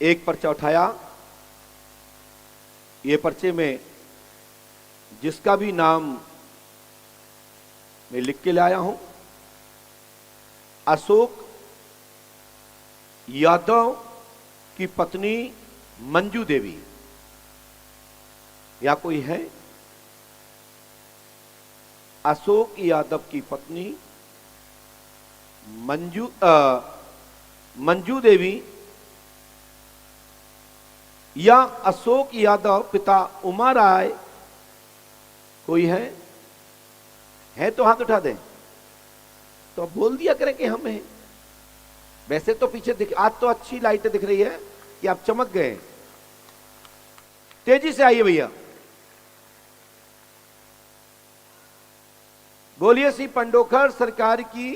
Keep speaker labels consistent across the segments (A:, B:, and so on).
A: एक पर्चा उठाया। ये पर्चे में जिसका भी नाम मैं लिख के लाया हूं, अशोक यादव की पत्नी मंजू देवी, या कोई है? अशोक यादव की पत्नी मंजू देवी या अशोक यादव पिता उमा राय, कोई है? है तो हाथ उठा दें। तो बोल दिया करें कि हम हैं। वैसे तो पीछे दिख, आज तो अच्छी लाइटें दिख रही है कि आप चमक गए। तेजी से आइए भैया। बोलिए श्री पंडोखर सरकार की।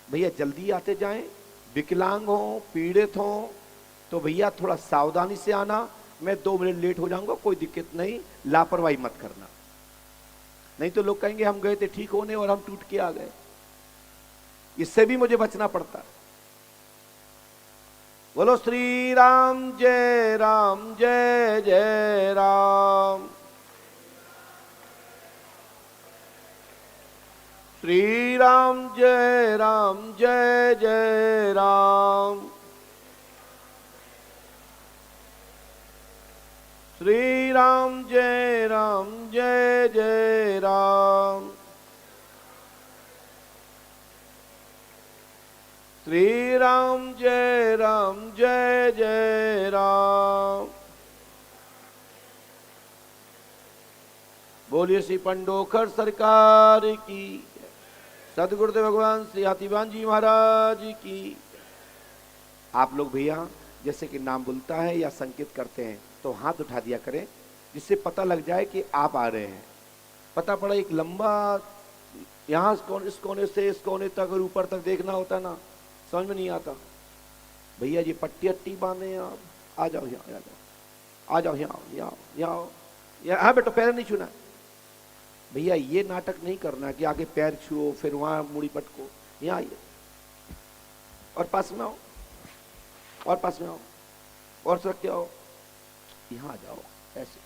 A: भैया जल्दी आते जाएं। विकलांग हो, पीड़ित हो तो भैया थोड़ा सावधानी से आना। मैं 2 मिनट लेट हो जाऊंगा, कोई दिक्कत नहीं, लापरवाही मत करना। नहीं तो लोग कहेंगे हम गए थे ठीक होने और हम टूट के आ गए। इससे भी मुझे बचना पड़ता है। बोलो श्री राम जय राम, जय जय राम। श्री राम जय राम, जय जय राम। श्री राम जय राम, जय जय राम। श्री राम जय राम, जय जय राम। बोलिए श्री पंडोखर सरकार की। सदगुरुदेव भगवान श्री हाथीवान जी महाराज की। आप लोग भैया जैसे कि नाम बुलता है या संकेत करते हैं तो हाथ उठा दिया करें, जिससे पता लग जाए कि आप आ रहे हैं। पता पड़ा एक लंबा यहाँ इस कोने से इस कोने तक और ऊपर तक देखना होता ना, समझ में नहीं आता। भैया ये पट्टी अट्टी बांधे आप, आ जाओ यहाँ, आ जाओ, आ जाओ यहाँ, यहाँ यहाँ यहाँ बेटा पैर नहीं छूना। भैया ये नाटक नहीं करना कि आगे पैर छुओ फिर वहां मुड़ी पटको। यहाँ आइए और पास में आओ, और पास में आओ, और सर के आओ, यहाँ आ जाओ ऐसे।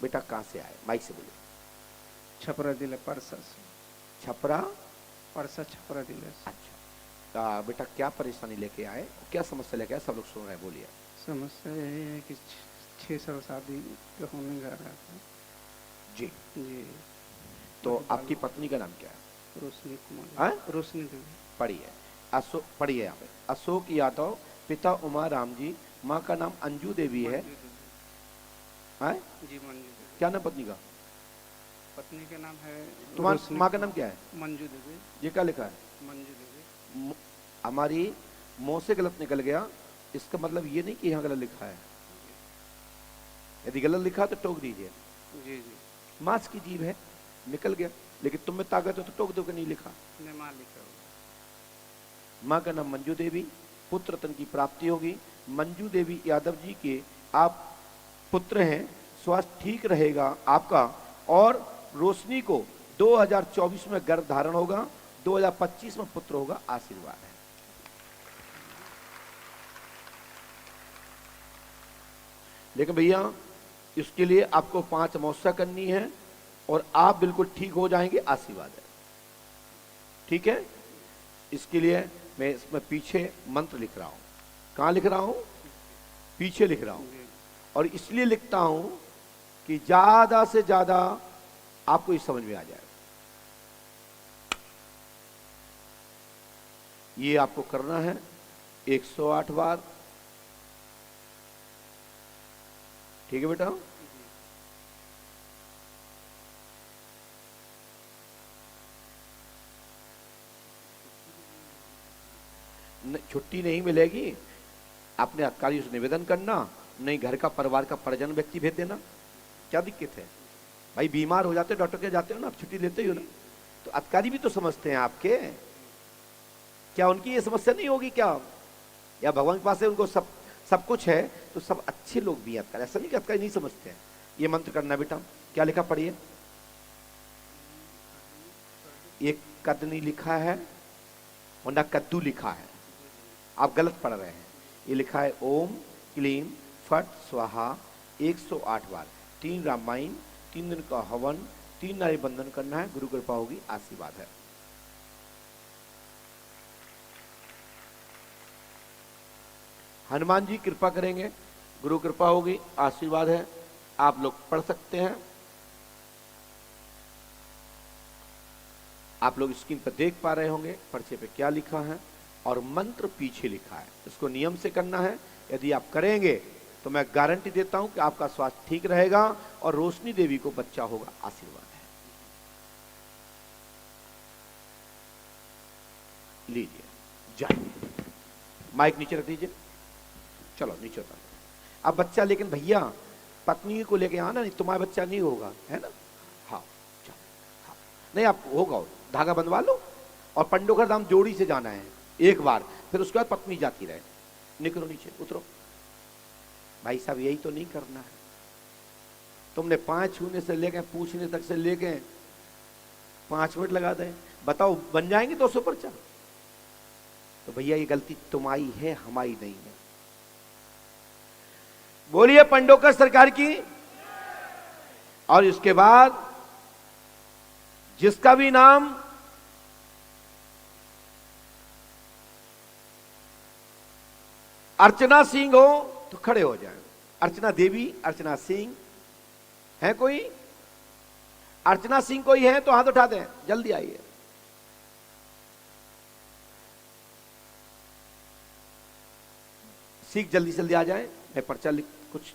A: बेटा कहाँ से आए? माइक से बोलो।
B: छपरा जिले परसा से।
A: छपरा
B: परसा छपरा जिले से।
A: अच्छा बेटा क्या परेशानी लेके आए, क्या समस्या लेके आए? सब लोग सुन रहे हैं, बोलिए।
B: समस्या ये है कि 6 साल शादी होने जा रहा था
A: जी
B: जी।
A: तो आपकी पत्नी का नाम क्या है?
B: रोशनी कुमार। रोशनी देवी।
A: पढ़िए अशोक, पढ़िए यहाँ पे। अशोक यादव पिता उमा राम जी, माँ का नाम अंजू देवी है।
B: जी मंजू देवी।
A: क्या नाम पत्नी का?
B: पत्नी का नाम है
A: तुम्हारी माँ का नाम क्या है?
B: मंजू देवी।
A: ये क्या लिखा है?
B: मंजू देवी।
A: हमारी मुंह से गलत निकल गया, इसका मतलब ये नहीं कि यहाँ गलत लिखा है। यदि गलत लिखा तो टोक दीजिए।
B: जी जी।
A: मांस की जीभ है, निकल गया, लेकिन तुम में ताकत हो तो टोक दो कि नहीं लिखा।
B: माँ लिखा हुआ।
A: माँ का नाम मंजू देवी, पुत्र रत्न की प्राप्ति होगी। मंजू देवी यादव जी के आप पुत्र हैं, स्वास्थ्य ठीक रहेगा आपका। और रोशनी को 2024 में गर्भ धारण होगा, 2025 में पुत्र होगा। आशीर्वाद है। लेकिन भैया इसके लिए आपको 5 अमावस्या करनी है और आप बिल्कुल ठीक हो जाएंगे। आशीर्वाद है, ठीक है। इसके लिए मैं इसमें पीछे मंत्र लिख रहा हूं। कहां लिख रहा हूं? पीछे लिख रहा हूं। और इसलिए लिखता हूं कि ज्यादा से ज्यादा आपको ये समझ में आ जाए। ये आपको करना है 108 बार, ठीक है बेटा? छुट्टी नहीं मिलेगी। अपने अधिकारी से निवेदन करना, नहीं घर का परिवार का परिजन व्यक्ति भेज देना। क्या दिक्कत है भाई? बीमार हो जाते हो डॉक्टर के जाते हो ना, आप छुट्टी लेते ही हो ना, तो अधिकारी भी तो समझते हैं आपके। क्या उनकी ये समस्या नहीं होगी क्या? या भगवान के पास है, उनको सब कुछ है, तो सब अच्छे लोग भी हैं अधिकारी। ऐसा नहीं कि अधिकारी नहीं समझते हैं। ये मंत्र करना बेटा। क्या लिखा पढ़िए। एक कदनी लिखा है, वरना कद्दू लिखा है, आप गलत पढ़ रहे हैं। ये लिखा है ओम क्लीम फट स्वाहा 108 बार, 3 रामायण, 3 दिन का हवन, 3 नारी बंधन करना है, गुरु कृपा होगी, आशीर्वाद है। हनुमान जी कृपा करेंगे, गुरु कृपा होगी, आशीर्वाद है। आप लोग पढ़ सकते हैं। आप लोग स्क्रीन पर देख पा रहे होंगे पर्चे पे क्या लिखा है और मंत्र पीछे लिखा है। इसको नियम से करना है। यदि आप करेंगे तो मैं गारंटी देता हूं कि आपका स्वास्थ्य ठीक रहेगा और रोशनी देवी को बच्चा होगा, आशीर्वाद है। लीजिए, जाइए, माइक नीचे रख दीजिए, चलो नीचे उतार। अब बच्चा, लेकिन भैया पत्नी को लेके आना, नहीं तुम्हारा बच्चा नहीं होगा, है ना? हाँ चलो, हाँ नहीं आप होगा, धागा बंधवा लो और पंडोखर धाम जोड़ी से जाना है एक बार, फिर उसके बाद पत्नी जाती रहे। निकलो नीचे, उतरो। भाई साहब यही तो नहीं करना है। तुमने 5 छूने से लेके पूछने तक से लेके 5 मिनट लगा दे, बताओ बन जाएंगे 200 पर्चा? तो भैया ये गलती तुम्हारी है, हमारी नहीं है। बोलिए पंडोकर सरकार की। और इसके बाद जिसका भी नाम अर्चना सिंह हो तो खड़े हो जाए। अर्चना देवी, अर्चना सिंह है कोई? अर्चना सिंह कोई है तो हाथ उठा दें, जल्दी आइए। सिंह जल्दी जल्दी आ जाए, मैं पर्चा लिख कुछ।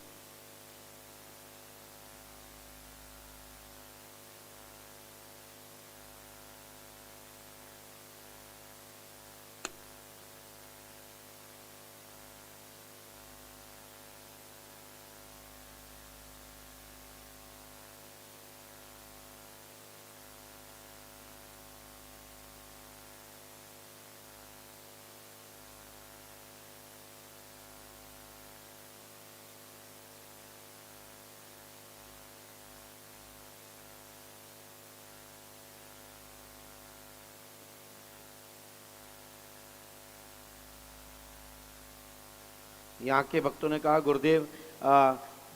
A: यहाँ के भक्तों ने कहा गुरुदेव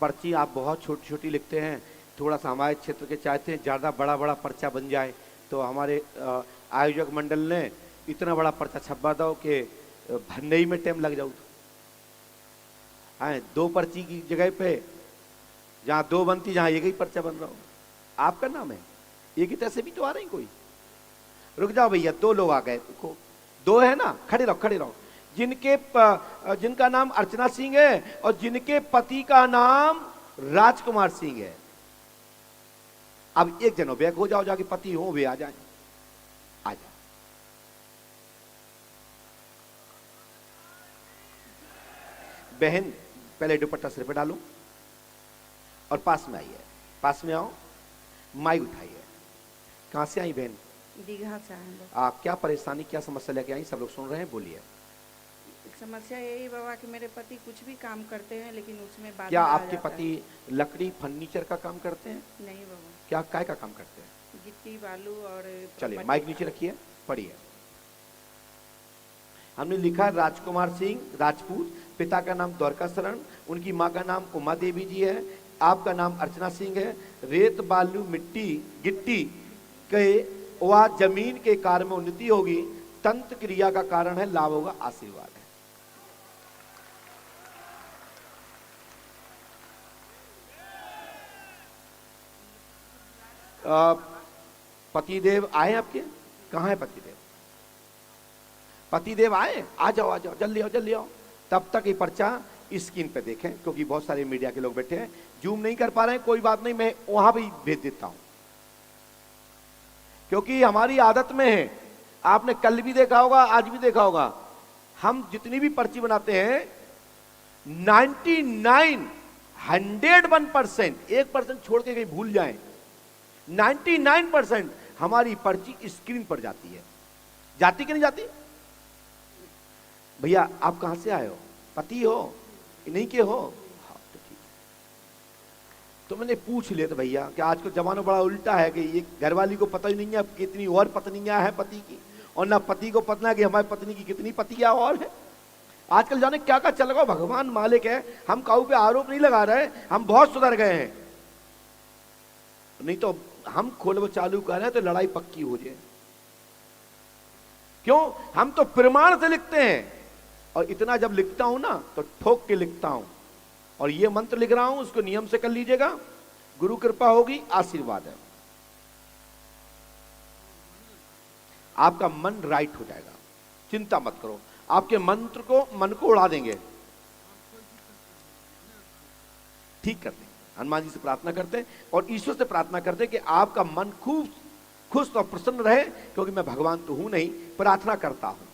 A: पर्ची आप बहुत छोटी छोटी लिखते हैं, थोड़ा सा हमारे क्षेत्र के चाहते हैं ज़्यादा बड़ा बड़ा पर्चा बन जाए। तो हमारे आयोजक मंडल ने इतना बड़ा पर्चा छपवा दो कि भरने ही में टाइम लग जाऊ। हाँ, 2 पर्ची की जगह पे जहाँ 2 बनती, जहाँ एक ही पर्चा बन रहा हो। आपका नाम है, एक ही तरह से भी तो आ रही कोई। रुक जाओ भैया, 2 लोग आ गए, 2 है ना, खड़े रहो खड़े रहो। जिनका नाम अर्चना सिंह है और जिनके पति का नाम राजकुमार सिंह है, अब एक जनो बैग हो जाओ, जाके पति हो वे आ जाए, आ जाओ। बहन पहले दुपट्टा सिर पे डालो और पास में आइए, पास में आओ, माइक उठाइए। कहां से आई बहन?
C: दीघा से आए।
A: क्या परेशानी, क्या समस्या लेके आई? सब लोग सुन रहे हैं, बोलिए।
C: समस्या यही बाबा कि मेरे पति कुछ भी काम करते हैं लेकिन उसमें बाधा
A: क्या
C: आ
A: आपके
C: जाता
A: पति लकड़ी फर्नीचर का काम करते हैं?
C: है। नहीं बाबा,
A: क्या काय का काम करते हैं?
C: गिट्टी बालू और
A: चलिए
C: मट्टी
A: माइक
C: का।
A: नीचे रखिए, पढ़िए। हमने लिखा राजकुमार सिंह राजपूत, पिता का नाम द्वारका शरण, उनकी माँ का नाम उमा देवी जी है, आपका नाम अर्चना सिंह है। रेत बालू मिट्टी गिट्टी के व जमीन के कार्य में उन्नति होगी, तंत्र क्रिया का कारण है, लाभ होगा, आशीर्वाद है। पतिदेव आए आपके? कहाँ है पतिदेव? पतिदेव आए? आ जाओ आ जाओ, जल्दी आओ जल्दी आओ। तब तक ये पर्चा स्क्रीन पे देखें, क्योंकि बहुत सारे मीडिया के लोग बैठे हैं, जूम नहीं कर पा रहे हैं, कोई बात नहीं, मैं वहां भी भेज देता हूं, क्योंकि हमारी आदत में है। आपने कल भी देखा होगा, आज भी देखा होगा, हम जितनी भी पर्ची बनाते हैं 99 101%, 1% छोड़ के कहीं भूल जाएं, 99% हमारी पर्ची स्क्रीन पर जाती है। जाती कि नहीं जाती? भैया आप कहां से आए हो? पति हो नहीं के हो? हाँ तो ठीक। तो मैंने पूछ लिया था भैया कि आज का जमाना बड़ा उल्टा है कि ये घरवाली को पता ही नहीं है कितनी और पत्नियां हैं पति की, और ना पति को पता कि हमारी पत्नी की कितनी पतियां और है। आजकल जाने क्या क्या चल रहा है, भगवान मालिक है। हम काऊ पे आरोप नहीं लगा रहे, हम बहुत सुधर गए हैं, नहीं तो हम खोल चालू कर रहे हैं तो लड़ाई पक्की हो जाए। क्यों? हम तो प्रमाण से लिखते हैं, और इतना जब लिखता हूं ना तो ठोक के लिखता हूं। और ये मंत्र लिख रहा हूं, उसको नियम से कर लीजिएगा, गुरु कृपा होगी, आशीर्वाद है, आपका मन राइट हो जाएगा। चिंता मत करो, आपके मंत्र को मन को उड़ा देंगे, ठीक कर देंगे। हनुमान जी से प्रार्थना करते हैं और ईश्वर से प्रार्थना करते हैं कि आपका मन खूब खुश और प्रसन्न रहे, क्योंकि मैं भगवान तो हूं नहीं, प्रार्थना करता हूं।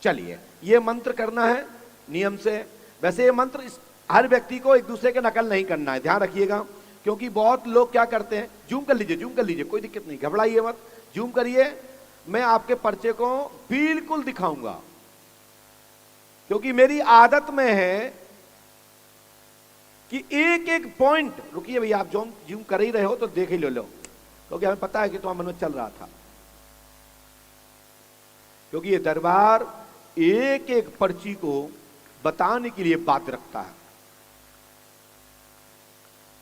A: चलिए, ये मंत्र करना है नियम से। वैसे ये मंत्र हर व्यक्ति को एक दूसरे के नकल नहीं करना है, ध्यान रखिएगा, क्योंकि बहुत लोग क्या करते हैं, जूम कर लीजिए, जूम कर लीजिए, कोई दिक्कत नहीं, घबराइए मत, जूम करिए। मैं आपके पर्चे को बिल्कुल दिखाऊंगा, क्योंकि मेरी आदत में है कि एक एक पॉइंट, रुकिए भैया, आप जूम कर ही रहे हो तो देख ही लो, क्योंकि हमें पता है कि तुम्हारे मन में चल रहा था। क्योंकि ये दरबार एक एक पर्ची को बताने के लिए बात रखता है।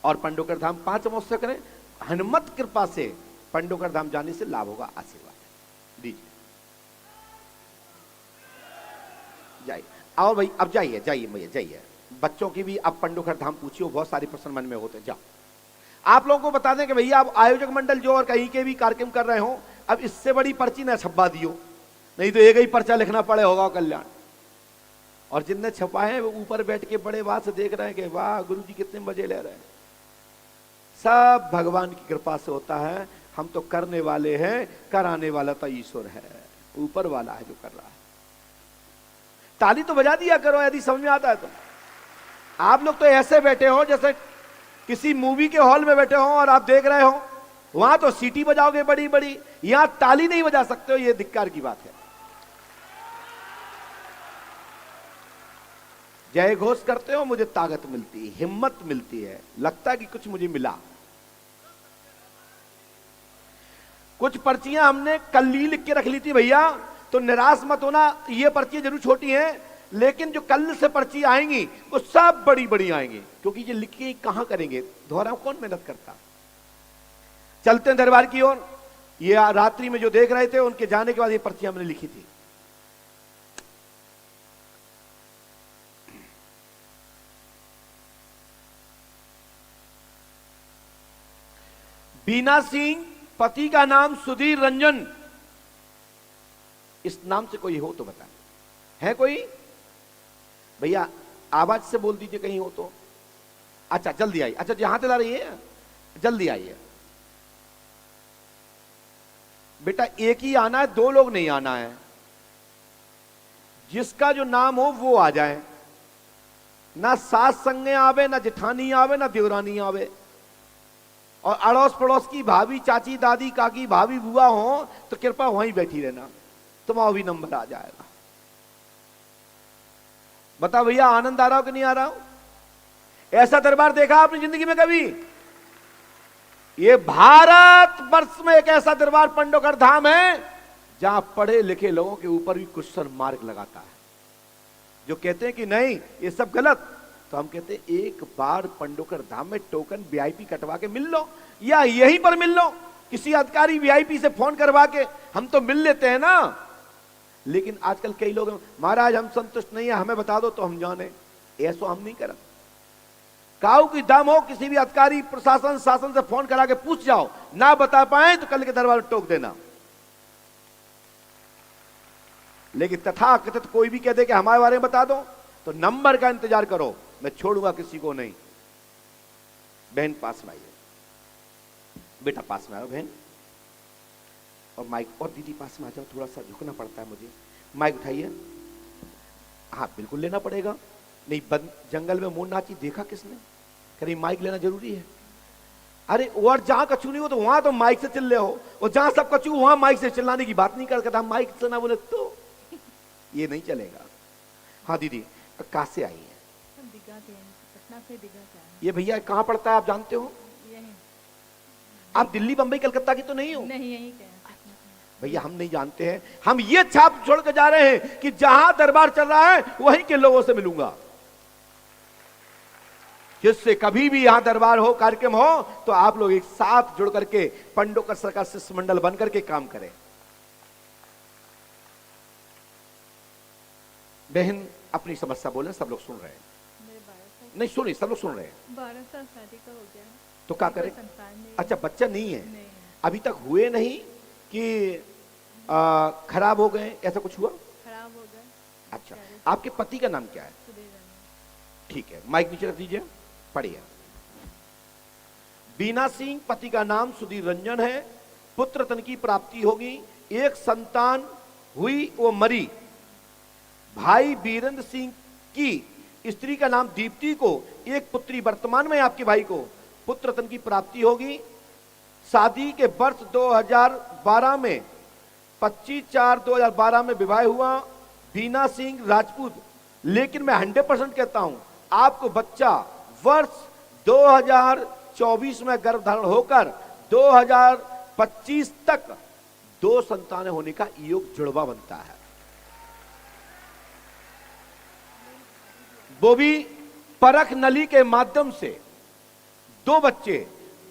A: और पंडोकर धाम 5 अमावस्या करें, हनुमत कृपा से पंडोकर धाम जाने से लाभ होगा, आशीर्वाद दीजिए। जाइए, आओ भाई, अब जाइए, जाइए भैया, जाइए। बच्चों की भी अब पंडोकर धाम पूछिए, बहुत सारे प्रश्न मन में होते, जाओ। आप लोगों को बता दें कि भैया आप आयोजक मंडल जो और कहीं के भी कार्यक्रम कर रहे हो, अब इससे बड़ी पर्ची ना छपवा दियो, नहीं तो एक ही पर्चा लिखना पड़े होगा कल्याण। और जिनने छपाए हैं वो ऊपर बैठ के बड़े बात से देख रहे हैं कि वाह गुरु जी कितने मजे ले रहे हैं। सब भगवान की कृपा से होता है, हम तो करने वाले हैं, कराने वाला तो ईश्वर है, ऊपर वाला है जो कर रहा है। ताली तो बजा दिया करो यदि समझ में आता है तो। आप लोग तो ऐसे बैठे हो जैसे किसी मूवी के हॉल में बैठे हो और आप देख रहे हो, वहां तो सीटी बजाओगे बड़ी बड़ी, यहां ताली नहीं बजा सकते हो, यह धिक्कार की बात है। जय घोष करते हो, मुझे ताकत मिलती है, हिम्मत मिलती है, लगता है कि कुछ मुझे मिला। कुछ पर्चियां हमने कल ही लिख के रख ली थी भैया, तो निराश मत होना, ये पर्चियां जरूर छोटी हैं, लेकिन जो कल से पर्ची आएंगी वो सब बड़ी बड़ी आएंगी, क्योंकि ये लिख के कहां करेंगे, दोहरा कौन मेहनत करता। चलते हैं दरबार की ओर। ये रात्रि में जो देख रहे थे उनके जाने के बाद ये पर्चियां हमने लिखी थी। बीना सिंह, पति का नाम सुधीर रंजन, इस नाम से कोई हो तो बताएं, है कोई भैया? आवाज से बोल दीजिए कहीं हो तो। अच्छा जल्दी आइए, अच्छा जहां से ला रही है जल्दी आइए बेटा, एक ही आना है, 2 लोग नहीं आना है। जिसका जो नाम हो वो आ जाए, ना सास संगे आवे, ना जेठानी आवे, ना देवरानी आवे। और अड़ोस पड़ोस की भाभी, चाची, दादी, काकी, भाभी, बुआ हो तो कृपा वहीं बैठी रहना, तुम्हारा भी नंबर आ जाएगा। बताओ भैया, आनंद आ रहा हो कि नहीं आ रहा हो? ऐसा दरबार देखा आपने जिंदगी में कभी? ये भारत वर्ष में एक ऐसा दरबार पंडोकर धाम है जहां पढ़े लिखे लोगों के ऊपर भी क्वेश्चन मार्क लगाता है। जो कहते हैं कि नहीं ये सब गलत, तो हम कहते हैं एक बार पंडोकर धाम में टोकन वीआईपी कटवा के मिल लो, या यहीं पर मिल लो, किसी अधिकारी वीआईपी से फोन करवा के हम तो मिल लेते हैं ना। लेकिन आजकल कई लोग, महाराज हम संतुष्ट नहीं है, हमें बता दो तो हम जाने, ऐसा हम नहीं करें। काऊ की दम हो, किसी भी अधिकारी, प्रशासन, शासन से फोन करा के पूछ जाओ, ना बता पाए तो कल के दरबार में टोक देना। लेकिन तथा कथित कोई भी कह दे कि हमारे बारे में बता दो, तो नंबर का इंतजार करो, मैं छोड़ूंगा किसी को नहीं। बहन पास में आइए, बेटा पास में आओ बहन, और माइक, और दीदी पास में आ जाओ, थोड़ा सा झुकना पड़ता है मुझे। माइक उठाइए, हाँ बिल्कुल लेना पड़ेगा, नहीं जंगल में मोर नाची देखा किसने? कहीं माइक लेना जरूरी है। अरे और जहां कछु नहीं हो तो वहां तो माइक से चिल्ले हो, और जहां सब कछु वहां माइक से चिल्लाने की बात नहीं करता, माइक से ना बोले तो ये नहीं चलेगा। हाँ दीदी, कहाँ से आई है?
C: पटना से दिघा से आए।
A: ये भैया कहाँ पड़ता है आप जानते हो?
C: यहीं।
A: आप दिल्ली, बंबई, कलकत्ता की तो नहीं हो?
C: नहीं, यहीं के हैं।
A: भैया हम नहीं जानते हैं, हम ये छाप छोड़ के जा रहे हैं कि जहां दरबार चल रहा है वहीं के लोगों से मिलूंगा। जिससे कभी भी यहां दरबार हो, कार्यक्रम हो, तो आप लोग एक साथ जुड़ करके पंडोकर सरकार शिष्टमंडल बन करके काम करें। बहन अपनी समस्या बोले, सब लोग सुन रहे हैं।
D: मेरे 12 साल
A: नहीं सुनिए, सब लोग सुन रहे हैं।
D: 12 साल शादी का हो गया है।
A: तो क्या
D: कोई
A: करें?
D: संतान नहीं है।
A: अच्छा बच्चा नहीं है,
D: नहीं है।
A: अभी तक हुए नहीं कि खराब हो गए, ऐसा कुछ हुआ?
D: खराब हो गया।
A: अच्छा, आपके पति का नाम क्या है?
D: सुधीर रंजन।
A: ठीक है, माइक नीचे रख दीजिए, पढ़िए। बीना सिंह, पति का नाम सुधीर रंजन है, पुत्र तन की प्राप्ति होगी, एक संतान हुई वो मरी। भाई बीरेंद्र सिंह की स्त्री का नाम दीप्ति को एक पुत्री वर्तमान में आपके भाई को पुत्र तन की प्राप्ति होगी। शादी के वर्ष 2012 में 25/4/2012 में विवाह हुआ। बीना सिंह राजपूत, लेकिन मैं 100% कहता हूं आपको बच्चा वर्ष 2024 में गर्भधारण होकर 2025 तक 2 संतानें होने का योग जुड़वा बनता है। वो भी परख नली के माध्यम से 2 बच्चे,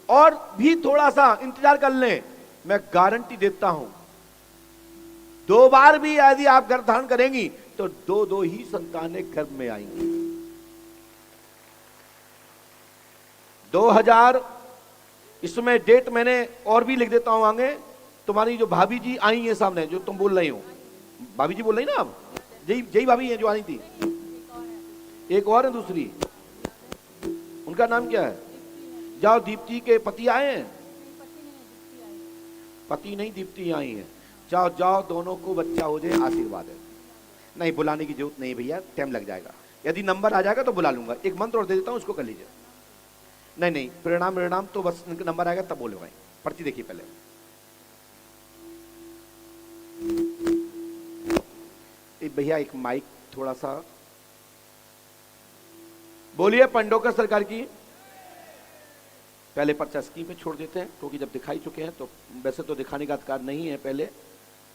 A: और भी थोड़ा सा इंतजार कर लें, मैं गारंटी देता हूं 2 बार भी यदि आप गर्भ धारण करेंगी तो 2 ही संतानें गर्भ में आएंगी। 2000 इसमें डेट मैंने और भी लिख देता हूं आगे। तुम्हारी जो भाभी जी आई हैं सामने, जो तुम बोल रही हो, भाभी जी बोल रही ना आप, जय भाभी हैं जो आई थी, एक और है दूसरी, उनका नाम क्या है? जाओ, दीप्ति के पति आए हैं? पति नहीं, दीप्ति आई है। जाओ जाओ, दोनों को बच्चा हो जाए, आशीर्वाद है। नहीं बुलाने की जरूरत नहीं भैया, टाइम लग जाएगा। यदि नंबर आ जाएगा तो बुला लूंगा। एक मंत्र और दे देता हूं, उसको कर लीजिए। नहीं नहीं, परिणाम तो बस नंबर आएगा तब बोले भाई। पर्ची देखिए पहले। भैया एक माइक थोड़ा सा बोलिए। पंडोकर सरकार की पहले पर्चा स्क्रीन पे छोड़ देते हैं, क्योंकि जब दिखाई चुके हैं तो वैसे तो दिखाने का अधिकार नहीं है पहले,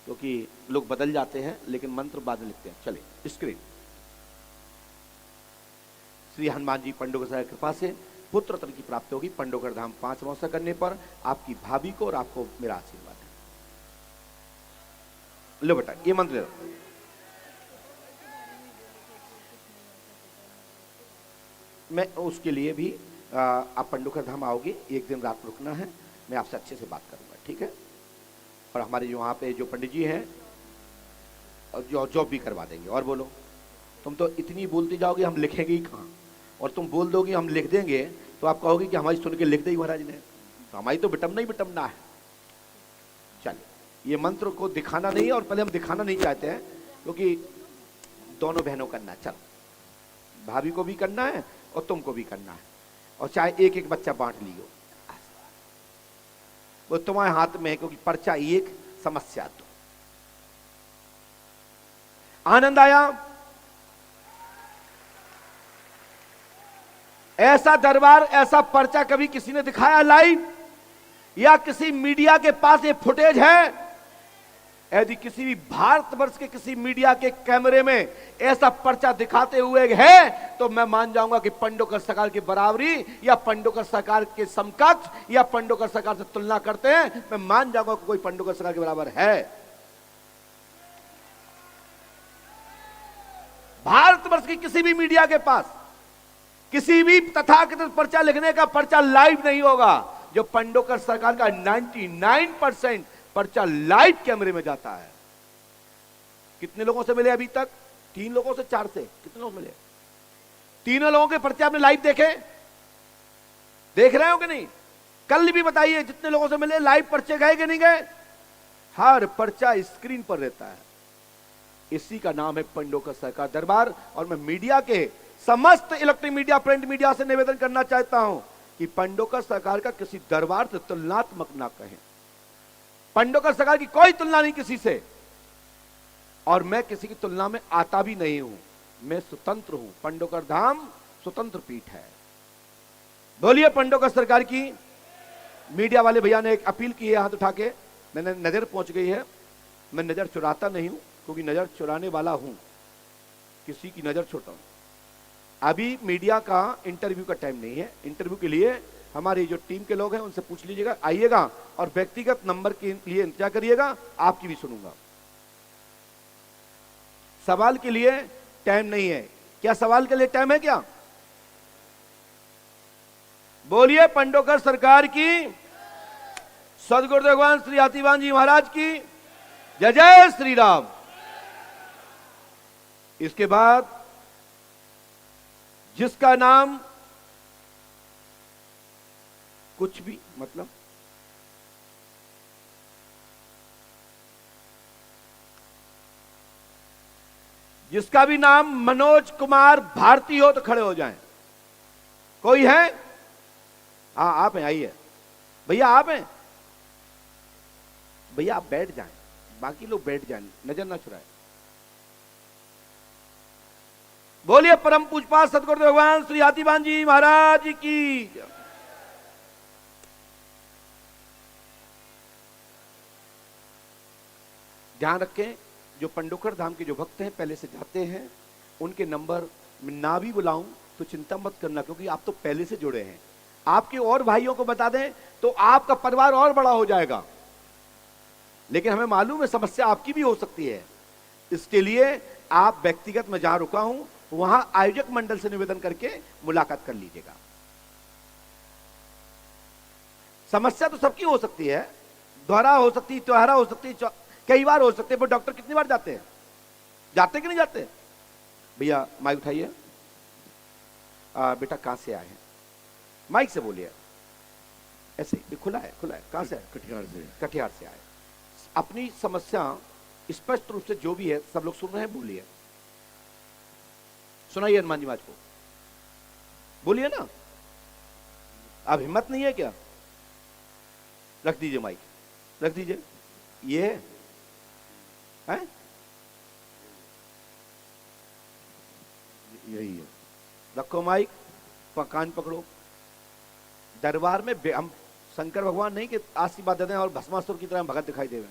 A: क्योंकि लोग बदल जाते हैं, लेकिन मंत्र बाद में लिखते हैं। चलिए स्क्रीन। श्री हनुमान जी पंडोकर सरकार की कृपा से पुत्र तन की प्राप्ति होगी। पंडोकर धाम 5 अमावस्या करने पर आपकी भाभी को और आपको मेरा आशीर्वाद है। लो बेटा ये मंत्र ले लो। मैं उसके लिए भी आप पंडोकर धाम आओगे, एक दिन रात रुकना है, मैं आपसे अच्छे से बात करूंगा, ठीक है? और हमारे जो वहाँ पे जो पंडित जी हैं जो जॉब भी करवा देंगे। और बोलो, तुम तो इतनी बोलती जाओगे हम लिखेंगे ही कहाँ, और तुम बोल दोगे हम लिख देंगे तो आप कहोगे कि हमारी सुन के लिख दी महाराज ने, तो हमारी तो बिटमना ही बिटमना है। चलिए, ये मंत्र को दिखाना नहीं, और पहले हम दिखाना नहीं चाहते हैं, क्योंकि दोनों बहनों करना है। चलो, भाभी को भी करना है और तुमको भी करना है, और चाहे एक एक बच्चा बांट लियो, वो तुम्हारे हाथ में है, क्योंकि पर्चा एक समस्या 2। आनंद आया? ऐसा दरबार, ऐसा पर्चा कभी किसी ने दिखाया लाइव, या किसी मीडिया के पास ये फुटेज है? यदि किसी भी भारतवर्ष के किसी मीडिया के कैमरे में ऐसा पर्चा दिखाते हुए है तो मैं मान जाऊंगा कि पंडोकर सरकार की बराबरी या पंडोकर सरकार के समकक्ष या पंडोकर सरकार से तुलना करते हैं, मैं मान जाऊंगा कि कोई पंडोकर सरकार के बराबर है। भारतवर्ष की किसी भी मीडिया के पास किसी भी तथाकथित पर्चा लिखने का पर्चा लाइव नहीं होगा। जो पंडोकर सरकार का 99% पर्चा लाइव कैमरे में जाता है। कितने लोगों से मिले अभी तक? 3 लोगों से, 4 से, कितने लोग मिले? 3 लोगों के पर्चे आपने लाइव देखे? देख रहे हो कि नहीं? कल भी बताइए, जितने लोगों से मिले लाइव पर्चे गए कि नहीं गए? हर पर्चा स्क्रीन पर रहता है। इसी का नाम है पंडोकर सरकार दरबार। और मैं मीडिया के समस्त इलेक्ट्रॉनिक मीडिया, प्रिंट मीडिया से निवेदन करना चाहता हूं कि पंडोकर सरकार का किसी दरबार से तुलनात्मक ना कहें। पंडोकर सरकार की कोई तुलना नहीं किसी से, और मैं किसी की तुलना में आता भी नहीं हूं। मैं स्वतंत्र हूं। पंडोकर धाम स्वतंत्र पीठ है। बोलिए पंडोकर सरकार की। मीडिया वाले भैया ने एक अपील की है, हाथ उठा के, मैंने नजर पहुंच गई है। मैं नजर चुराता नहीं हूं, क्योंकि नजर चुराने वाला हूं, किसी की नजर छोड़ता हूं। अभी मीडिया का इंटरव्यू का टाइम नहीं है। इंटरव्यू के लिए हमारी जो टीम के लोग हैं उनसे पूछ लीजिएगा, आइएगा और व्यक्तिगत नंबर के लिए इंतजार करिएगा, आपकी भी सुनूंगा। सवाल के लिए टाइम नहीं है। क्या सवाल के लिए टाइम है क्या? बोलिए पंडोकर सरकार की, सदगुरुदेव भगवान श्री हाथीवान जी महाराज की जय जय श्री राम। इसके बाद जिसका नाम कुछ भी, मतलब जिसका भी नाम मनोज कुमार भारती हो तो खड़े हो जाएं। कोई है? हाँ आप हैं, आइए भैया, आप हैं भैया, आप बैठ जाएं, बाकी लोग बैठ जाएं, नजर ना चुराए। बोलिए परम पूजपाल सदगुरुदेव भगवान श्री हाथीवान जी महाराज की। ध्यान रखें, जो पंडोकर धाम के जो भक्त हैं पहले से जाते हैं, उनके नंबर ना भी बुलाऊं तो चिंता मत करना, क्योंकि आप तो पहले से जुड़े हैं। आपके और भाइयों को बता दें तो आपका परिवार और बड़ा हो जाएगा। लेकिन हमें मालूम है समस्या आपकी भी हो सकती है, इसके लिए आप व्यक्तिगत में जहां रुका हूं वहां आयोजक मंडल से निवेदन करके मुलाकात कर लीजिएगा। समस्या तो सबकी हो सकती है, दोहरा हो सकती है, त्योहारा हो सकती है, कई बार हो सकते हैं। पर डॉक्टर कितनी बार जाते हैं? जाते कि नहीं जाते? भैया माइक उठाइए। बेटा कहां से आए हैं? माइक से बोलिए। ऐसे ये खुला है, खुला है। कहां से?
E: कटिहार से।
A: कटिहार से आए। अपनी समस्या स्पष्ट रूप से जो भी है, सब लोग सुन रहे हैं, बोलिए, सुनाइए हनुमान जी महाराज को, बोलिए ना। अब हिम्मत नहीं है क्या? रख दीजिए माइक, रख दीजिए। ये है
E: यही है।
A: रखो माइक, कान पकड़ो। दरबार में हम शंकर भगवान नहीं कि आशीर्वाद दे दें और भस्मासुर की तरह भगत दिखाई देवे।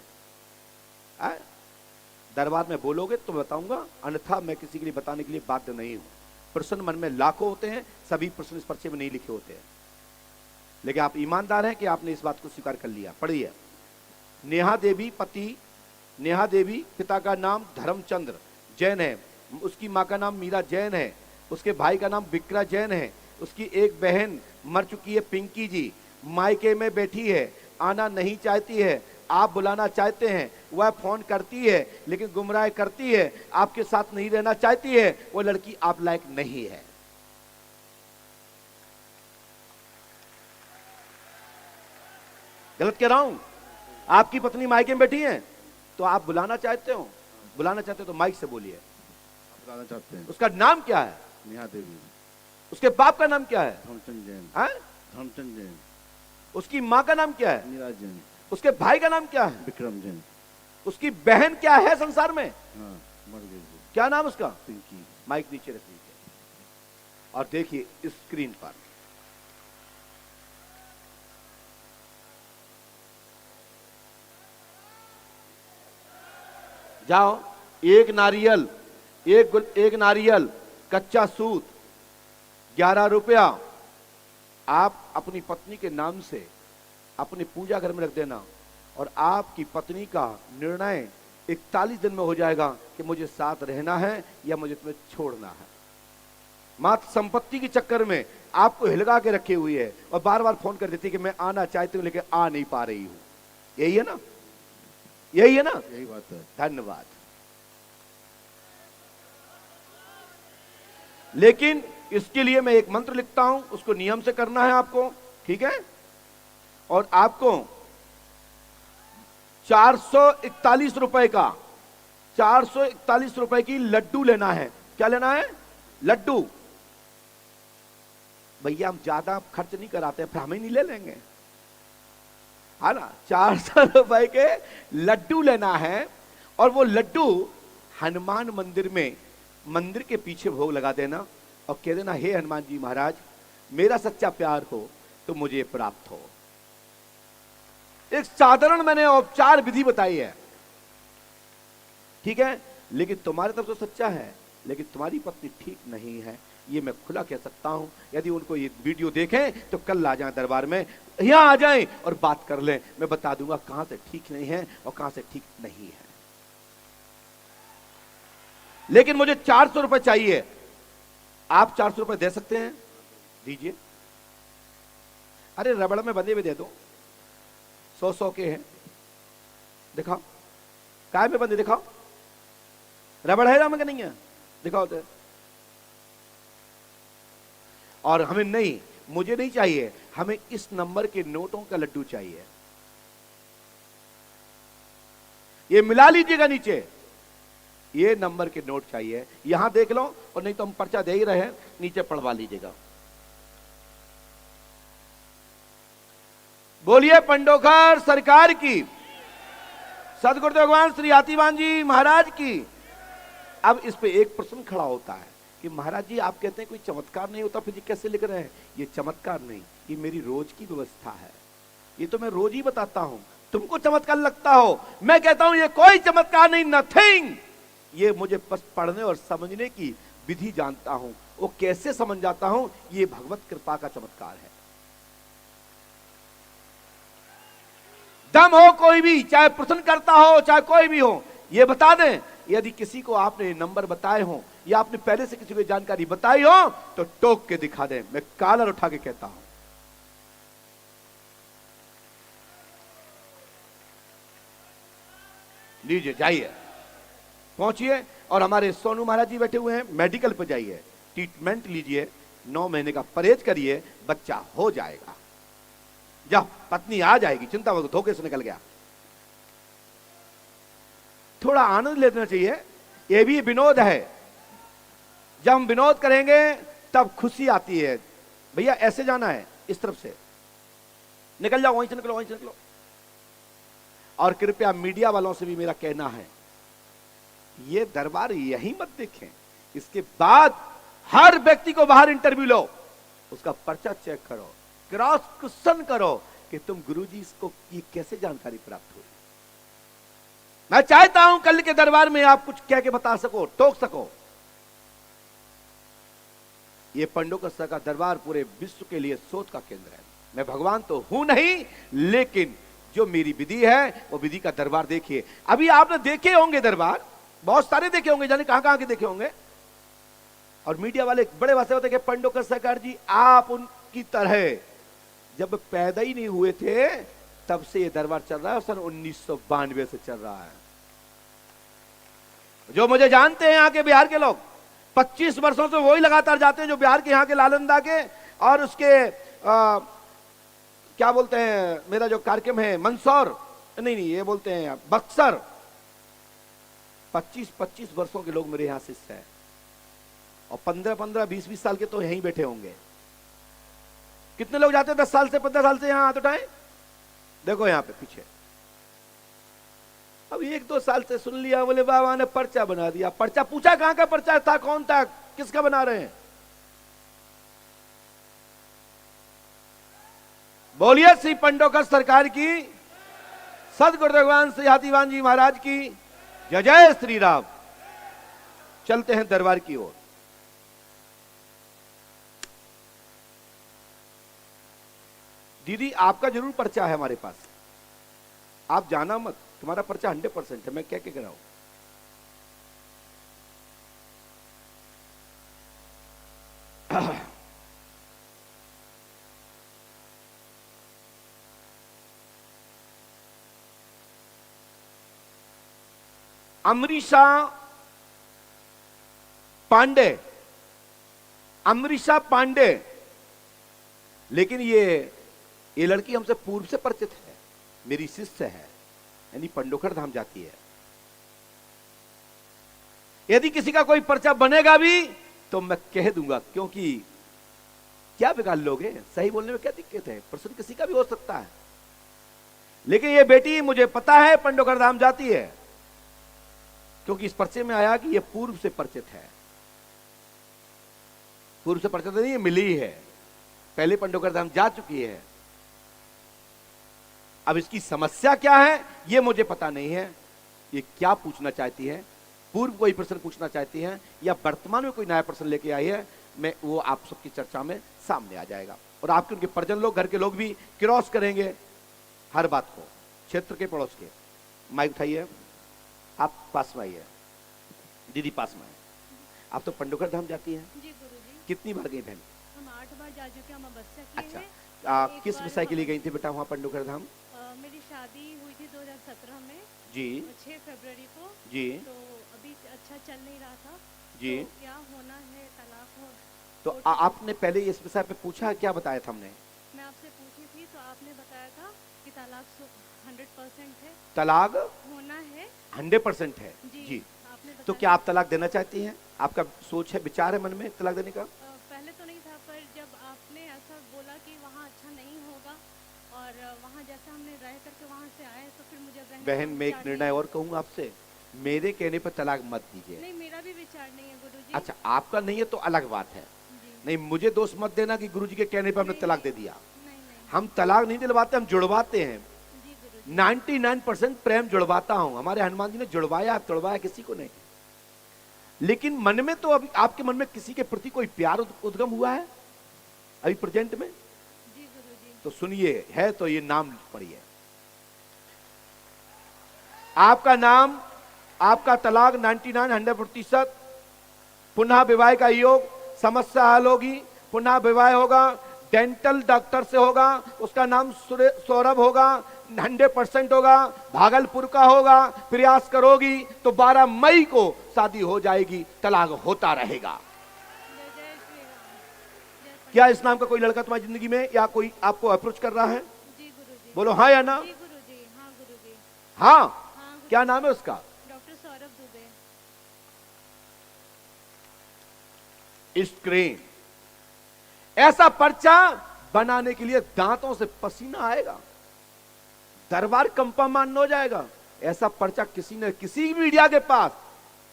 A: दरबार में बोलोगे तो बताऊंगा, अन्यथा मैं किसी के लिए बताने के लिए बाध्य नहीं हूं। प्रश्न मन में लाखों होते हैं, सभी प्रश्न इस पर्चे में नहीं लिखे होते हैं, लेकिन आप ईमानदार हैं कि आपने इस बात को स्वीकार कर लिया। पढ़िए। नेहा देवी पति, नेहा देवी पिता का नाम धर्मचंद्र जैन है, उसकी मां का नाम मीरा जैन है, उसके भाई का नाम विक्रा जैन है, उसकी एक बहन मर चुकी है पिंकी जी, मायके में बैठी है, आना नहीं चाहती है, आप बुलाना चाहते हैं, वह फोन करती है लेकिन गुमराह करती है, आपके साथ नहीं रहना चाहती है, वो लड़की आप लायक नहीं है। गलत कह रहा हूं? आपकी पत्नी मायके में बैठी है तो आप बुलाना चाहते हो, बुलाना चाहते हो तो माइक से बोलिए।
E: आप बताना चाहते हैं?
A: उसका नाम क्या है?
E: नेहा देवी।
A: उसके बाप का नाम क्या है?
E: धर्मचंद जैन।
A: हाँ?
E: धर्मचंद जैन।
A: उसकी मां का नाम क्या है?
E: नीराज जैन।
A: उसके भाई का नाम क्या है?
E: विक्रम जैन।
A: उसकी बहन क्या है संसार में?
E: हाँ, मर गई वो।
A: क्या नाम उसका?
E: पिंकी।
A: माइक नीचे रख लीजिए और देखिए स्क्रीन पर। जाओ, एक नारियल, एक नारियल, कच्चा सूत, 11 रुपया आप अपनी पत्नी के नाम से अपनी पूजा घर में रख देना, और आपकी पत्नी का निर्णय 41 दिन में हो जाएगा कि मुझे साथ रहना है या मुझे तुम्हें छोड़ना है। मात्र संपत्ति के चक्कर में आपको हिलगा के रखी हुई है और बार बार फोन कर देती है कि मैं आना चाहती हूं लेकिन आ नहीं पा रही हूं। यही है ना? यही है ना?
E: यही बात है।
A: धन्यवाद। लेकिन इसके लिए मैं एक मंत्र लिखता हूं, उसको नियम से करना है आपको, ठीक है? और आपको 441 रुपए का, 441 रुपए की लड्डू लेना है। क्या लेना है? लड्डू। भैया हम ज्यादा खर्च नहीं कराते, फिर हम ही नहीं ले लेंगे, है ना? 400 रुपए के लड्डू लेना है, और वो लड्डू हनुमान मंदिर में, मंदिर के पीछे भोग लगा देना और कह देना, हे हनुमान जी महाराज, मेरा सच्चा प्यार हो तो मुझे प्राप्त हो। एक साधारण मैंने औपचार विधि बताई है। ठीक है, लेकिन तुम्हारे तरफ तो सच्चा है, लेकिन तुम्हारी पत्नी ठीक नहीं है, ये मैं खुला कह सकता हूं। यदि उनको ये वीडियो देखें तो कल आ जाएं दरबार में, यहां आ जाएं और बात कर लें, मैं बता दूंगा कहां से ठीक नहीं है और कहां से ठीक नहीं है। लेकिन मुझे 400 रुपए चाहिए, आप 400 रुपए दे सकते हैं? दीजिए। अरे रबड़ में बंधे हुए दे दो, 100-100 के हैं, दिखाओ। काय में बंधे दिखाओ, रबड़ है राम का नहीं है, दिखाओ तो। और हमें नहीं, मुझे नहीं चाहिए, हमें इस नंबर के नोटों का लड्डू चाहिए। ये मिला लीजिएगा नीचे, ये नंबर के नोट चाहिए, यहां देख लो, और नहीं तो हम पर्चा दे ही रहे हैं, नीचे पढ़वा लीजिएगा। बोलिए पंडोखर सरकार की, सदगुरुदेव भगवान श्री हाथीवान जी महाराज की। अब इस पे एक प्रश्न खड़ा होता है कि महाराज जी आप कहते हैं कोई चमत्कार नहीं होता, फिर ये कैसे लिख रहे हैं? ये चमत्कार नहीं, ये मेरी रोज की व्यवस्था है, ये तो मैं रोज ही बताता हूं। तुमको चमत्कार लगता हो, मैं कहता हूं ये कोई चमत्कार नहीं, नथिंग। ये मुझे बस पढ़ने और समझने की विधि जानता हूं, वो कैसे समझ जाता हूं, ये भगवत कृपा का चमत्कार है। दम हो कोई भी, चाहे प्रश्न करता हो चाहे कोई भी हो, ये बता दें। यदि किसी को आपने नंबर बताए हो या आपने पहले से किसी को जानकारी बताई हो तो टोक के दिखा दें, मैं कॉलर उठा के कहता हूं। लीजिए, जाइए, पहुंचिए, और हमारे सोनू महाराज जी बैठे हुए हैं, मेडिकल पर जाइए, ट्रीटमेंट लीजिए, 9 महीने का परहेज करिए, बच्चा हो जाएगा। जाओ, पत्नी आ जाएगी, चिंता मत, धोखे से निकल गया। थोड़ा आनंद लेना चाहिए, यह भी विनोद है। जब हम विनोद करेंगे तब खुशी आती है। भैया ऐसे जाना है, इस तरफ से निकल जाओ, वहीं से निकलो, वहीं से निकलो। और कृपया मीडिया वालों से भी मेरा कहना है, ये दरबार यहीं मत देखें, इसके बाद हर व्यक्ति को बाहर इंटरव्यू लो, उसका पर्चा चेक करो, क्रॉस क्वेश्चन करो कि तुम गुरुजी को ये कैसे जानकारी प्राप्त हुई। मैं चाहता हूं कल के दरबार में आप कुछ कह के बता सको, टोक सको। ये पंडोकर का दरबार पूरे विश्व के लिए शोध का केंद्र है। मैं भगवान तो हूं नहीं, लेकिन जो मेरी विधि है वो विधि का दरबार देखिए। अभी आपने देखे होंगे दरबार, बहुत सारे देखे होंगे, जाने कहां कहां के देखे होंगे। और मीडिया वाले बड़े वास्ते होते कि पंडोकर सरकार जी आप उनकी तरह, जब पैदा ही नहीं हुए थे तब से ये दरबार चल रहा है, सन 1992 से चल रहा है। जो मुझे जानते हैं यहाँ के बिहार के लोग, 25 वर्षों से वही लगातार जाते हैं जो बिहार के यहाँ के नालंदा के, और उसके क्या बोलते हैं, मेरा जो कार्यक्रम है मंदसौर, नहीं ये बोलते हैं बक्सर, 25-25 वर्षों के लोग मेरे यहां शिष्य हैं, और 15-15, 20-20 साल के तो यहीं बैठे होंगे। कितने लोग जाते हैं 10 साल से, 15 साल से यहां हाथ उठाएं, देखो यहां पे पीछे। अब 1-2 साल से सुन लिया, बोले बाबा ने पर्चा बना दिया। पर्चा पूछा कहां का पर्चा था, कौन था, किसका बना रहे हैं? बोलिए श्री पंडोकर सरकार की, सदगुरुदेव भगवान श्री हाथीवान जी महाराज की जय जय श्री राम। चलते हैं दरबार की ओर। दीदी आपका जरूर पर्चा है हमारे पास, आप जाना मत, तुम्हारा पर्चा 100% है, मैं क्या कह रहा हूं। अमरीशा पांडे, अमरीशा पांडे, लेकिन ये लड़की हमसे पूर्व से परिचित है, मेरी शिष्य है, यानी पंडोखर धाम जाती है। यदि किसी का कोई पर्चा बनेगा भी तो मैं कह दूंगा, क्योंकि क्या बिगाड़ लोगे, सही बोलने में क्या दिक्कत है, प्रश्न किसी का भी हो सकता है। लेकिन ये बेटी मुझे पता है पंडोखर धाम जाती है, क्योंकि इस पर्चे में आया कि ये पूर्व से परिचित है। पूर्व से परिचित नहीं, मिली है, पहले पंडोखर धाम जा चुकी है। अब इसकी समस्या क्या है ये मुझे पता नहीं है, ये क्या पूछना चाहती है पूर्व कोई प्रश्न पूछना चाहती हैं या वर्तमान में कोई नया प्रश्न लेके आई है, मैं वो आप सबकी चर्चा में सामने आ जाएगा और आपके उनके परिजन लोग, घर के लोग भी क्रॉस करेंगे हर बात को, क्षेत्र के पड़ोस के। माइक उठाइए, आप पास में आइए, दीदी पास में आए। आप तो पंडोकर धाम जाती हैं,
D: जी गुरुजी,
A: कितनी बार गई बहन?
D: हम 8 बार जा चुके हैं, हम अमावस्या किए
A: अच्छा,
D: हैं।
A: आप
D: एक
A: किस
D: बार
A: विषय के लिए गई थी बेटा वहाँ पंडोकर धाम?
D: मेरी शादी हुई थी 2017 में,
A: जी
D: 6 फरवरी को।
A: जी
D: तो अभी अच्छा चल नहीं रहा था।
A: जी।
D: तो क्या होना है, तलाक हो?
A: तो आपने पहले इस विषय पे पूछा, क्या बताया था हमने?
D: मैं आपसे पूछी थी तो आपने बताया था कि तलाक 100% है,
A: तलाक
D: होना है।
A: 100% है।
D: जी,
A: जी,
D: आपने
A: तो
D: बताया।
A: क्या आप तलाक देना चाहती हैं? आपका सोच है, विचार है मन में तलाक देने का?
D: पहले तो नहीं था, पर जब आपने ऐसा बोला कि वहाँ अच्छा नहीं होगा और वहाँ जैसा हमने रह करके वहाँ से आए, तो फिर मुझे रहने
A: बहन
D: का
A: मैं एक
D: विचार
A: निर्णय
D: नहीं।
A: और कहूँ आपसे, मेरे कहने पर तलाक मत दीजिए।
D: नहीं, मेरा भी विचार नहीं है गुरुजी।
A: अच्छा, आपका नहीं है तो अलग बात है।
D: जी,
A: नहीं, मुझे दोष मत देना कि गुरुजी के कहने पर हमने
D: नहीं,
A: तलाक दे दिया।
D: नहीं नहीं।
A: हम तलाक नहीं दिलवाते, हम जुड़वाते हैं।
D: जी गुरुजी।
A: 99% प्रेम जुड़वाता हूं। हमारे हनुमान जी ने जुड़वाया, तोड़वाया किसी को नहीं। लेकिन मन में तो अभी आपके मन में किसी के प्रति कोई प्यार उद्गम हुआ है अभी प्रेजेंट में?
D: जी गुरुजी।
A: तो सुनिए, है तो ये नाम पढ़िए। आपका नाम, आपका तलाक 99-100%, पुनः विवाह का योग, समस्या हल होगी, पुनः विवाह होगा, डेंटल डॉक्टर से होगा, उसका नाम सौरभ होगा, 100% होगा, भागलपुर का होगा। प्रयास करोगी तो 12 मई को शादी हो जाएगी, तलाक होता रहेगा।
D: जय जय श्री राम। जय
A: क्या इस नाम का कोई लड़का तुम्हारी जिंदगी में या कोई आपको अप्रोच कर रहा है?
D: जी गुरुजी।
A: बोलो हाँ या ना?
D: जी गुरुजी। हाँ गुरुजी।
A: हाँ।
D: हाँ गुरुजी।
A: क्या नाम है उसका?
D: डॉक्टर सौरभ दुबे।
A: स्क्रीन ऐसा पर्चा बनाने के लिए दांतों से पसीना आएगा, दरबार कंपामान हो जाएगा। ऐसा पर्चा किसी ने, किसी मीडिया के पास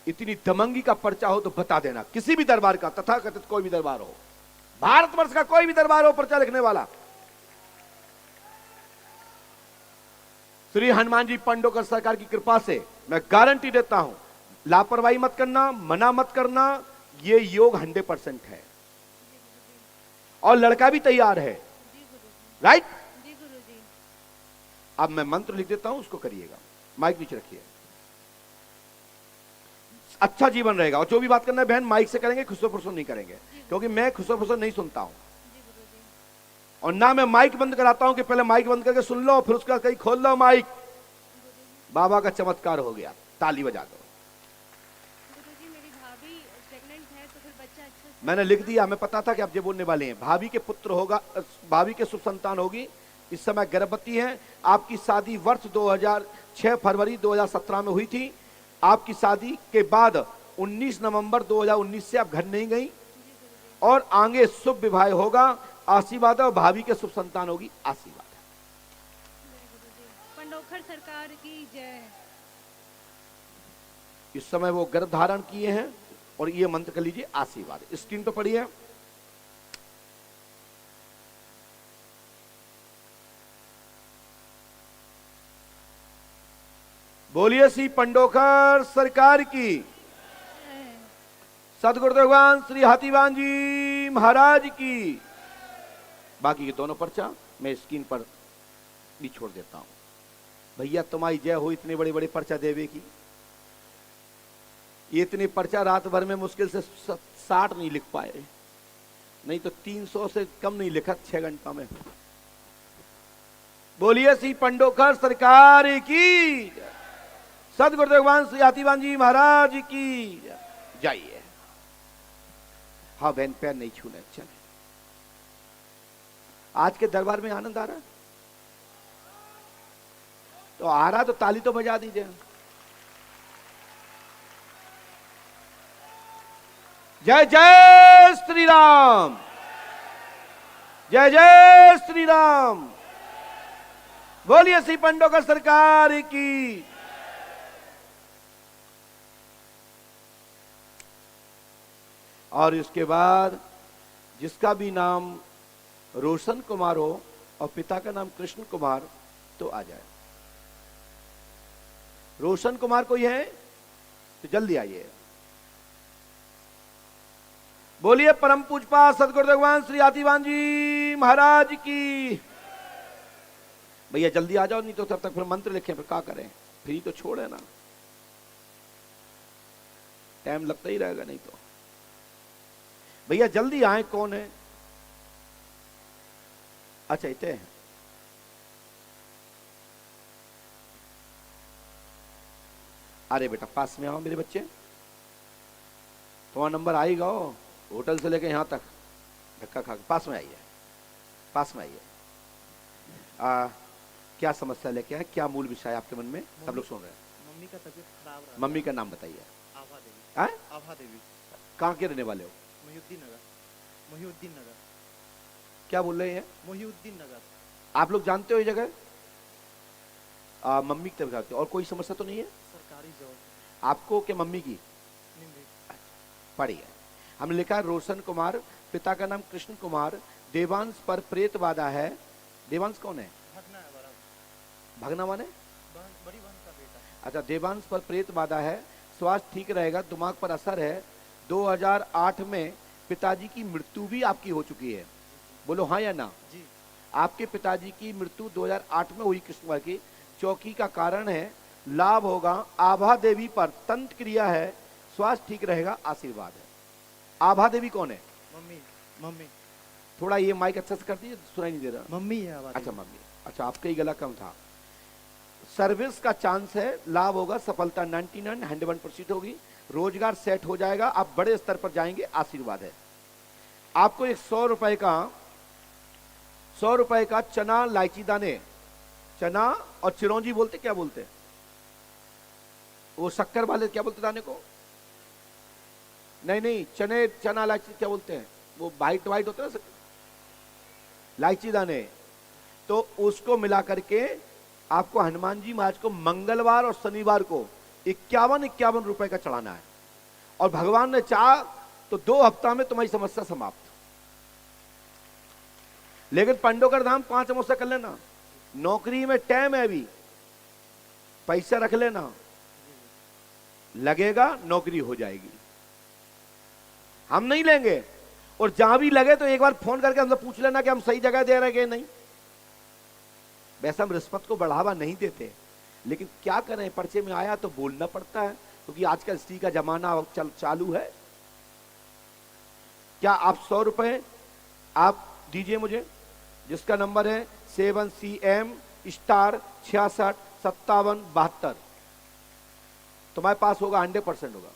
A: इतनी दमंगी का पर्चा हो तो बता देना, किसी भी दरबार का, तथाकथित कोई भी दरबार हो, भारतवर्ष का कोई भी दरबार हो, पर्चा लिखने वाला। श्री हनुमान जी पंडोकर सरकार की कृपा से मैं गारंटी देता हूं, लापरवाही मत करना, मना मत करना, ये योग 100% है और लड़का भी तैयार है।
D: जी गुरुजी।
A: राइट?
D: जी गुरुजी।
A: अब मैं मंत्र लिख देता हूं, उसको करिएगा। माइक नीचे रखिए। अच्छा जीवन रहेगा। और जो भी बात करना है बहन, माइक से करेंगे, खुसरो फुसरो नहीं करेंगे, क्योंकि मैं खुसरो फुसरो नहीं सुनता हूं।
D: जी गुरुजी।
A: और ना मैं माइक बंद कराता हूं कि पहले माइक बंद करके सुन लो, फिर उसका कहीं खोल लो माइक। बाबा का चमत्कार हो गया, ताली बजा दो।
D: गुरुजी, मेरी भाभी प्रेग्नेंट है, तो फिर बच्चा अच्छे से
A: मैंने लिख दिया, हमें पता था कि आप ये बोलने वाले हैं। भाभी के पुत्र होगा, भाभी के शुभ संतान होगी, इस समय गर्भवती हैं। आपकी शादी वर्ष 6 फरवरी 2017 में हुई थी। आपकी शादी के बाद 19 नवंबर 2019 से आप घर नहीं गई और आगे शुभ विवाह होगा, आशीर्वाद है, और भाभी के शुभ संतान होगी, आशीर्वाद है।
D: जय गुरुजी। पंडोखर सरकार की जय।
A: इस समय वो गर्भ धारण किए हैं और ये मंत्र कर लीजिए, आशीर्वाद। स्क्रीन पर पढ़िए। बोलिए श्री पंडोखर सरकार की, सदगुरुदेव भगवान श्री हाथीवान जी महाराज की। बाकी के दोनों पर्चा मैं स्क्रीन पर भी छोड़ देता हूं। भैया तुम्हारी जय हो, इतने बड़े बड़े पर्चा देवे की। ये इतने पर्चा रात भर में मुश्किल से 60 नहीं लिख पाए, नहीं तो 300 से कम नहीं लिखा 6 घंटा में। बोलिए श्री पंडोखर सरकार की, सदगुरुदेव भगवान श्री हाथीवान जी महाराज की। जाइए। हाँ बहन, पैर नहीं छूने, चले। आज के दरबार में आनंद आ रहा है? तो आ रहा तो ताली तो बजा दीजिए। जय जय श्री राम, जय जय श्री राम। बोलिए श्री पंडोकर सरकार की। और इसके बाद जिसका भी नाम रोशन कुमार हो और पिता का नाम कृष्ण कुमार, तो आ जाए। रोशन कुमार कोई है? तो जल्दी आइए। बोलिए परम पूजपा सदगुरुदेव भगवान श्री आतिवान जी महाराज की। भैया जल्दी आ जाओ, नहीं तो तब तक फिर मंत्र लिखें, फिर क्या करें, फ्री तो छोड़े ना, टाइम लगता ही रहेगा नहीं तो। भैया जल्दी आए। कौन है? अच्छा इतने हैं। अरे बेटा पास में आओ मेरे बच्चे, तुम्हारा नंबर आएगा, होटल से लेके यहां तक धक्का खा के पास में आइए, पास में आइए। क्या समस्या लेके आए, क्या मूल विषय है आपके मन में? सब लोग सुन रहे हैं।
F: मम्मी का तबीयत खराब रहा।
A: मम्मी का नाम बताइए।
F: आभा देवी।
A: हैं?
F: आभा देवी।
A: कहाँ के रहने वाले हो?
F: मोहिउद्दीन नगर। मोहिउद्दीन नगर।
A: क्या बोल रहे हैं?
F: मोहिउद्दीन नगर।
A: आप लोग जानते हो ये जगह? मम्मी की तबीयत खराब थी, और कोई समस्या तो नहीं है
F: सरकारी जॉब।
A: आपको के मम्मी की? पढ़ी है। हमने लिखा है रोशन कुमार, पिता का नाम कृष्ण कुमार, देवांश पर प्रेत बाधा है। देवांश कौन है?
F: भगना है बड़ा।
A: भगना माने?
F: बड़ी बहन का बेटा।
A: अच्छा, देवांश पर प्रेत बाधा है, स्वास्थ्य ठीक रहेगा, दिमाग पर असर है। 2008 में पिताजी की मृत्यु भी आपकी हो चुकी है, बोलो हाँ या ना?
F: जी।
A: आपके पिताजी की मृत्यु 2008 में हुई कृष्ण कुमार की। चौकी का कारण है, लाभ होगा। आभा देवी पर तंत्र क्रिया है, स्वास्थ्य ठीक रहेगा, आशीर्वाद है। आभा देवी कौन है?
F: मम्मी। मम्मी।
A: थोड़ा ये माइक अच्छा से कर दीजिए, सुनाई नहीं दे रहा।
F: मम्मी है आभा
A: अच्छा
F: देवी।
A: मम्मी। अच्छा आपका ही गला कम था। सर्विस का चांस है, लाभ होगा, सफलता 99 100% होगी, रोजगार सेट हो जाएगा, आप बड़े स्तर पर जाएंगे, आशीर्वाद है। आपको एक 100 रुपए का चना इलायची दाने, चना और चिरौंजी बोलते, क्या बोलते? वो शक्कर वाले क्या बोलते दाने को? नहीं चने, चना इलायची क्या बोलते हैं? वो वाइट वाइट होता है ना इलायची दाने, तो उसको मिला करके आपको हनुमान जी महाराज को मंगलवार और शनिवार को 51 रुपए का चढ़ाना है। और भगवान ने चाहा तो 2 हफ्ता में तुम्हारी समस्या समाप्त। लेकिन पंडोकर धाम 5 अमावस्या कर लेना, नौकरी में टाइम है, अभी पैसा रख लेना, लगेगा नौकरी हो जाएगी। हम नहीं लेंगे, और जहां भी लगे तो एक बार फोन करके हमसे पूछ लेना कि हम सही जगह दे रहे हैं कि नहीं। वैसे हम रिश्वत को बढ़ावा नहीं देते, लेकिन क्या करें, पर्चे में आया तो बोलना पड़ता है, क्योंकि आजकल स्त्री का जमाना चालू है। क्या आप 100 रुपए आप दीजिए मुझे, जिसका नंबर है 7CM*665772। तुम्हारे पास होगा, 100% होगा,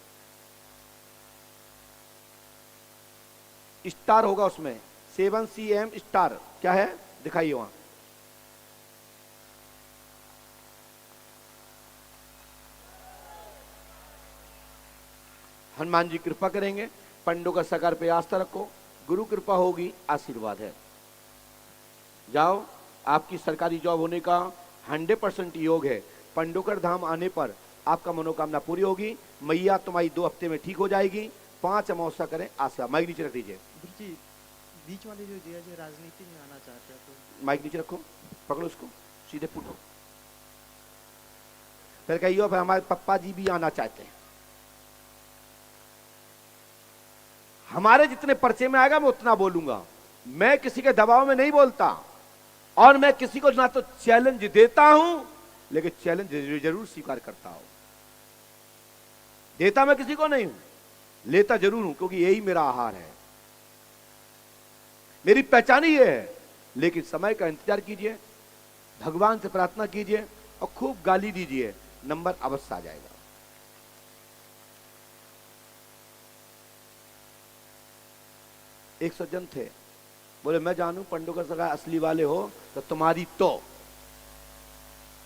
A: स्टार होगा उसमें, 7CM स्टार क्या है दिखाइए वहां। हनुमान जी कृपा करेंगे, पंडों का सकार पे आस्था रखो, गुरु कृपा होगी, आशीर्वाद है। जाओ, आपकी सरकारी जॉब होने का 100% योग है। पंडोकर धाम आने पर आपका मनोकामना पूरी होगी, मैया तुम्हारी 2 हफ्ते में ठीक हो जाएगी। 5 अमावस्या करें, आशा। माइक नीचे रख दीजिए।
F: गुरुजी, बीच वाले जो जिया जी राजनीति में आना चाहते हैं तो
A: माइक नीचे रखो, पकड़ो उसको, सीधे पुटो। फिर कहियो फिर हमारे पप्पा जी भी आना चाहते हैं। हमारे जितने पर्चे में आएगा मैं उतना बोलूंगा, मैं किसी के दबाव में नहीं बोलता, और मैं किसी को ना तो चैलेंज देता हूं, लेकिन चैलेंज जरूर स्वीकार करता हूं। देता मैं किसी को नहीं हूं, लेता जरूर हूं, क्योंकि यही मेरा आहार है, मेरी पहचान ही ये है। लेकिन समय का इंतजार कीजिए, भगवान से प्रार्थना कीजिए, और खूब गाली दीजिए, नंबर अवश्य आ जाएगा। एक सज्जन थे, बोले मैं जानू पंडोकर सगा असली वाले हो तो तुम्हारी तो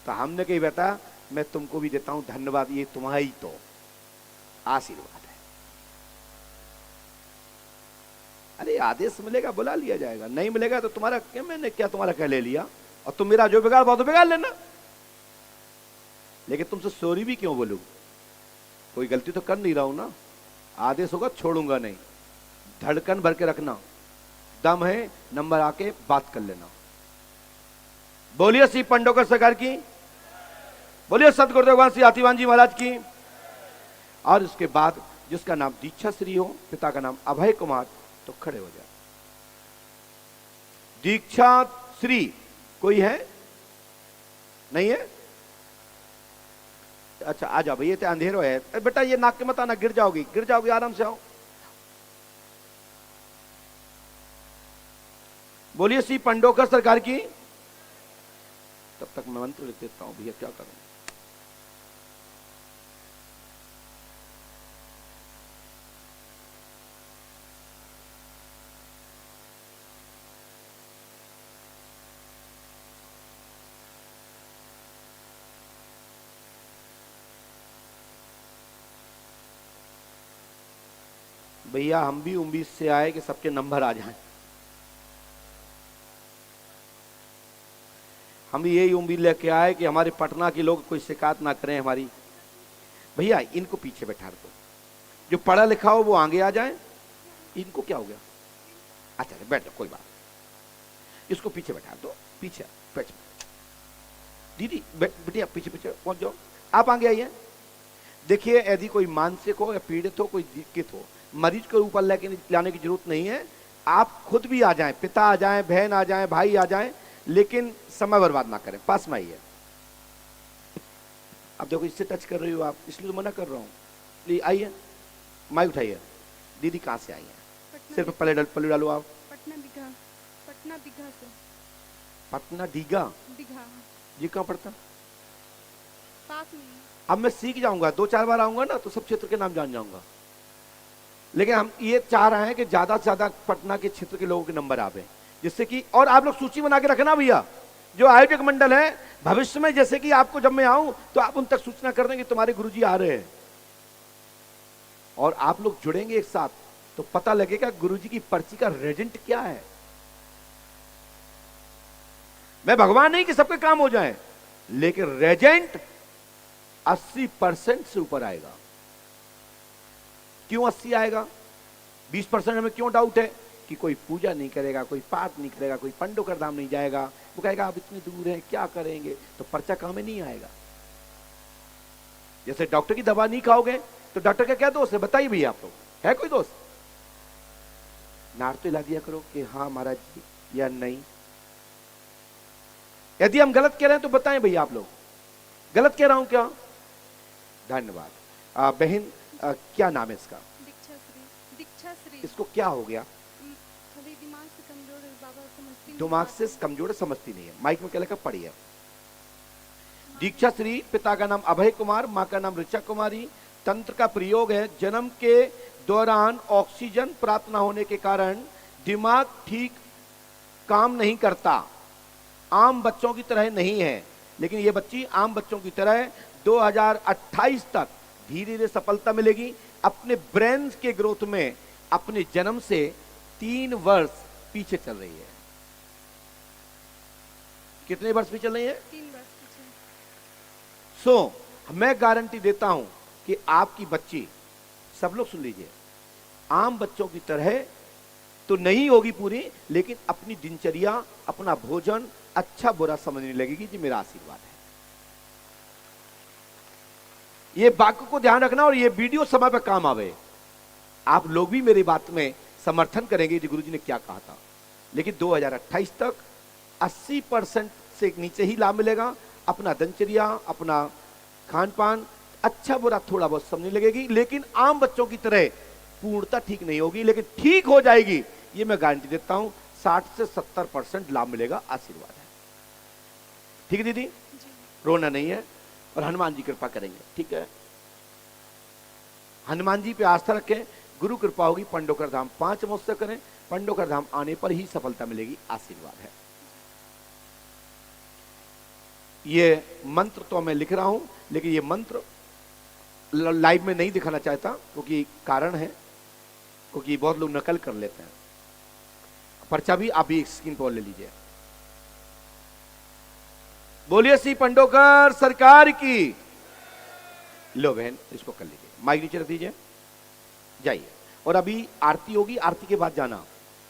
A: हमने कही बेटा मैं तुमको भी देता हूं धन्यवाद, ये तुम्हारी तो आशीर्वाद है। अरे आदेश मिलेगा बुला लिया जाएगा, नहीं मिलेगा तो तुम्हारा क्या, मैंने क्या तुम्हारा कह ले लिया, और तुम मेरा जो बिगाड़ पाओ तो बिगाड़ लेना। लेकिन तुमसे सॉरी भी क्यों बोलूं, कोई गलती तो कर नहीं रहा हूं ना। आदेश होगा छोड़ूंगा नहीं, धड़कन भर के रखना, दम है नंबर आके बात कर लेना। बोलिए श्री पंडोकर सरकार की, बोलिए सतगुरुदेव भगवान श्री आतिवान जी महाराज की। और उसके बाद जिसका नाम दीक्षा श्री हो, पिता का नाम अभय कुमार, तो खड़े हो जाए। दीक्षा श्री कोई है? नहीं है? अच्छा आ जाओ भैया, अंधेरो है बेटा, ये नाक के मत आना, गिर जाओगी, गिर जाओगी, आराम से आओ। बोलिए श्री पंडोकर सरकार की। तब तक मैं मंत्र लिख देता हूं भैया, क्या करूं। भैया हम भी उम्मीद से आए कि सबके नंबर आ जाएं। हम भी यही उम्मीद लेके आए कि हमारे पटना के लोग कोई शिकायत ना करें हमारी। भैया इनको पीछे बैठा दो, जो पढ़ा लिखा हो वो आगे आ जाए। इनको क्या हो गया? अच्छा बैठो, कोई बात, इसको पीछे बैठा दो, पीछे बैठ। दीदी बेटिया पीछे पीछे पहुंच जाओ, आप आगे आइए। देखिए यदि कोई मानसिक हो या पीड़ित हो, कोई दिक्कत हो, मरीज को ऊपर लेके लाने की जरूरत नहीं है, आप खुद भी आ जाएं, पिता आ जाएं, बहन आ जाएं, भाई आ जाएं, लेकिन समय बर्बाद ना करें। पास में आइए। अब देखो इससे टच कर रही हो आप, इसलिए तो मना कर रहा हूं। आइए, माइक उठाइए। दीदी कहाँ से आई है? सिर्फ पल्ले डालो आप।
C: पटना दीघा से।
A: पटना दीघा?
C: दीघा
A: ये कहाँ पड़ता?
C: पास में।
A: अब मैं सीख जाऊंगा, 2-4 बार आऊंगा ना तो सब क्षेत्र के नाम जान जाऊंगा। लेकिन हम ये चाह रहे हैं कि ज्यादा से ज्यादा पटना के क्षेत्र के लोगों के नंबर आवे, जिससे कि, और आप लोग सूची बना के रखना भैया, जो आयोजक मंडल है भविष्य में, जैसे कि आपको जब मैं आऊं तो आप उन तक सूचना कर देंगे तुम्हारे गुरुजी आ रहे हैं, और आप लोग जुड़ेंगे एक साथ तो पता लगेगा गुरुजी की पर्ची का रेजेंट क्या है। मैं भगवान नहीं कि सबके काम हो जाए, लेकिन रेजेंट 80% से ऊपर आएगा। क्यों 80 आएगा? 20% हमें क्यों डाउट है कि कोई पूजा नहीं करेगा, कोई पाठ नहीं करेगा, कोई पंडोकर धाम नहीं जाएगा, वो कहेगा आप इतनी दूर हैं क्या करेंगे, तो पर्चा काम में नहीं आएगा। जैसे डॉक्टर की दवा नहीं खाओगे तो डॉक्टर का क्या दोस्त है? बताइए भैया, आप लोग है कोई दोस्त? नार तो ला दिया करो कि हाँ महाराज जी या नहीं। यदि हम गलत कह रहे हैं तो बताएं भैया, आप लोग गलत कह रहा हूं क्या? धन्यवाद। बहन क्या नाम है इसका?
D: दीक्षा श्री।
A: इसको क्या हो गया?
D: थोड़ी दिमाग से कमजोर है बाबा, समझती नहीं।
A: दिमाग से कमजोर है, समझती नहीं है। माइक में क्या लिखा? पढ़िए। दीक्षा श्री, पिता का नाम अभय कुमार, माँ का नाम ऋचा कुमारी। तंत्र का प्रयोग है, जन्म के दौरान ऑक्सीजन प्राप्त न होने के कारण दिमाग ठीक काम नहीं करता, आम बच्चों की तरह नहीं है, लेकिन ये बच्ची आम बच्चों की तरह 2028 तक धीरे धीरे सफलता मिलेगी। अपने ब्रेन के ग्रोथ में अपने जन्म से 3 वर्ष पीछे चल रही है। कितने वर्ष पीछे चल रही है?
D: 3 वर्ष पीछे।
A: सो मैं गारंटी देता हूं कि आपकी बच्ची, सब लोग सुन लीजिए, आम बच्चों की तरह तो नहीं होगी पूरी, लेकिन अपनी दिनचर्या, अपना भोजन अच्छा बुरा समझने लगेगी। जी मेरा आशीर्वाद है। ये वाक्य को ध्यान रखना, और ये वीडियो समय पर काम आवे। आप लोग भी मेरी बात में समर्थन करेंगे जी गुरुजी ने क्या कहा था। लेकिन 2028 तक 80% से नीचे ही लाभ मिलेगा। अपना दिनचर्या, अपना खान पान अच्छा बुरा थोड़ा बहुत समझने लगेगी, लेकिन आम बच्चों की तरह पूर्णता ठीक नहीं होगी, लेकिन ठीक हो जाएगी, ये मैं गारंटी देता हूं। 60 से 70% लाभ मिलेगा। आशीर्वाद है। ठीक है दीदी, रोना नहीं है, और हनुमान जी कृपा करेंगे। ठीक है, हनुमान जी पे आस्था रखें, गुरु कृपा होगी। पंडोकर धाम 5 महोत्सव करें, पंडोकर धाम आने पर ही सफलता मिलेगी। आशीर्वाद है। ये मंत्र तो मैं लिख रहा हूं, लेकिन ये मंत्र लाइव में नहीं दिखाना चाहता, क्योंकि कारण है, क्योंकि बहुत लोग नकल कर लेते हैं। पर्चा भी आप भी स्क्रीन पर ले लीजिए। बोलिए श्री पंडोकर सरकार की। लो बहन, इसको कर लीजिए, माइक नीचे रख दीजिए, जाइए। और अभी आरती होगी, आरती के बाद जाना।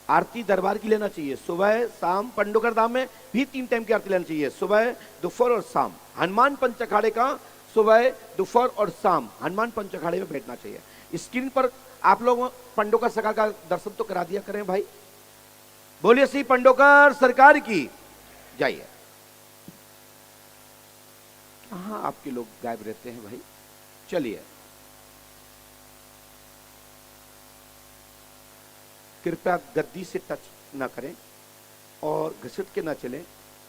A: आरती दरबार की लेना चाहिए, सुबह शाम। पंडोकर धाम में भी 3 टाइम की आरती लेना चाहिए, सुबह, दोपहर और शाम। हनुमान पंच अखाड़े का सुबह, दोपहर और शाम हनुमान पंच अखाड़े में बैठना चाहिए। स्क्रीन पर आप लोग पंडोकर सरकार का दर्शन तो करा दिया करें भाई। बोलिए श्री पंडोकर सरकार की। जाइए। कहां आपके लोग गायब रहते हैं भाई। चलिए, कृपया गद्दी से टच ना करें और घसीट के ना चलें,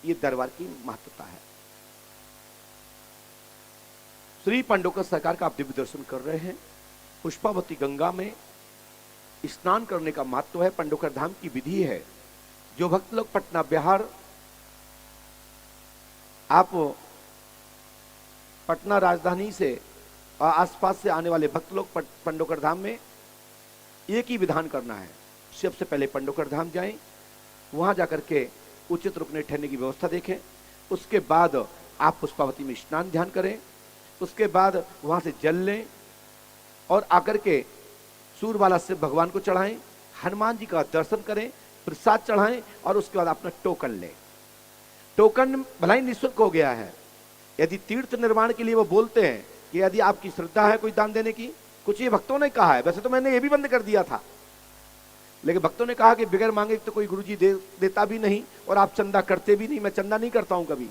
A: ये दरबार की महत्वता है। श्री पंडोकर सरकार का आप दिव्य दर्शन कर रहे हैं। पुष्पावती गंगा में स्नान करने का महत्व है। पंडोकर धाम की विधि है। जो भक्त लोग पटना बिहार, आप पटना राजधानी से और आसपास से आने वाले भक्त लोग पंडोकर धाम में एक ही विधान करना है। सबसे पहले पंडोकर धाम जाएं, वहां जाकर के उचित रुकने ठहरने की व्यवस्था देखें। उसके बाद आप पुष्पावती में स्नान ध्यान करें। उसके बाद वहां से जल लें और आकर के सूरबाला से भगवान को चढ़ाएं, हनुमान जी का दर्शन करें, प्रसाद चढ़ाएं और उसके बाद अपना टोकन लें। टोकन भलाई निःशुल्क हो गया है। यदि तीर्थ निर्माण के लिए वो बोलते हैं कि यदि आपकी श्रद्धा है कोई दान देने की, कुछ ये भक्तों ने कहा है, वैसे तो मैंने ये भी बंद कर दिया था, लेकिन भक्तों ने कहा कि बगैर मांगे तो कोई गुरुजी देता भी नहीं और आप चंदा करते भी नहीं। मैं चंदा नहीं करता हूं कभी,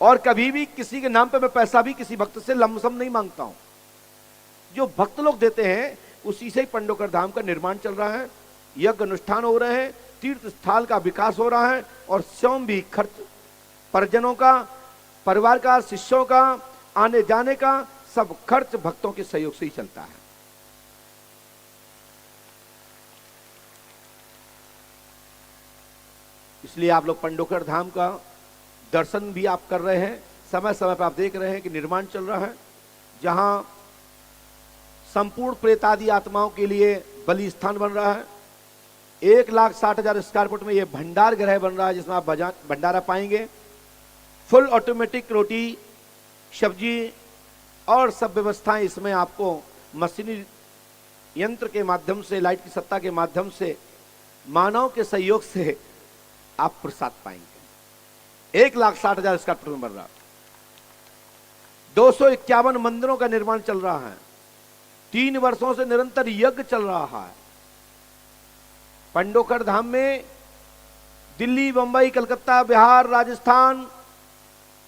A: और कभी भी किसी के नाम पे मैं पैसा भी किसी भक्त से लमसम नहीं मांगता हूं। जो भक्त लोग देते हैं उसी से ही पंडोकर धाम का निर्माण चल रहा है, यज्ञ अनुष्ठान हो रहे हैं, तीर्थ स्थल का विकास हो रहा है और स्वयं भी खर्च परिजनों का, परिवार का, शिष्यों का, आने जाने का सब खर्च भक्तों के सहयोग से ही चलता है। इसलिए आप लोग पंडोकर धाम का दर्शन भी आप कर रहे हैं। समय समय पर आप देख रहे हैं कि निर्माण चल रहा है, जहां संपूर्ण प्रेत आदि आत्माओं के लिए बलि स्थान बन रहा है। 1,60,000 स्क्वायर फुट में यह भंडार गृह बन रहा है, जिसमें आप भंडारा पाएंगे। फुल ऑटोमेटिक रोटी, सब्जी और सब व्यवस्थाएं इसमें आपको मशीनी यंत्र के माध्यम से, लाइट की सत्ता के माध्यम से, मानव के सहयोग से आप प्रसाद पाएंगे। 1,60,000 स्क्वायर फुट में बन रहा। 251 मंदिरों का निर्माण चल रहा है। 3 वर्षों से निरंतर यज्ञ चल रहा है। पंडोकर धाम में दिल्ली, बंबई, कलकत्ता, बिहार, राजस्थान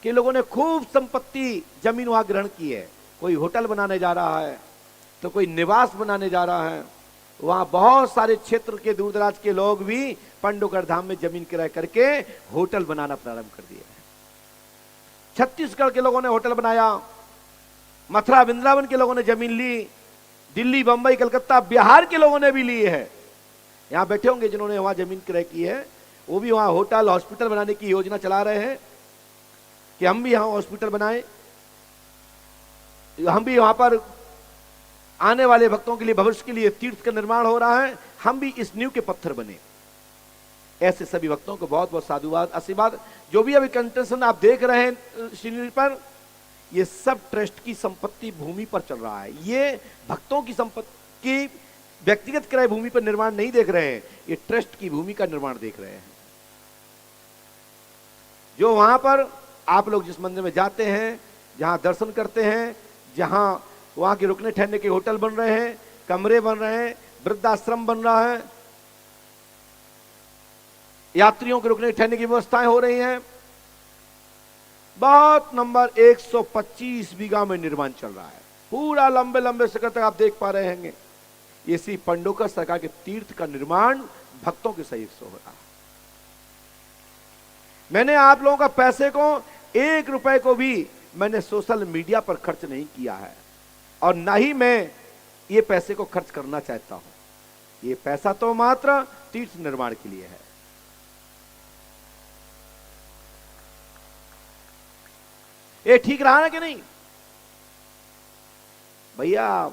A: के लोगों ने खूब संपत्ति जमीन वहां ग्रहण की है। कोई होटल बनाने जा रहा है तो कोई निवास बनाने जा रहा है। वहां बहुत सारे क्षेत्र के दूर दराज के लोग भी पंडोकर धाम में जमीन किराए करके होटल बनाना प्रारंभ कर दिए हैं। छत्तीसगढ़ के लोगों ने होटल बनाया, मथुरा वृंदावन के लोगों ने जमीन ली, दिल्ली, बंबई, कलकत्ता, बिहार के लोगों ने भी ली है। यहां बैठे होंगे जिन्होंने वहां जमीन क्रय की है, वो भी वहां होटल, हॉस्पिटल बनाने की योजना चला रहे हैं कि हम भी यहां हॉस्पिटल बनाएं, हम भी वहां पर आने वाले भक्तों के लिए, भविष्य के लिए तीर्थ का निर्माण हो रहा है, हम भी इस नींव के पत्थर बने। ऐसे सभी भक्तों को बहुत बहुत साधुवाद, आशीर्वाद। जो भी अभी कंटेंशन आप देख रहे हैं सीनरी पर, ये सब ट्रस्ट की संपत्ति भूमि पर चल रहा है। ये भक्तों की संपत्ति की व्यक्तिगत क्रय भूमि पर निर्माण नहीं देख रहे हैं, ये ट्रस्ट की भूमि का निर्माण देख रहे हैं। जो वहां पर आप लोग जिस मंदिर में जाते हैं, जहां दर्शन करते हैं, जहां वहां के रुकने ठहरने के होटल बन रहे हैं, कमरे बन रहे हैं, वृद्धाश्रम बन रहा है, यात्रियों के रुकने ठहरने की व्यवस्थाएं हो रही हैं। बहुत नंबर 125 बीघा में निर्माण चल रहा है। पूरा लंबे लंबे शिखर तक आप देख पा रहे होंगे। ये श्री पंडोकर सरकार के तीर्थ का निर्माण भक्तों के सहयोग से हो रहा है। मैंने आप लोगों का पैसे को 1 रुपए को भी मैंने सोशल मीडिया पर खर्च नहीं किया है और ना ही मैं ये पैसे को खर्च करना चाहता हूं। ये पैसा तो मात्र तीर्थ निर्माण के लिए है। ये ठीक रहा ना कि नहीं भैया?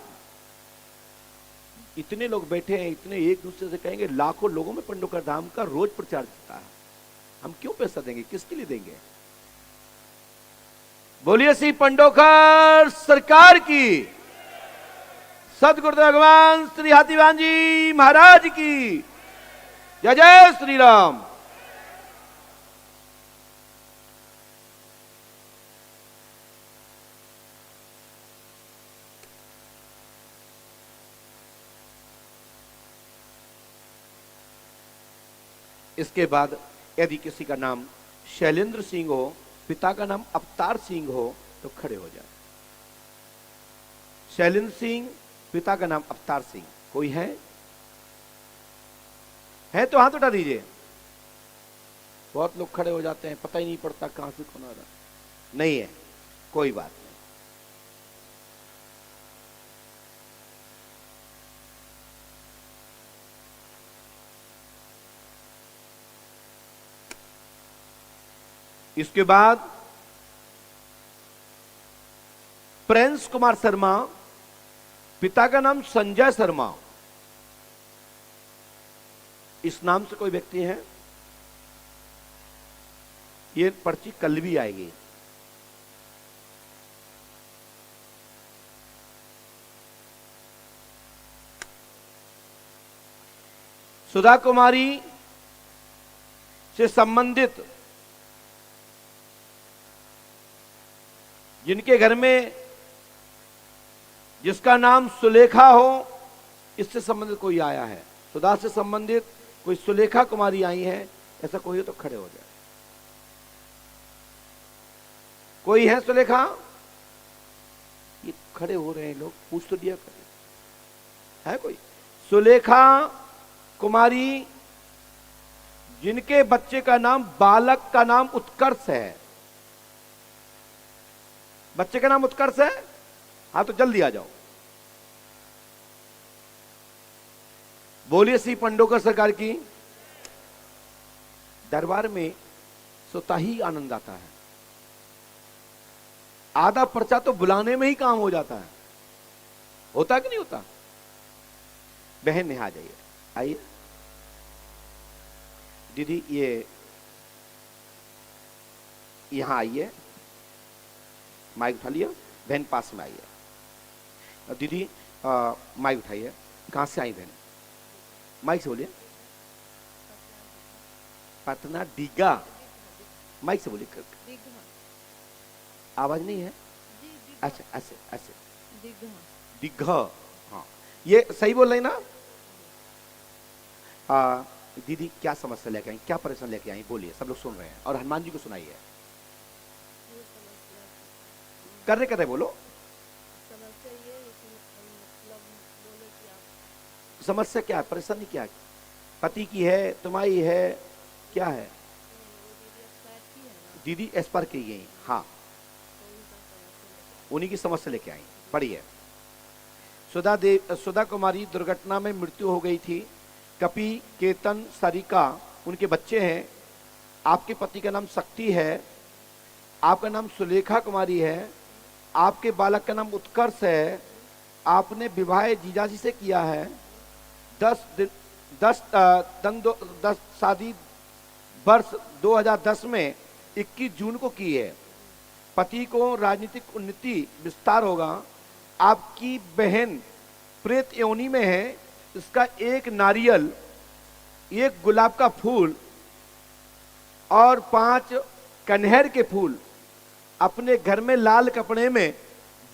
A: इतने लोग बैठे हैं, इतने एक दूसरे से कहेंगे, लाखों लोगों में पंडोकर धाम का रोज प्रचार होता है। हम क्यों पैसा देंगे, किसके लिए देंगे? बोलिए श्री पंडोकर सरकार की, सदगुरुदेव भगवान श्री हाथीवान जी महाराज की जय। जय श्री राम। इसके बाद यदि किसी का नाम शैलेंद्र सिंह हो, पिता का नाम अवतार सिंह हो, तो खड़े हो जाए। शैलेंद्र सिंह, पिता का नाम अवतार सिंह। कोई है तो हाथ उठा दीजिए। बहुत लोग खड़े हो जाते हैं, पता ही नहीं पड़ता कहां से कौन आ रहा। नहीं है, कोई बात नहीं। इसके बाद प्रिंस कुमार शर्मा, पिता का नाम संजय शर्मा। इस नाम से कोई व्यक्ति है? ये पर्ची कल भी आएगी। सुधा कुमारी से संबंधित जिनके घर में जिसका नाम सुलेखा हो, इससे संबंधित कोई आया है, सुधा से संबंधित कोई सुलेखा कुमारी आई है, ऐसा कोई हो तो खड़े हो जाए। कोई है सुलेखा? ये खड़े हो रहे हैं लोग, पूछ तो दिया करें। है कोई सुलेखा कुमारी जिनके बच्चे का नाम, बालक का नाम उत्कर्ष है? बच्चे का नाम उत्कर्ष है? हाँ तो जल्दी आ जाओ। बोलिए श्री पंडोकर सरकार की। दरबार में स्वतः ही आनंद आता है। आधा पर्चा तो बुलाने में ही काम हो जाता है। होता कि नहीं होता? बहन ने आ जाइए, आइए। दीदी ये यहां आइए, माइक उठा लिया। बहन पास में आइए। दीदी माइक उठाइए। कहां से आई बहन? माइक से बोलिए। पटना दीघा। माइक से बोलिए। आवाज नहीं है? अच्छा ऐसे ऐसे। दीघा। हाँ ये सही बोल रही ना? दीदी क्या समस्या लेके आई, क्या परेशान लेके आई? बोलिए, सब लोग सुन रहे हैं और हनुमान जी को सुनाइए। कर रहे बोलो। समस्या क्या है, परेशानी क्या है? पति की है, तुम्हारी है, क्या है? दीदी एक्सपायर की गई। हाँ उन्हीं की समस्या लेके आई। पढ़िए। सुधा कुमारी दुर्घटना में मृत्यु हो गई थी। कपि, केतन, सरिका उनके बच्चे हैं। आपके पति का नाम शक्ति है। आपका नाम सुलेखा कुमारी है। आपके बालक का नाम उत्कर्ष है। आपने विवाह जीजाजी से किया है। 10 शादी वर्ष 2010 में 21 जून को की है। पति को राजनीतिक उन्नति विस्तार होगा। आपकी बहन प्रेत योनि में है। इसका एक नारियल, एक गुलाब का फूल और 5 कन्हैर के फूल अपने घर में लाल कपड़े में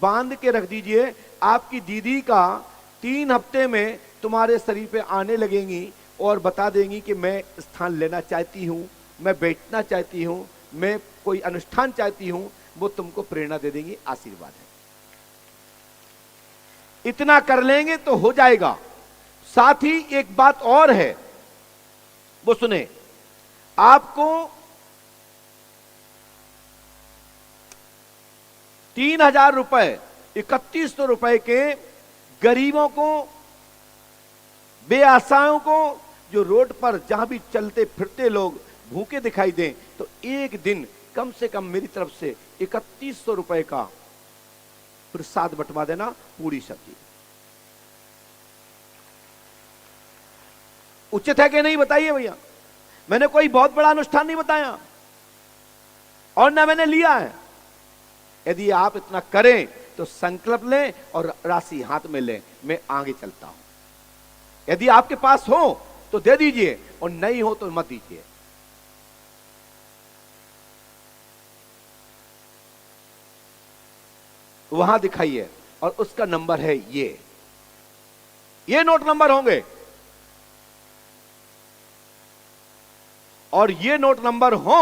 A: बांध के रख दीजिए। आपकी दीदी का 3 हफ्ते में तुम्हारे शरीर पे आने लगेंगी और बता देंगी कि मैं स्थान लेना चाहती हूँ, मैं बैठना चाहती हूँ, मैं कोई अनुष्ठान चाहती हूँ। वो तुमको प्रेरणा दे देंगी। आशीर्वाद है। इतना कर लेंगे तो हो जाएगा। साथ ही एक बात और है, वो सुने। आपको 3000 रुपए, 3100 रुपए के गरीबों को, बेआसाओं को, जो रोड पर जहां भी चलते फिरते लोग भूखे दिखाई दें, तो एक दिन कम से कम मेरी तरफ से 3100 रुपए का प्रसाद बंटवा देना। पूरी सब्जी उचित है कि नहीं बताइए भैया? मैंने कोई बहुत बड़ा अनुष्ठान नहीं बताया और ना मैंने लिया है। यदि आप इतना करें तो संकल्प लें और राशि हाथ में लें। मैं आगे चलता हूं। यदि आपके पास हो तो दे दीजिए और नहीं हो तो मत दीजिए। वहां दिखाइए और उसका नंबर है ये नोट नंबर होंगे। और ये नोट नंबर हो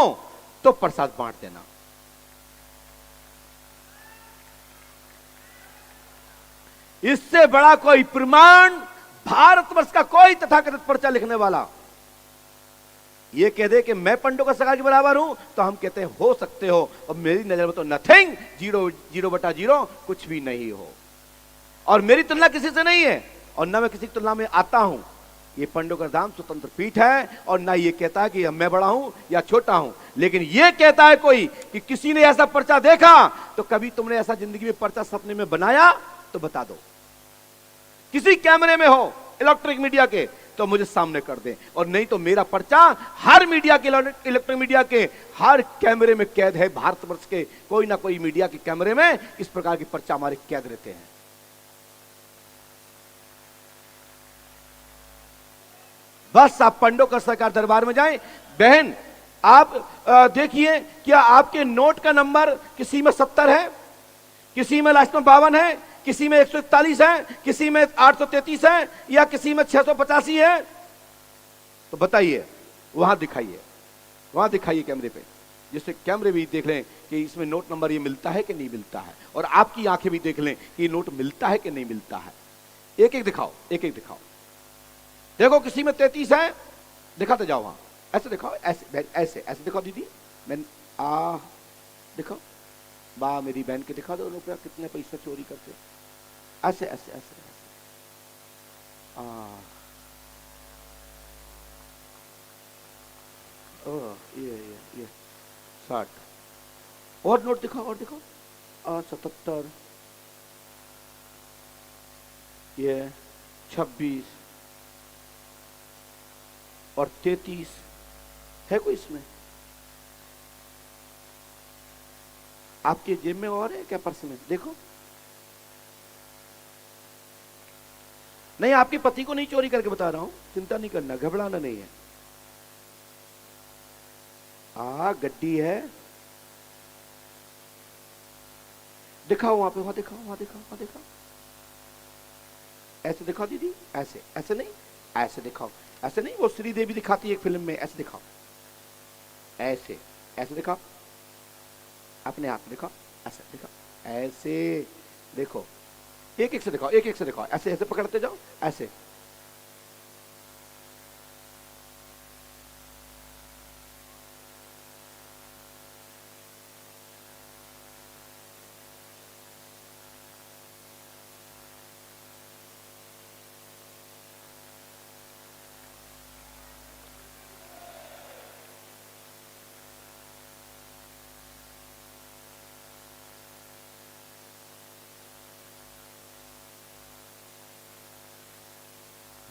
A: तो प्रसाद बांट देना। इससे बड़ा कोई प्रमाण भारतवर्ष का कोई तथाकथित पर्चा लिखने वाला ये कह दे कि मैं पंडोकर सरकार के बराबर हूं, तो हम कहते हैं हो सकते हो, और मेरी नजर में तो नथिंग, 0/0 कुछ भी नहीं हो। और मेरी तुलना किसी से नहीं है, और ना मैं किसी की तुलना में आता हूं। ये पंडोकर धाम स्वतंत्र पीठ है, और ना ये कहता है कि मैं बड़ा हूं या छोटा हूं। लेकिन ये कहता है कोई कि किसी ने ऐसा पर्चा देखा, तो कभी तुमने ऐसा जिंदगी में पर्चा सपने में बनाया तो बता दो। किसी कैमरे में हो इलेक्ट्रिक मीडिया के तो मुझे सामने कर दे, और नहीं तो मेरा पर्चा हर मीडिया के, इलेक्ट्रिक मीडिया के हर कैमरे में कैद है। भारतवर्ष के कोई ना कोई मीडिया के कैमरे में इस प्रकार की पर्चा हमारे कैद रहते हैं। बस आप पंडोकर सरकार दरबार में जाएं। बहन आप देखिए, क्या आपके नोट का नंबर किसी में 70 है, किसी में लास्ट में 52 है, किसी में 141 है, किसी में 833 है, या किसी में 685 है? तो बताइए, वहां दिखाइए कैमरे पे, जिससे कैमरे भी देख लें कि इसमें नोट नंबर ये मिलता है कि नहीं मिलता है, और आपकी आंखें भी देख लें कि नोट मिलता है कि नहीं मिलता है। एक एक दिखाओ, एक एक दिखाओ। देखो किसी में 33 है, दिखाते जाओ। वहां ऐसे दिखाओ, ऐसे ऐसे ऐसे दिखाओ दीदी, मैं दिखाओ। बा मेरी बहन के दिखा दो रुपया कितने पैसे चोरी करते। ऐसे ऐसे ऐसे ऐसे ये 60। और नोट दिखाओ, और दिखाओ। 77, ये 26 और 33 है कोई इसमें? आपके जेब में और है क्या, पर्स में? देखो। नहीं, आपके पति को नहीं चोरी करके बता रहा हूं, चिंता नहीं करना, घबराना नहीं है। गड्डी है, दिखाओ वहां पे, वहां दिखाओ, वहां दिखाओ, वहां दिखाओ। ऐसे दिखाओ दीदी, ऐसे ऐसे नहीं, ऐसे दिखाओ। ऐसे नहीं, वो श्रीदेवी दिखाती है एक फिल्म में, ऐसे दिखाओ। ऐसे ऐसे दिखाओ, अपने हाथ दिखाओ, ऐसे दिखाओ, ऐसे देखो। एक एक से दिखाओ, एक एक से दिखाओ। ऐसे ऐसे पकड़ते जाओ, ऐसे।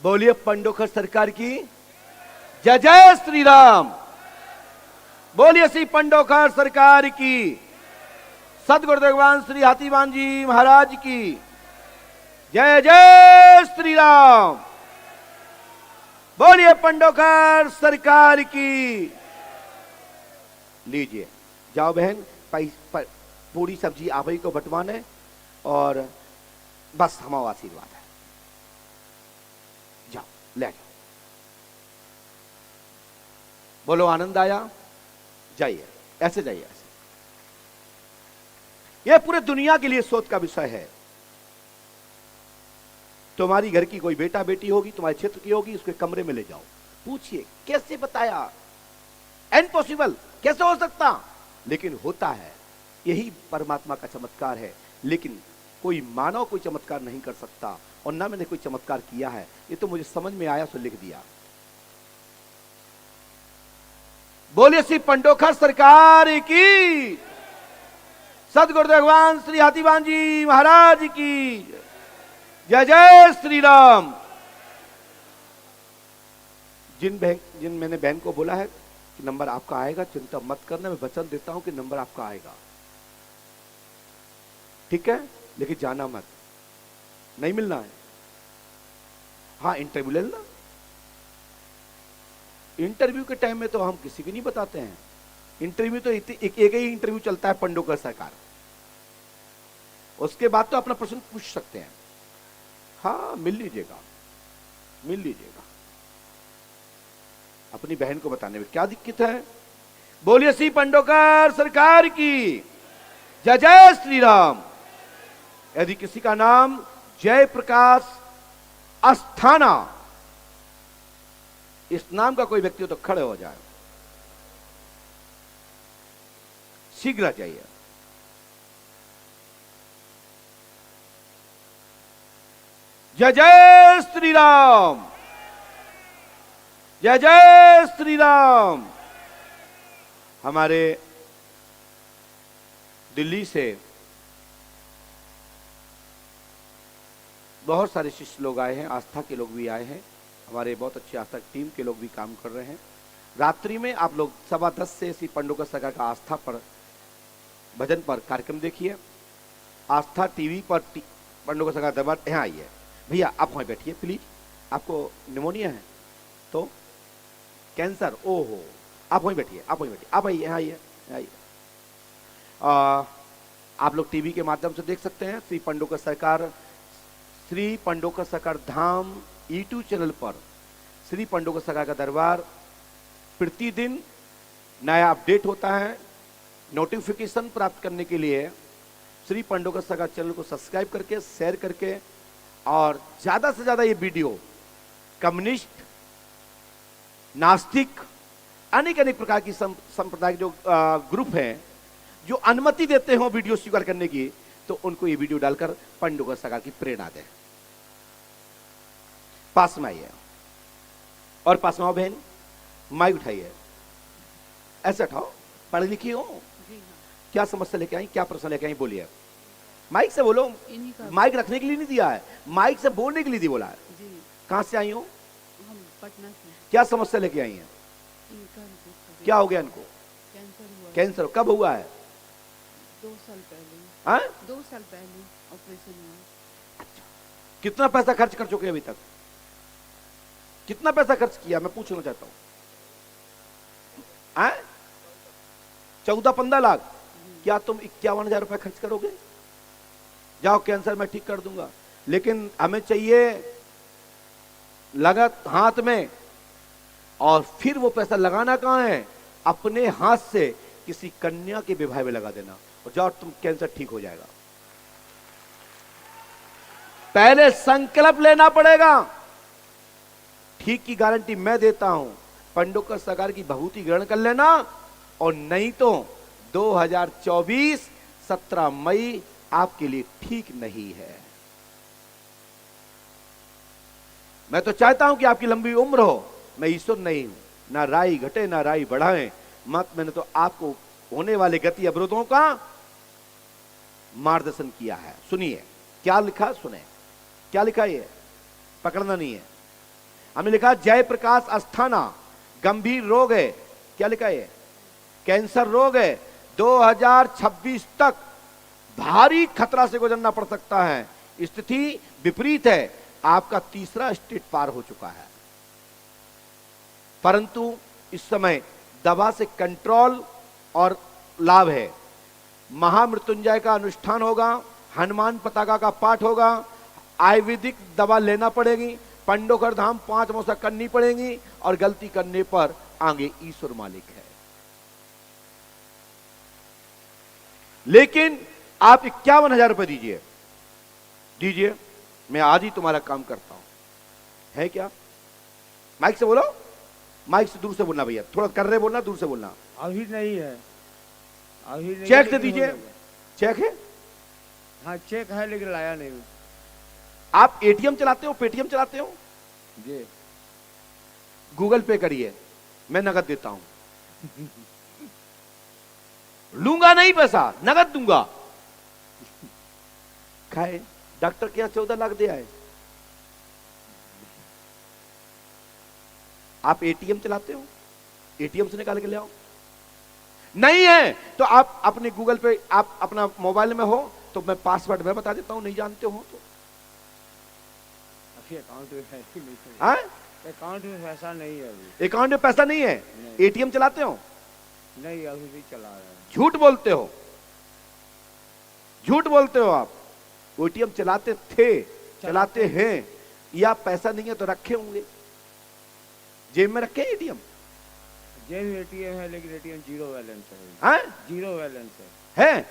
A: बोलिए पंडोकर सरकार की जय जय श्री राम। बोलिए श्री पंडोकर सरकार की, सदगुरुदेव भगवान श्री हाथीवान जी महाराज की जय जय श्री राम। बोलिए पंडोकर सरकार की। लीजिए, जाओ बहन, पूरी सब्जी आप ही को बंटवाना है, और बस हमारा आशीर्वाद है। जाओ ले जाओ। बोलो आनंद आया? जाइए, ऐसे जाइए, ऐसे। यह पूरे दुनिया के लिए सोच का विषय है। तुम्हारी घर की कोई बेटा बेटी होगी, तुम्हारे क्षेत्र की होगी, उसके कमरे में ले जाओ, पूछिए कैसे बताया, इम्पॉसिबल, कैसे हो सकता, लेकिन होता है। यही परमात्मा का चमत्कार है। लेकिन कोई मानव कोई चमत्कार नहीं कर सकता, और ना मैंने कोई चमत्कार किया है, ये तो मुझे समझ में आया तो लिख दिया। बोलिए श्री पंडोकर सरकार की, सदगुरुदेव भगवान श्री हाथीवान जी महाराज की जय जय श्री राम। जिन मैंने बहन को बोला है कि नंबर आपका आएगा, चिंता मत करना, मैं वचन देता हूं कि नंबर आपका आएगा, ठीक है? लेकिन जाना मत, नहीं मिलना है। हाँ, इंटरव्यू ले लेना। इंटरव्यू के टाइम में तो हम किसी को नहीं बताते हैं। इंटरव्यू तो एक ही इंटरव्यू चलता है पंडोकर सरकार, उसके बाद तो अपना प्रश्न पूछ सकते हैं। हाँ, मिल लीजिएगा, मिल लीजिएगा। अपनी बहन को बताने में क्या दिक्कत है? बोलिए श्री पंडोकर सरकार की जय। जय श्री राम। यदि किसी का नाम जयप्रकाश अस्थाना, इस नाम का कोई व्यक्ति हो तो खड़े हो जाए, शीघ्र जाइए। जय जय श्री राम। जय जय श्री राम। हमारे दिल्ली से बहुत सारे शिष्य लोग आए हैं, आस्था के लोग भी आए हैं, हमारे बहुत अच्छी आस्था टीम के लोग भी काम कर रहे हैं। रात्रि में आप लोग 10:15 से श्री पंडोकर सरकार का आस्था पर भजन पर कार्यक्रम देखिए। आस्था टीवी पर पंडोकर सरकार दरबार यहाँ आइए। भैया आप वहीं बैठिए प्लीज। आपको निमोनिया है तो कैंसर, ओहो, आप वहीं बैठिए, आप वहीं बैठिए, आप आइए, यहाँ आइए, आइए। आप लोग टीवी के माध्यम से देख सकते हैं श्री पंडोकर सरकार धाम YouTube चैनल पर श्री पंडोकर सरकार का दरबार प्रतिदिन नया अपडेट होता है। नोटिफिकेशन प्राप्त करने के लिए श्री पंडोकर सरकार चैनल को सब्सक्राइब करके, शेयर करके, और ज्यादा से ज्यादा ये वीडियो कम्युनिस्ट, नास्तिक, अनेक अनेक प्रकार की संप्रदाय जो ग्रुप हैं जो अनुमति देते हो वीडियो स्वीकार करने की, तो उनको ये वीडियो डालकर पंडोकर सरकार की प्रेरणा दें। पास में आइए और पास में आओ बहन, माइक उठाइए, ऐसे उठाओ, पढ़ लिखी हो, क्या समस्या लेके आई, क्या प्रश्न लेके आई, बोलिए। माइक से बोलो, माइक रखने के लिए नहीं दिया है, माइक से बोलने के लिए बोला है। कहां से आई हो?
G: हम पटना से।
A: क्या समस्या लेके आई हैं? क्या हो गया इनको?
G: कैंसर हुआ।
A: कैंसर कब हुआ है?
G: 2 साल पहले।
A: हाँ?
G: 2 साल पहले ऑपरेशन हुआ।
A: अच्छा, कितना पैसा खर्च कर चुके हैं अभी तक? कितना पैसा खर्च किया मैं पूछना चाहता हूं। 14-15 लाख। क्या तुम 51,000 रुपए खर्च करोगे? जाओ कैंसर मैं ठीक कर दूंगा, लेकिन हमें चाहिए लागत हाथ में, और फिर वो पैसा लगाना कहां है? अपने हाथ से किसी कन्या के विवाह में लगा देना, और जाओ तुम कैंसर ठीक हो जाएगा। पहले संकल्प लेना पड़ेगा। ठीक की गारंटी मैं देता हूं, पंडोकर सरकार की भभूति ग्रहण कर लेना, और नहीं तो 2024 17 मई आपके लिए ठीक नहीं है। मैं तो चाहता हूं कि आपकी लंबी उम्र हो, मैं ईश्वर नहीं हूं, ना राई घटे ना राई बढ़ाए मत। मैंने तो आपको होने वाले गति अवरोधों का मार्गदर्शन किया है। सुनिए क्या लिखा, सुने क्या लिखा, ये पकड़ना नहीं है। हमने लिखा जयप्रकाश अस्थाना, गंभीर रोग है। क्या लिखा है? कैंसर रोग है। 2026 तक भारी खतरा से गुजरना पड़ सकता है। स्थिति विपरीत है, आपका 3रा स्टेज पार हो चुका है, परंतु इस समय दवा से कंट्रोल और लाभ है। महामृत्युंजय का अनुष्ठान होगा, हनुमान पताका का पाठ होगा, आयुर्वेदिक दवा लेना पड़ेगी, पंडोकर धाम 5 मौसा करनी पड़ेगी, और गलती करने पर आगे ईश्वर मालिक है। लेकिन आप 51,000 रुपए दीजिए, मैं आज ही तुम्हारा काम करता हूं। है क्या? माइक से बोलो, माइक से दूर से बोलना भैया, थोड़ा कर रहे बोलना, दूर से बोलना।
H: अभी नहीं है, अभी नहीं।
A: चेक दे दीजिए। चेक है?
H: हाँ चेक है, लेकिन लाया नहीं।
A: आप एटीएम चलाते हो, पेटीएम चलाते हो?
H: जी।
A: गूगल पे करिए, मैं नगद देता हूं। लूंगा नहीं पैसा, नगद दूंगा। खाए डॉक्टर के यहां 14 लाख दे आए। आप एटीएम चलाते हो? एटीएम से निकाल के ले आओ। नहीं है तो आप अपने गूगल पे, आप अपना मोबाइल में हो तो मैं पासवर्ड मैं बता देता हूं, नहीं जानते हो तो।
H: अभी अकाउंट में पैसे नहीं है।
A: हाँ?
H: अकाउंट में पैसा नहीं है अभी।
A: अकाउंट में पैसा नहीं है? एटीएम चलाते हो?
H: नहीं, अभी भी चला रहा है।
A: झूठ बोलते हो, झूठ बोलते हो आप। एटीएम चलाते थे, चलाते हैं, या पैसा नहीं है तो रखे होंगे, जेब में रखे एटीएम।
H: जेब एटीएम है लेकिन एटीएम जीरो बैलेंस है।
A: हाँ?
H: जीरो बैलेंस है।
A: है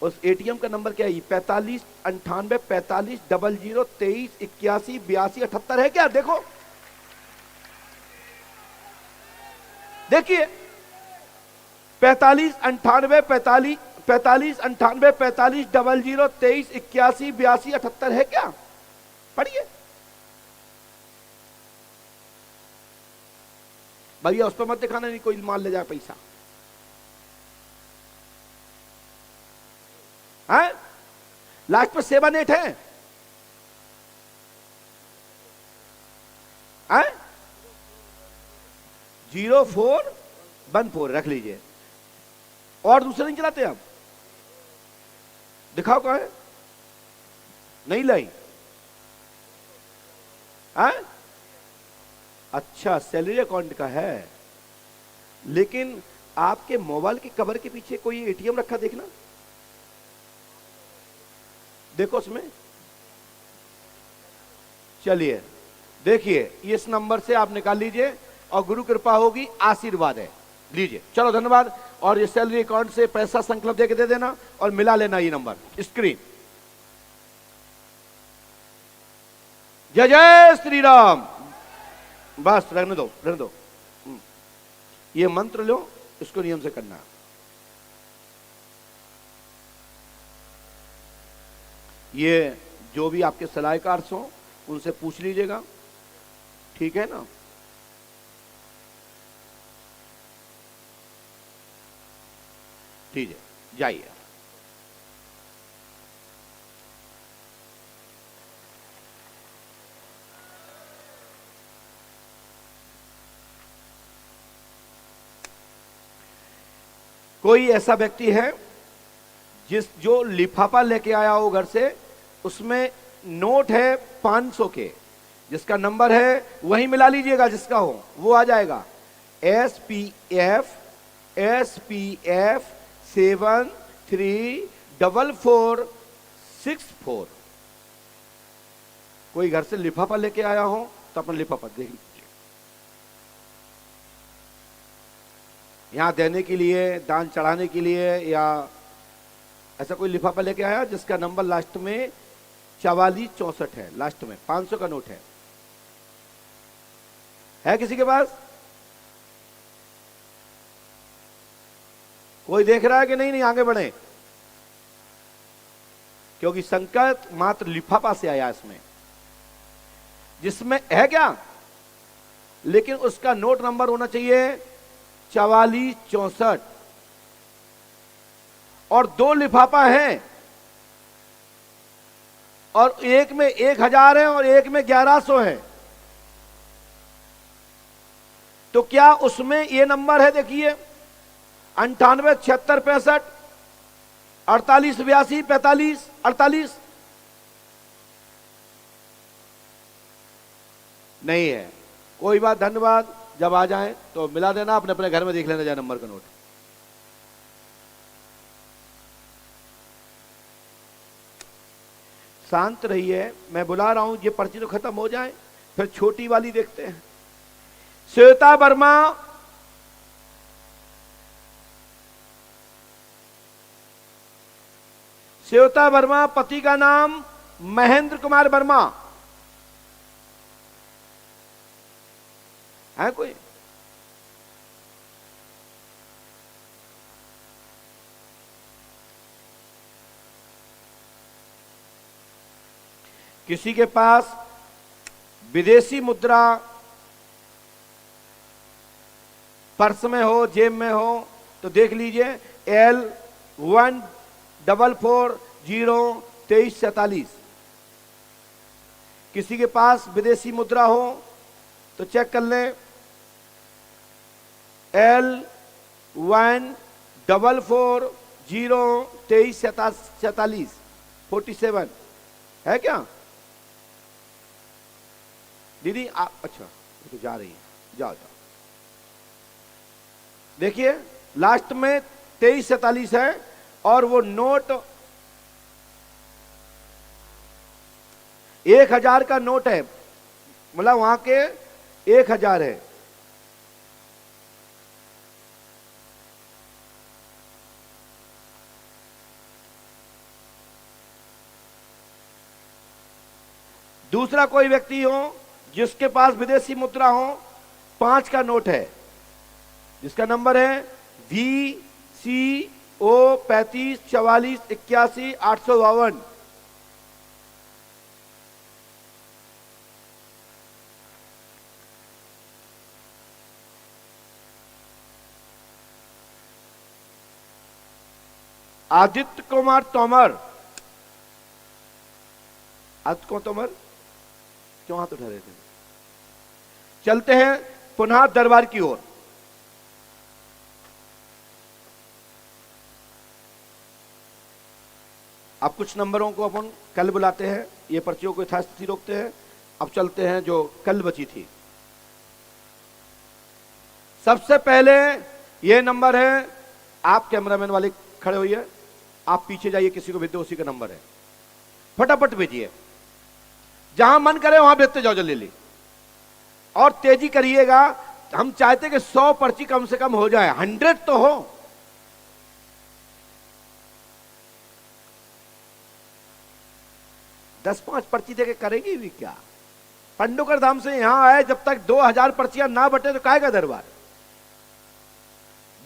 A: उस एटीएम का नंबर क्या है? 4598 450000238182 है क्या? देखो देखिए 4598 450000238182 है क्या? पढ़िए भैया, उस पर मत दिखाना, नहीं कोई मान ले जाए पैसा। है लास्ट पे 78 है। हैं? 0414 रख लीजिए। और दूसरे नहीं चलाते आप? दिखाओ कहाँ है? नहीं लाई? हैं? अच्छा, सैलरी अकाउंट का है, लेकिन आपके मोबाइल के कवर के पीछे कोई एटीएम रखा, देखना, देखो उसमें। चलिए देखिए, इस नंबर से आप निकाल लीजिए और गुरु कृपा होगी, आशीर्वाद है। लीजिए, चलो धन्यवाद। और ये सैलरी अकाउंट से पैसा संकल्प देके दे देना और मिला लेना ये नंबर स्क्रीन। जय जय श्री राम। बस रहने दो, रहने दो। ये मंत्र लो, इसको नियम से करना। ये जो भी आपके सलाहकार हो उनसे पूछ लीजिएगा, ठीक है ना? ठीक है, जाइए। कोई ऐसा व्यक्ति है जो लिफाफा लेके आया हो घर से, उसमें नोट है 500 के, जिसका नंबर है वही मिला लीजिएगा, जिसका हो वो आ जाएगा। SPF 734464। कोई घर से लिफाफा लेके आया हो तो अपना लिफाफा देख लीजिए। यहां देने के लिए, दान चढ़ाने के लिए, या ऐसा कोई लिफाफा लेके आया जिसका नंबर लास्ट में 4464 है, लास्ट में 500 का नोट है किसी के पास? कोई देख रहा है कि नहीं? नहीं, आगे बढ़े, क्योंकि संकट मात्र लिफाफा से आया इसमें, जिसमें है क्या, लेकिन उसका नोट नंबर होना चाहिए 4464। और 2 लिफाफा हैं, और एक में 1000 है और एक में 1100 है। तो क्या उसमें ये नंबर है? देखिए 98 76 65 48 82 45 48। नहीं है, कोई बात, धन्यवाद। जब आ जाए तो मिला देना, अपने अपने घर में देख लेना जाए नंबर का नोट। शांत रहिए, मैं बुला रहा हूं, ये पर्ची तो खत्म हो जाए, फिर छोटी वाली देखते हैं। श्वेता वर्मा, श्वेता वर्मा, पति का नाम महेंद्र कुमार वर्मा है। कोई किसी के पास विदेशी मुद्रा पर्स में हो, जेब में हो, तो देख लीजिए। L14402347। किसी के पास विदेशी मुद्रा हो तो चेक कर लें। L14402347 47 है क्या दीदी? आप अच्छा तो जा रही है, जाओ जाओ। देखिए लास्ट में 2347 है, और वो नोट 1000 का नोट है, मतलब वहां के 1000 है। दूसरा कोई व्यक्ति हो जिसके पास विदेशी मुद्रा हो, 5 का नोट है, जिसका नंबर है VCO 354481 आदित्य कुमार तोमर। आदित्य कुमार तोमर क्यों हाथ उठा रहे थे? चलते हैं पुनः दरबार की ओर। अब कुछ नंबरों को अपन कल बुलाते हैं, ये पर्चियों को यथास्थिति रोकते हैं। अब चलते हैं जो कल बची थी। सबसे पहले ये नंबर है, आप कैमरामैन वाले खड़े होइए, आप पीछे जाइए, किसी को भेज दो, उसी का नंबर है, फटाफट भेजिए, जहां मन करे वहां भेजते जाओ जल्दी, और तेजी करिएगा। हम चाहते कि 100 पर्ची कम से कम हो जाए, 100 तो हो। दस 5 पर्ची देके करेगी भी क्या? पंडोकर धाम से यहां आए, जब तक 2000 पर्चियां ना बटे तो काहेगा दरबार?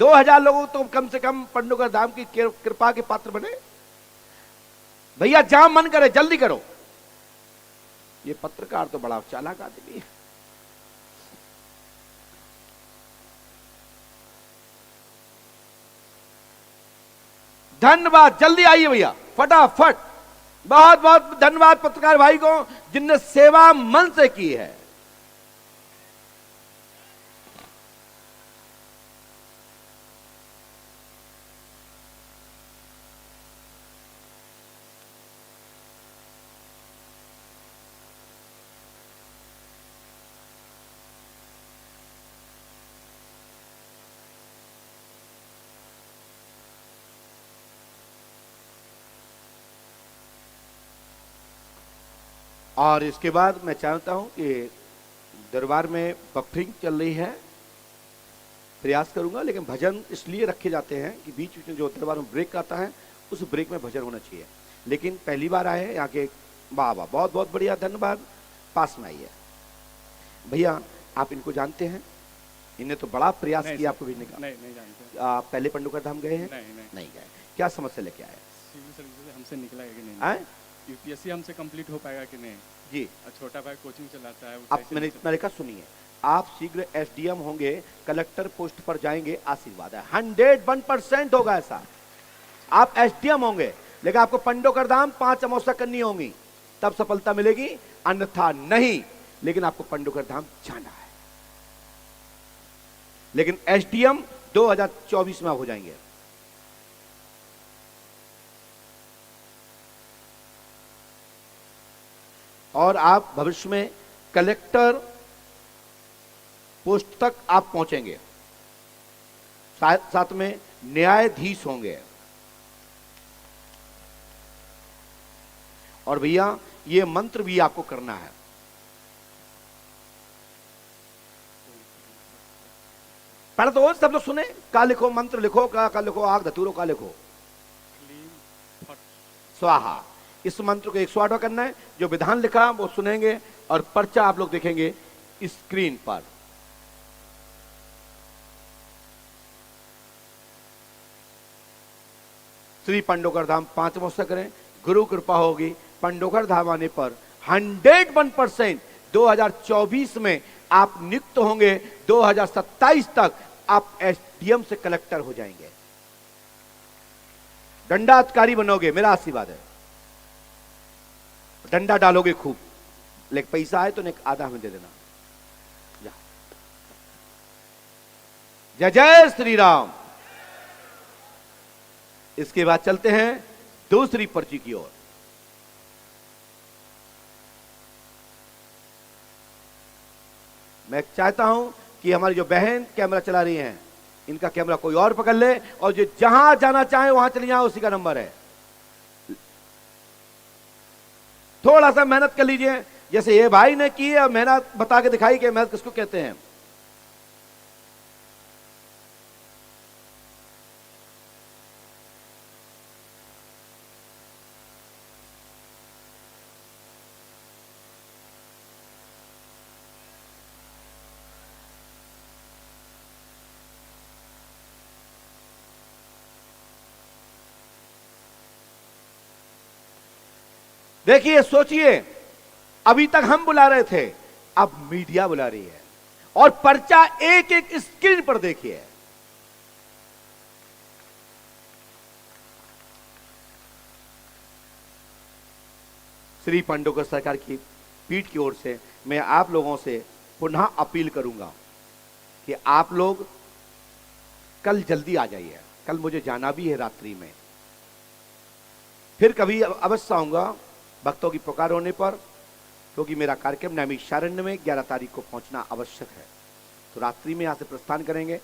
A: 2000 लोगों तो कम से कम पंडोकर धाम की कृपा के पात्र बने। भैया जहां मन करे जल्दी करो। ये पत्रकार तो बड़ा चालाक आदमी है। धन्यवाद, जल्दी आइए भैया, फटाफट। बहुत बहुत धन्यवाद पत्रकार भाई को, जिनने सेवा मन से की है। और इसके बाद मैं चाहता हूं कि दरबार में बफरिंग चल रही है, प्रयास करूंगा, लेकिन भजन इसलिए रखे जाते हैं कि बीच बीच में जो दरबार में ब्रेक आता है उस ब्रेक में भजन होना चाहिए। लेकिन पहली बार आए हैं यहाँ के, वाह वाह, बहुत बहुत बढ़िया, धन्यवाद। पास में आइए भैया, आप इनको जानते हैं? इन्हें तो बड़ा प्रयास किया आपको भेजने का।
B: नहीं जानते।
A: आप पहले पंडोकर धाम गए हैं?
B: नहीं
A: गए। क्या समस्या लेके आए?
B: सिविल सर्विस से हमसे निकलेगा कि नहीं?
A: आए?
B: यूपीएससी हमसे कंप्लीट हो पाएगा कि नहीं?
A: जी।
B: और छोटा भाई कोचिंग चलाता है।
A: आप मेरे का सुनिए, आप शीघ्र एसडीएम होंगे, कलेक्टर पोस्ट पर जाएंगे, आशीर्वाद है, 101% होगा ऐसा। आप एसडीएम होंगे, लेकिन आपको पंडोकर धाम 5 अमावस्या करनी होंगी, तब सफलता मिलेगी, अन्यथा नहीं। लेकिन आपको पंडोकर धाम जाना है। लेकिन एसडीएम 2024 में आप हो जाएंगे। और आप भविष्य में कलेक्टर पोस्ट तक आप पहुंचेंगे, साथ में न्यायाधीश होंगे। और भैया ये मंत्र भी आपको करना है। पहले तो सब लोग सुने, का लिखो, मंत्र लिखो, का लिखो, आग धतूरो का लिखो, स्वाहा। इस मंत्र को 108वां करना है। जो विधान लिखा वो सुनेंगे और पर्चा आप लोग देखेंगे स्क्रीन पर। श्री पंडोकर धाम 5 अमावस्या करें, गुरु कृपा होगी। पंडोकर धाम आने पर 101% 2024 में आप नियुक्त होंगे। 2027 तक आप एसडीएम से कलेक्टर हो जाएंगे, दंडाधिकारी बनोगे, मेरा आशीर्वाद है। डंडा डालोगे खूब, लेकिन पैसा आए तो आधा हमें दे देना। जय जय श्री राम। इसके बाद चलते हैं दूसरी पर्ची की ओर। मैं चाहता हूं कि हमारी जो बहन कैमरा चला रही हैं, इनका कैमरा कोई और पकड़ ले, और जो जहां जाना चाहे वहां चली जाए, उसी का नंबर है। थोड़ा सा मेहनत कर लीजिए, जैसे ये भाई ने की है, मेहनत बता के दिखाई कि मेहनत किसको कहते हैं। देखिए, सोचिए, अभी तक हम बुला रहे थे, अब मीडिया बुला रही है, और पर्चा एक एक स्क्रीन पर देखिए। श्री पंडोकर सरकार की पीठ की ओर से मैं आप लोगों से पुनः अपील करूंगा कि आप लोग कल जल्दी आ जाइए। कल मुझे जाना भी है रात्रि में, फिर कभी अवश्य आऊंगा भक्तों की पुकार होने पर, क्योंकि मेरा कार्यक्रम नैमिषारण्य में 11 तारीख को पहुंचना आवश्यक है। तो रात्रि में यहां से प्रस्थान करेंगे।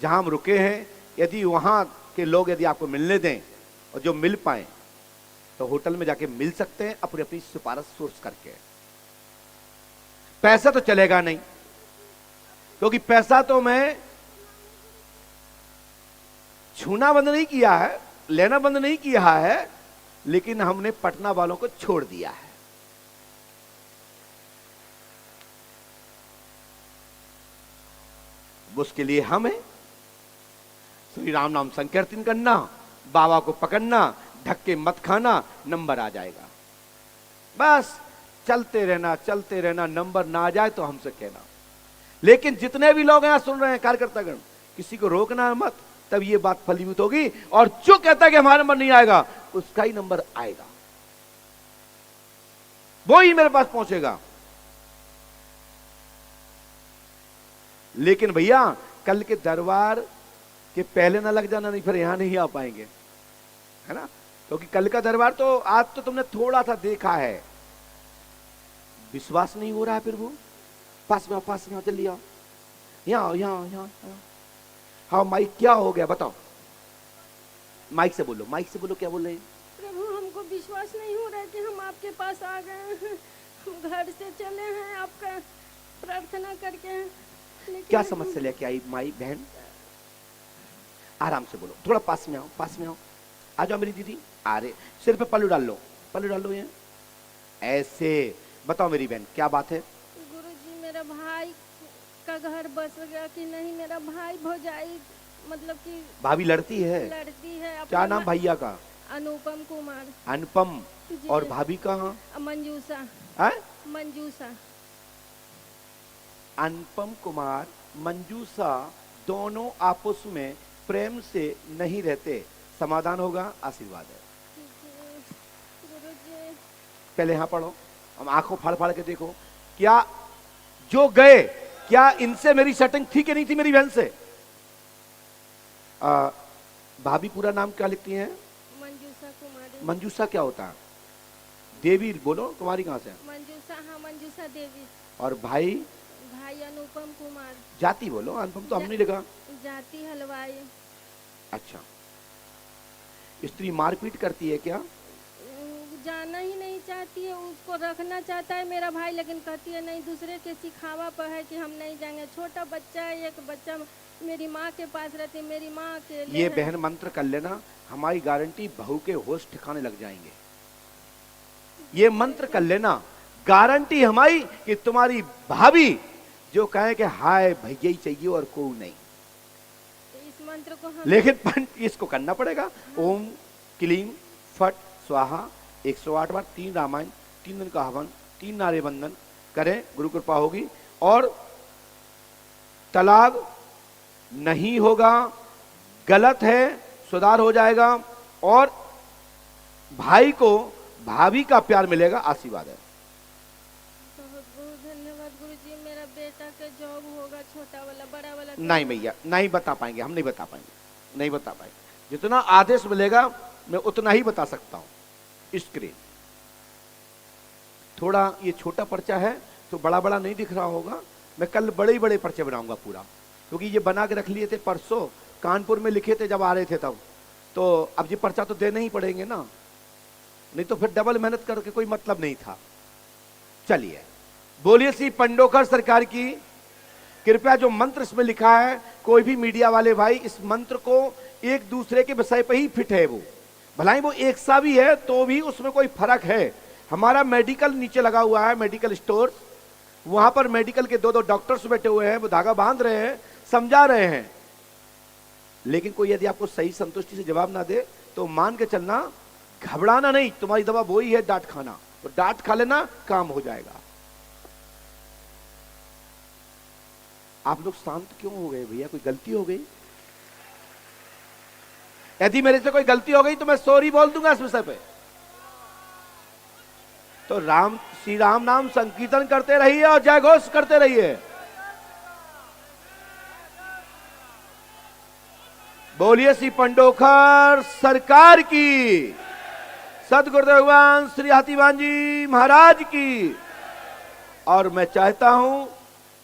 A: जहां हम रुके हैं, यदि वहां के लोग यदि आपको मिलने दें और जो मिल पाए तो होटल में जाके मिल सकते हैं अपनी अपनी सिफारिश सोर्स करके। पैसा तो चलेगा नहीं, क्योंकि पैसा तो मैं छूना बंद नहीं किया है, लेना बंद नहीं किया है, लेकिन हमने पटना वालों को छोड़ दिया है। उसके लिए हमें श्री राम नाम संकीर्तन करना, बाबा को पकड़ना, धक्के मत खाना, नंबर आ जाएगा। बस चलते रहना, नंबर ना आ जाए तो हमसे कहना। लेकिन जितने भी लोग यहां सुन रहे हैं कार्यकर्तागण, किसी को रोकना मत, तब ये बात फलीभूत होगी। और जो कहता है कि हमारा नंबर नहीं आएगा, उसका ही नंबर आएगा, वो ही मेरे पास पहुंचेगा। लेकिन भैया, कल के दरबार के पहले ना लग जाना, नहीं फिर यहां नहीं आ पाएंगे, है ना। क्योंकि कल का दरबार तो आज तो तुमने थोड़ा सा देखा है, विश्वास नहीं हो रहा है। फिर वो पास में आओ, जल्दी आओ, यहाँ। हाँ, माइक क्या हो गया बताओ, माइक से बोलो, क्या बोल रहे हैं?
D: प्रभु, हमको विश्वास नहीं हो रहा है कि हम आपके पास आ गए हैं। हम घर से चले हैं आपका प्रार्थना करके, लेकिन
A: क्या समस्या लेके आई माई बहन? आराम से बोलो, थोड़ा पास में आओ। आ जाओ मेरी दीदी, आ रहे, सिर पे पल्लू डाल लो ये, ऐसे। बताओ मेरी बहन, क्या बात है?
D: गुरुजी, मेरा भाई का घर बस गया कि नहीं। मेरा भाई भौजाई मतलब कि
A: भाभी लड़ती है। क्या नाम भैया का?
D: अनुपम कुमार।
A: अनुपम। और भाभी का?
D: मंजूषा। मंजूषा।
A: अनुपम कुमार, मंजूषा दोनों आपस में प्रेम से नहीं रहते, समाधान होगा, आशीर्वाद है।
D: गुरुजी,
A: पहले यहां पढ़ो, हम आंखों फाड़ के देखो, क्या जो गए, क्या इनसे मेरी सेटिंग थी कि नहीं थी मेरी बहन से? भाभी पूरा नाम क्या लिखती हैं?
D: मंजूषा कुमारी।
A: मंजूषा क्या होता है? देवी बोलो, तुम्हारी कहां से?
D: मंजूषा। हाँ, मंजूषा देवी।
A: और भाई?
D: भाई अनुपम कुमार।
A: जाति बोलो, अनुपम तो हमने लिखा।
D: जाति हलवाई।
A: अच्छा, स्त्री मारपीट करती है क्या?
D: जाना ही नहीं चाहती है, उसको रखना चाहता है मेरा भाई, लेकिन कहती है नहीं, दूसरे के सिखावा पर है कि हम नहीं जाएंगे। छोटा बच्चा है, एक बच्चा मेरी माँ के पास रहती, मेरी माँ के
A: ये बहन मंत्र कर लेना, हमारी गारंटी बहू के होश ठिकाने लग जाएंगे। ये मंत्र कर लेना, गारंटी हमारी कि तुम्हारी भाभी जो कहे कि हाय भैया ही चाहिए और कोई नहीं।
D: इस मंत्र को हम,
A: लेकिन इसको करना पड़ेगा। ओम क्लीं फट स्वाहा 108 बार, 3 रामायण, 3 दिन का हवन, 3 नारे बंधन करें, गुरु कृपा होगी और तलाक नहीं होगा। गलत है, सुधार हो जाएगा और भाई को भाभी का प्यार मिलेगा, आशीर्वाद है।
D: बहुत बहुत धन्यवाद गुरुजी। मेरा बेटा का जॉब होगा, छोटा वाला, बड़ा वाला
A: नहीं भैया, नहीं बता पाएंगे, हम नहीं बता पाएंगे। जितना आदेश मिलेगा मैं उतना ही बता सकता हूं। स्क्रीन थोड़ा ये छोटा पर्चा है तो बड़ा नहीं दिख रहा होगा, मैं कल बड़े पर्चे बनाऊंगा पूरा, क्योंकि ये बना के रख लिए थे परसों, कानपुर में लिखे थे जब आ रहे थे तब, तो अब ये पर्चा तो देने ही पड़ेंगे ना, नहीं तो फिर डबल मेहनत करके कोई मतलब नहीं था। चलिए, बोलिए श्री पंडोकर सरकार की। कृपया जो मंत्र इसमें लिखा है, कोई भी मीडिया वाले भाई इस मंत्र को एक दूसरे के विषय पर ही फिट है, वो भलाई वो एक सा भी है तो भी उसमें कोई फर्क है। हमारा मेडिकल नीचे लगा हुआ है, मेडिकल स्टोर, वहां पर मेडिकल के 2 डॉक्टर्स बैठे हुए हैं, वो धागा बांध रहे हैं, समझा रहे हैं। लेकिन कोई यदि आपको सही संतुष्टि से जवाब ना दे तो मान के चलना घबराना नहीं, तुम्हारी दवा वही है डांट खाना, तो डांट खा लेना, काम हो जाएगा। आप लोग शांत क्यों हो गए भैया? कोई गलती हो गई? यदि मेरे से कोई गलती हो गई तो मैं सॉरी बोल दूंगा इस विषय पे। तो श्री राम नाम संकीर्तन करते रहिए और जय घोष करते रहिए। बोलिए श्री पंडोखर सरकार की, सदगुरुदेव भगवान श्री हाथीवान जी महाराज की। और मैं चाहता हूं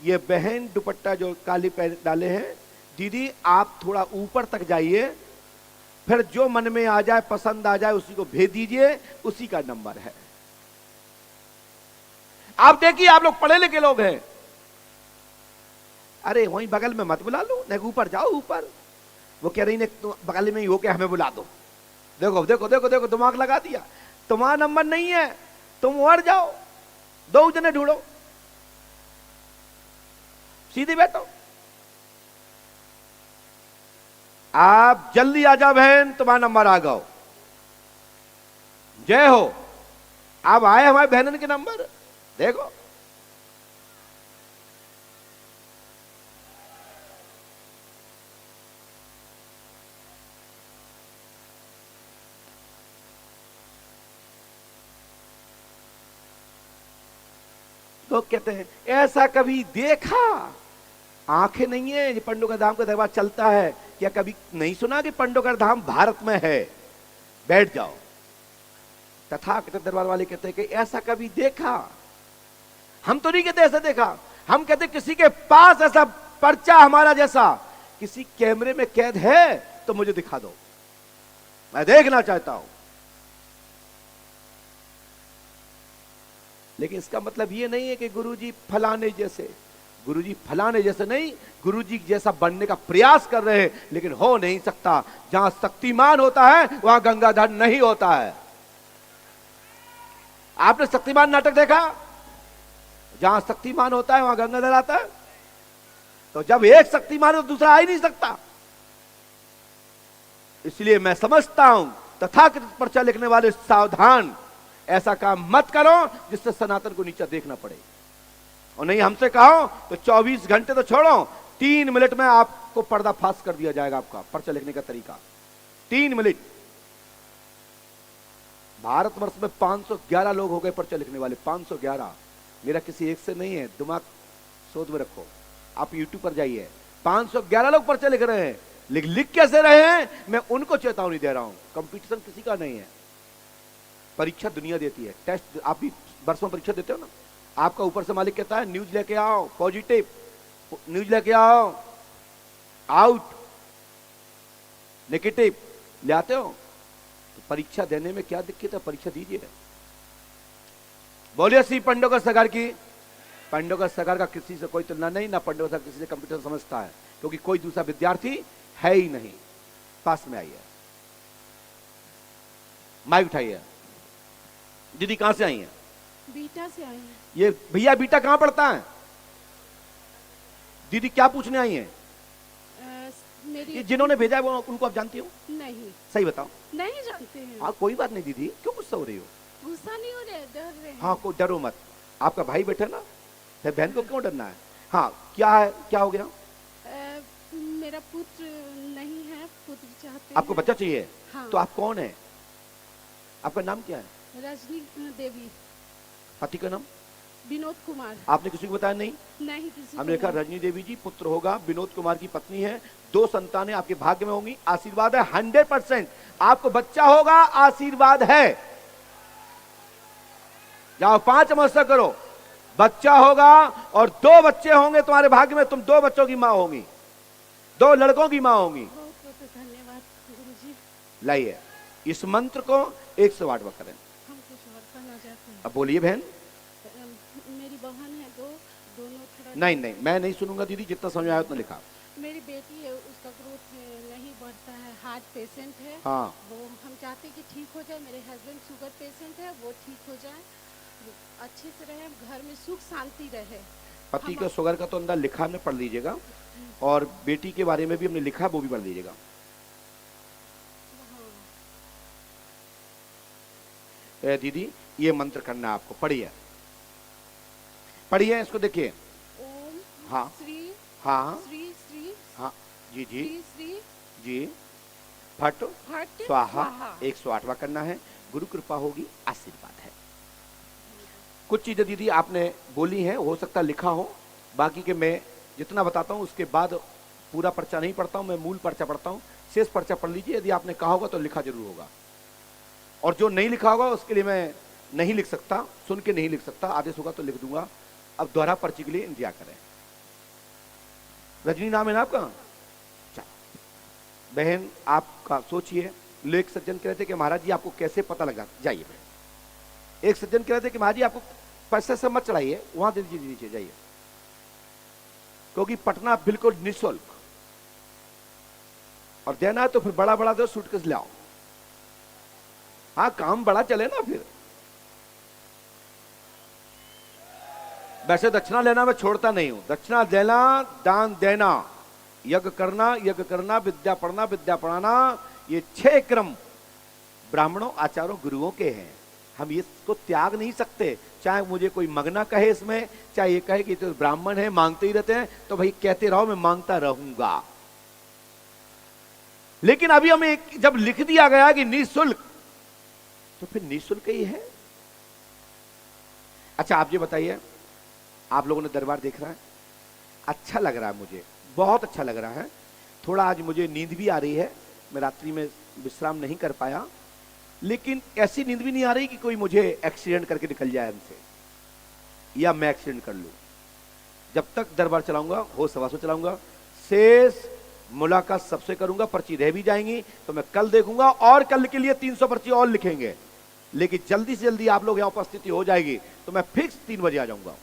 A: ये बहन दुपट्टा जो काली पहन डाले हैं, दीदी आप थोड़ा ऊपर तक जाइए, फिर जो मन में आ जाए, पसंद आ जाए, उसी को भेज दीजिए, उसी का नंबर है। आप देखिए, आप लोग पढ़े लिखे लोग हैं। अरे वहीं बगल में मत बुला लो, नहीं ऊपर जाओ ऊपर। वो कह रही ने बगल में ही हो के हमें बुला दो। देखो देखो देखो देखो, दिमाग लगा दिया। तुम्हारा नंबर नहीं है, तुम और जाओ, दो जने ढूंढो, सीधे बैठो। आप जल्दी आ जाओ बहन, तुम्हारा नंबर आ गया। जय हो। आप आए हमारे बहनन के नंबर, देखो। लोग कहते हैं ऐसा कभी देखा? आंखें नहीं है, ये पंडोकर धाम का दरबार चलता है क्या? कभी नहीं सुना कि पंडोकर धाम भारत में है? बैठ जाओ। तथाकथित दरबार वाले कहते हैं कि ऐसा कभी देखा? हम तो नहीं कहते ऐसा देखा, हम कहते किसी के पास ऐसा पर्चा हमारा जैसा किसी कैमरे में कैद है तो मुझे दिखा दो, मैं देखना चाहता हूं। लेकिन इसका मतलब ये नहीं है कि गुरुजी फलाने जैसे, गुरुजी फलाने जैसे नहीं, गुरुजी जैसा बनने का प्रयास कर रहे हैं, लेकिन हो नहीं सकता। जहां शक्तिमान होता है वहां गंगाधर नहीं होता है। आपने शक्तिमान नाटक देखा? जहां शक्तिमान होता है वहां गंगाधर आता है। तो जब एक शक्तिमान हो तो दूसरा आ ही नहीं सकता। इसलिए मैं समझता हूं तथाकथित पर्चा लिखने वाले सावधान, ऐसा काम मत करो जिससे सनातन को नीचा देखना पड़े। और नहीं हमसे कहो तो 24 घंटे तो छोड़ो, 3 मिनट में आपको पर्दाफाश कर दिया जाएगा आपका पर्चा लिखने का तरीका। 3 मिनट। भारतवर्ष में 511 लोग हो गए पर्चा लिखने वाले, 511। मेरा किसी एक से नहीं है, दिमाग सोच में रखो। आप यूट्यूब पर जाइए, 511 लोग पर्चा लिख रहे हैं। लिख कैसे रहे हैं, मैं उनको चेतावनी दे रहा हूं। कंपटीशन किसी का नहीं है, परीक्षा दुनिया देती है। टेस्ट आप भी वर्षों परीक्षा देते हो ना, आपका ऊपर से मालिक कहता है न्यूज लेके आओ, पॉजिटिव न्यूज लेके आओ, आउट नेगेटिव ले आते हो। तो परीक्षा देने में क्या दिक्कत है? परीक्षा दीजिए। बोलिए श्री पंडोकर सरकार की। पंडोकर सरकार का किसी से कोई तुलना नहीं, ना पंडोकर सरकार किसी से कंप्यूटर समझता है, क्योंकि कोई दूसरा विद्यार्थी है ही नहीं। पास में आइए, माइक उठाइए। दीदी कहां से आई हैं?
G: बीटा से आई हैं।
A: ये भैया बीटा कहां पढ़ता है? दीदी क्या पूछने आई हैं?
G: मेरी
A: ये जिन्होंने भेजा है वो उनको आप जानती हो?
G: नहीं,
A: सही बताओ।
G: नहीं जानते हैं।
A: हाँ कोई बात नहीं दीदी, क्यों गुस्सा हो रही हो?
G: गुस्सा नहीं हो रहे, डर रहे हैं।
A: हाँ कोई डरो मत, आपका भाई बैठा ना, फिर बहन को क्यों डरना है? हाँ क्या है, क्या हो गया?
G: मेरा पुत्र नहीं है, पुत्र चाहते
A: आपको
G: हैं।
A: बच्चा चाहिए?
G: हाँ।
A: तो आप कौन है? आपका नाम क्या है?
G: रजनी देवी।
A: पति का नाम?
G: विनोद कुमार।
A: आपने किसी को बताया नहीं?
G: नहीं, किसी
A: हमने लिखा रजनी देवी जी, पुत्र होगा, विनोद कुमार की पत्नी है, 2 संतानें आपके भाग्य में होंगी, आशीर्वाद है 100%। आपको बच्चा होगा, आशीर्वाद है। जाओ 5 अमावस्या करो, बच्चा होगा और 2 बच्चे होंगे तुम्हारे भाग्य में। तुम 2 बच्चों की मां होगी, 2 लड़कों की मां होगी।
G: बहुत बहुत धन्यवाद गुरुजी।
A: लाइए इस मंत्र को 108 बार करें।
G: हम कुछ और करना चाहते हैं।
A: अब बोलिए बहन।
G: मेरी बहन है, दोनों थोड़ा।
A: नहीं नहीं मैं नहीं सुनूंगा दीदी, जितना समझ आया उतना लिखा।
G: मेरी बेटी है, उसका ग्रोथ नहीं बढ़ता है, हार्ट पेशेंट है।
A: हाँ
G: वो हम चाहते हैं कि ठीक हो जाए। मेरे हस्बैंड शुगर पेशेंट है, वो ठीक हो जाए, अच्छे से रहे, घर में सुख शांति रहे।
A: पति का शुगर का तो अंदर लिखा, हमने पढ़ लीजिएगा, और बेटी के बारे में भी हमने लिखा, वो भी पढ़ लीजिएगा। दीदी ये मंत्र करना है आपको, पढ़िए पढ़िए इसको, देखिए।
G: ओम
A: हाँ
G: श्री
A: हाँ
G: श्री श्री
A: हाँ जी जी
G: श्री श्री
A: जी। फट
G: हट
A: स्वाहा 108वां करना है। गुरु कृपा होगी, आशीर्वाद है। कुछ चीजें दीदी आपने बोली हैं, हो सकता लिखा हो, बाकी के मैं जितना बताता हूं उसके बाद पूरा पर्चा नहीं पढ़ता हूं, मैं मूल पर्चा पढ़ता हूं। शेष पर्चा पढ़ लीजिए, यदि आपने कहा होगा तो लिखा जरूर होगा, और जो नहीं लिखा होगा उसके लिए मैं नहीं लिख सकता, सुन के नहीं लिख सकता, आदेश होगा तो लिख दूंगा। अब दोहरा पर्ची के लिए इंतजार करें। रजनी नाम है ना आपका? बहन आपका सोचिए। लोग एक सज्जन कह रहे थे कि महाराज जी आपको कैसे पता लगा, जाइए बहन। एक सज्जन कह रहे थे कि महाराज जी आपको पैसे से मत चढ़ाइए, वहां दे दीजिए नीचे, जाइए, क्योंकि पटना बिल्कुल निःशुल्क, और देना है तो फिर बड़ा बड़ा दो, सूटकेस लाओ। हाँ काम बड़ा चले ना फिर। वैसे दक्षिणा लेना मैं छोड़ता नहीं हूं, दक्षिणा देना, दान देना, यज्ञ करना, विद्या पढ़ाना, ये 6 क्रम ब्राह्मणों आचार्यों गुरुओं के हैं। हम इसको त्याग नहीं सकते, चाहे मुझे कोई मगना कहे इसमें, चाहे ये कहे कि तो ब्राह्मण है मांगते ही रहते हैं, तो भाई कहते रहो, मैं मांगता रहूंगा। लेकिन अभी हमें जब लिख दिया गया कि निःशुल्क, तो फिर निःशुल्क ही है। अच्छा आप ये बताइए, आप लोगों ने दरबार देख रहा है, अच्छा लग रहा है, मुझे बहुत अच्छा लग रहा है। थोड़ा आज मुझे नींद भी आ रही है, मैं रात्रि में विश्राम नहीं कर पाया, लेकिन ऐसी नींद भी नहीं आ रही कि कोई मुझे एक्सीडेंट करके निकल जाए हमसे, या मैं एक्सीडेंट कर लूं। जब तक दरबार चलाऊंगा, हो सवा सो चलाऊंगा, शेष मुलाकात सबसे करूंगा। पर्ची रह भी जाएंगी तो मैं कल देखूंगा, और कल के लिए 300 पर्ची और लिखेंगे, लेकिन जल्दी से जल्दी आप लोग यहां उपस्थिति हो जाएगी तो मैं फिक्स 3 बजे आ जाऊंगा,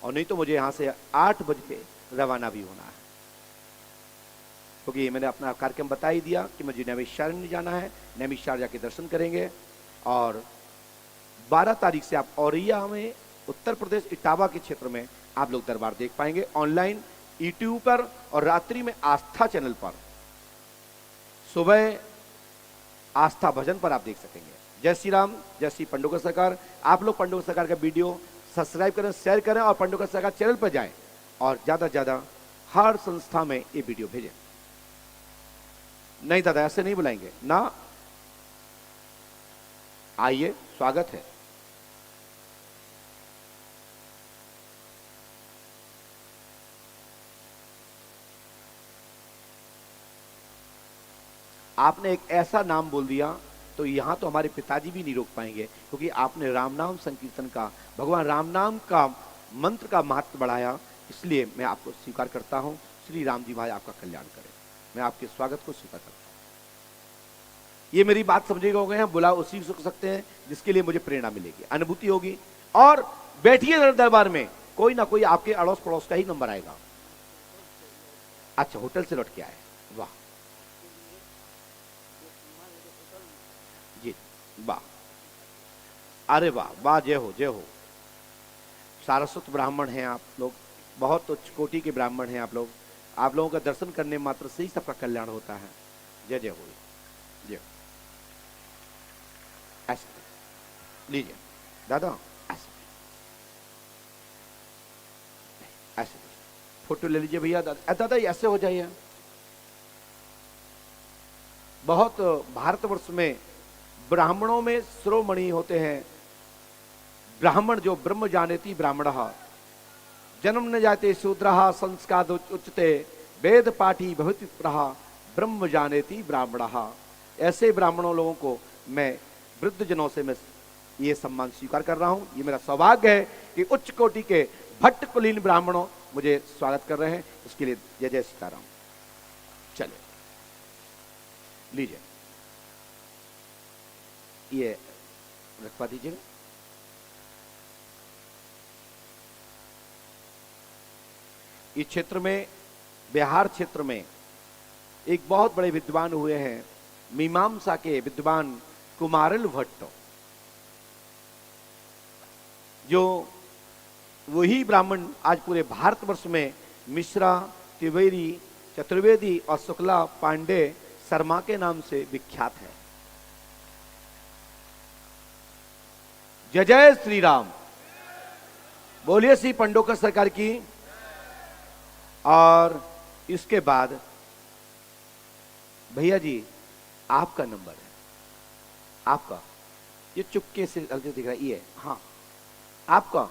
A: और नहीं तो मुझे यहां से 8 बजे रवाना भी होना है, क्योंकि मैंने अपना कार्यक्रम बता ही दिया कि मुझे नैमिषारण्य जाना है। नैमिषारण्य जाके दर्शन करेंगे, और 12 तारीख से आप औरैया में, उत्तर प्रदेश इटावा के क्षेत्र में आप लोग दरबार देख पाएंगे, ऑनलाइन यूट्यूब पर, और रात्रि में आस्था चैनल पर, सुबह आस्था भजन पर आप देख सकेंगे। जय श्री राम, जय श्री पंडोकर सरकार। आप लोग पंडोकर सरकार का वीडियो सब्सक्राइब करें, शेयर करें, और पंडोकर सरकार चैनल पर जाएं, और ज्यादा से ज्यादा हर संस्था में ये वीडियो भेजें। नहीं दादा ऐसे नहीं बुलाएंगे ना, आइए, स्वागत है। आपने एक ऐसा नाम बोल दिया तो यहां तो हमारे पिताजी भी नहीं रोक पाएंगे, क्योंकि आपने राम नाम संकीर्तन का, भगवान राम नाम का मंत्र का महत्व बढ़ाया, इसलिए मैं आपको स्वीकार करता हूं। श्री राम जी भाई आपका कल्याण करें, मैं आपके स्वागत को स्वीकार करता हूं। ये मेरी बात समझे गए हैं, बुला उसी सुख सकते हैं जिसके लिए मुझे प्रेरणा मिलेगी, अनुभूति होगी। और बैठिए दरबार में, कोई ना कोई आपके अड़ोस पड़ोस का ही नंबर आएगा। अच्छा होटल से लौट के आए, वाह जी, वाह, अरे वाह वाह, जय हो जय हो। सारस्वत ब्राह्मण हैं आप लोग, बहुत उच्च कोटि के ब्राह्मण हैं आप लोग। आप लोगों का दर्शन करने मात्र से ही सबका कल्याण होता है। जय जय हो, जय। ऐसे लीजिए दादा, ऐसे ऐसे फोटो ले लीजिए भैया। दादा ऐसे हो जाइए। बहुत भारतवर्ष में ब्राह्मणों में शिरोमणि होते हैं ब्राह्मण, जो ब्रह्म जानेति ब्राह्मणः, जन्म न जाते शूद्रः, संस्कार उच्चते, वेद पाठी भवति प्रहा, ब्रह्म जानेति ब्राह्मणः। ऐसे ब्राह्मणों लोगों को मैं वृद्ध जनों से मैं ये सम्मान स्वीकार कर रहा हूं। ये मेरा सौभाग्य है कि उच्च कोटि के भट्ट कुलीन ब्राह्मणों मुझे स्वागत कर रहे हैं, इसके लिए जय जय सीताराम। चलिए लीजिए, ये रखवा दीजिएगा। इस क्षेत्र में, बिहार क्षेत्र में एक बहुत बड़े विद्वान हुए हैं, मीमांसा के विद्वान कुमारिल भट्ट, जो वही ब्राह्मण आज पूरे भारतवर्ष में मिश्रा, त्रिवेदी, चतुर्वेदी और शुक्ला, पांडे, शर्मा के नाम से विख्यात है। जय जय श्री राम। बोलिए श्री पंडोकर सरकार की। और इसके बाद भैया जी आपका नंबर है, आपका ये चुपके से हल्के दिख रहा है, ये हाँ आपका,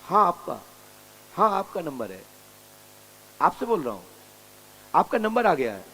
A: हाँ आपका, हाँ आपका नंबर है, आपसे बोल रहा हूं, आपका नंबर आ गया है।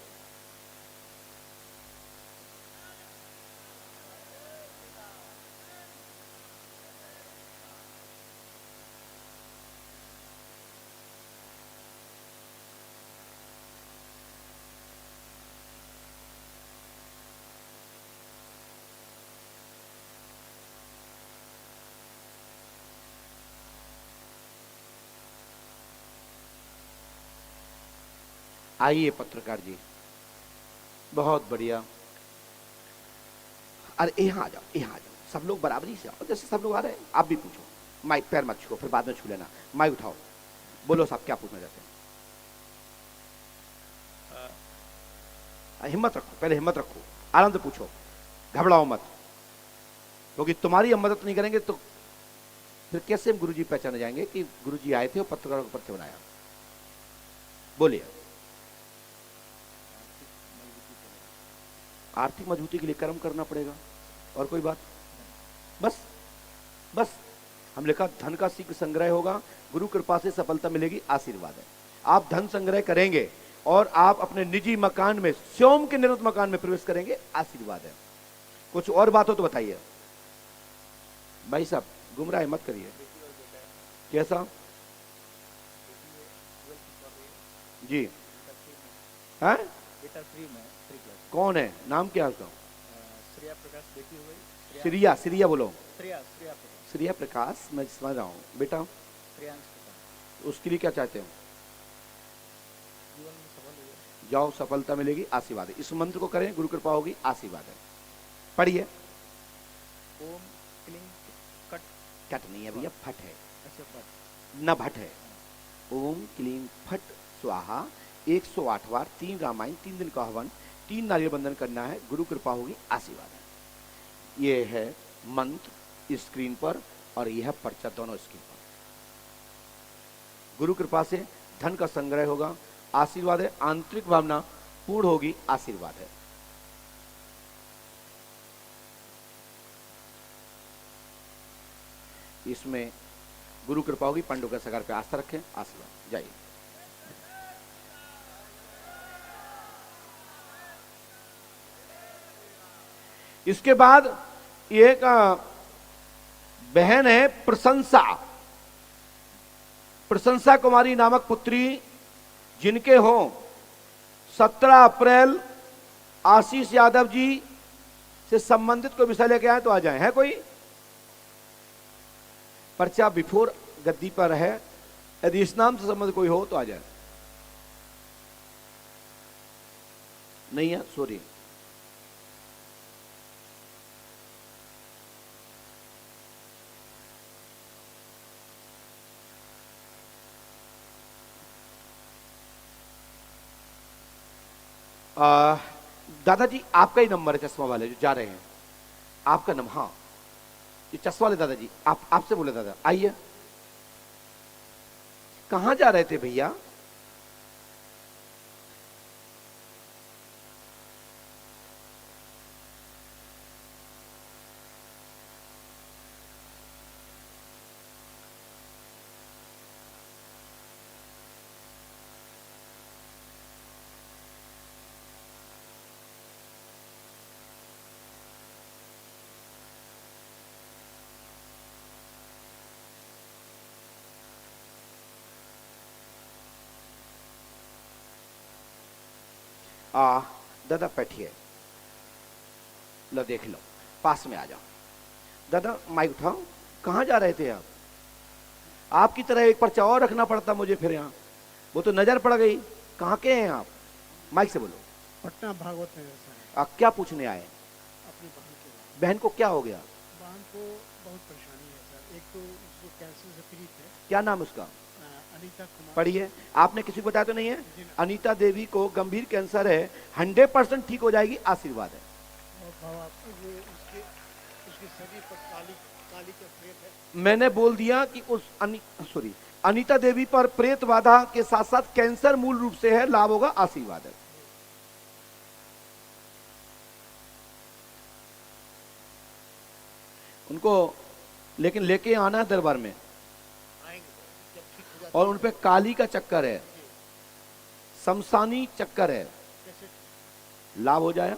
A: आइए पत्रकार जी, बहुत बढ़िया। अरे यहाँ आ जाओ, यहाँ आ जाओ, सब लोग बराबरी से आओ, जैसे सब लोग आ रहे हैं आप भी पूछो। माइक पैर मत छुओ, फिर बाद में छू लेना। माइक उठाओ, बोलो साहब क्या पूछना चाहते हैं। हिम्मत रखो, पहले हिम्मत रखो, आराम से पूछो, घबराओ मत, क्योंकि तुम्हारी हम मदद नहीं करेंगे तो फिर कैसे हम गुरुजी पहचाने जाएंगे कि गुरुजी आए थे और पत्रकारों को पर्चे बनाया। बोलिए। आर्थिक मजबूती के लिए कर्म करना पड़ेगा, और कोई बात? बस बस हमने कहा धन का शीघ्र संग्रह होगा, गुरु कृपा से सफलता मिलेगी, आशीर्वाद है। आप धन संग्रह करेंगे और आप अपने निजी मकान में, स्वयं के निर्मित मकान में प्रवेश करेंगे, आशीर्वाद है। कुछ और बात हो तो बताइए भाई साहब, गुमराह मत करिए। कैसा जी? है कौन है, नाम क्या है उसका?
F: श्रेया प्रकाश बेटी हो गई।
A: श्रिया, श्रिया बोलो।
F: श्रेया
A: श्रिया प्रकाश, मैं समझ रहा हूँ बेटा। उसके लिए क्या चाहते हो?
F: जीवन में सफल हो गया।
A: जाओ, सफलता मिलेगी, आशीर्वाद है। इस मंत्र को करें, गुरु कृपा होगी, आशीर्वाद है। पढ़िए।
F: ओम क्लीं कट।
A: कट नहीं है भैया, फट है,
F: अच्छा बट
A: न भट है। ओम क्लीं फट स्वाहा 108 बार, 3 रामायण, 3 दिन का हवन, 3 नारियल बंधन करना है, गुरु कृपा होगी, आशीर्वाद है। ये है मंत्र स्क्रीन पर और यह है पर्चा, दोनों स्क्रीन पर। गुरु कृपा से धन का संग्रह होगा, आशीर्वाद है। आंतरिक भावना पूर्ण होगी, आशीर्वाद है। इसमें गुरु कृपा होगी, पंडोकर सरकार पे आस्था रखें, आशीर्वाद। जाइए। इसके बाद एक बहन है प्रशंसा, प्रशंसा कुमारी नामक पुत्री, जिनके हो 17 अप्रैल आशीष यादव जी से संबंधित कोई विषय लेके आए तो आ जाए। है कोई? पर्चा बिफोर गद्दी पर है, यदि इस नाम से संबंधित कोई हो तो आ जाए। नहीं है, सॉरी। दादाजी आपका ही नंबर है, चश्मा वाले जो जा रहे हैं, आपका नंबर। हाँ, ये चश्मा वाले दादाजी, आपसे बोले दादा, आइए। कहां जा रहे थे भैया? दादा बैठिए, लो देख लो, पास में आ जाओ। दादा माइक उठाओ, कहाँ जा रहे थे आप? आपकी तरह एक पर्चा और रखना पड़ता मुझे फिर यहाँ, वो तो नजर पड़ गई। कहाँ के हैं आप? माइक से बोलो।
B: पटना भागवत नगर से
A: आप क्या पूछने आए?
B: अपनी बहन के लिए।
A: बहन को क्या हो गया?
B: बहन को बहुत परेशानी है सर। एक तो उसको कैंसर से पीड़ित है।
A: क्या नाम उसका?
B: अनीता कुमार।
A: पढ़िए। आपने किसी को बताया तो नहीं है? अनीता देवी को गंभीर कैंसर है, 100% ठीक हो जाएगी, आशीर्वाद है।
B: और उसके शरीर पर काली
A: मैंने बोल दिया कि उस अनीता देवी पर प्रेत बाधा के साथ साथ कैंसर मूल रूप से है, लाभ होगा, आशीर्वाद है। उनको लेकिन लेके आना है दरबार में, और उन पे काली का चक्कर है, शमशानी चक्कर है, लाभ हो जाएगा।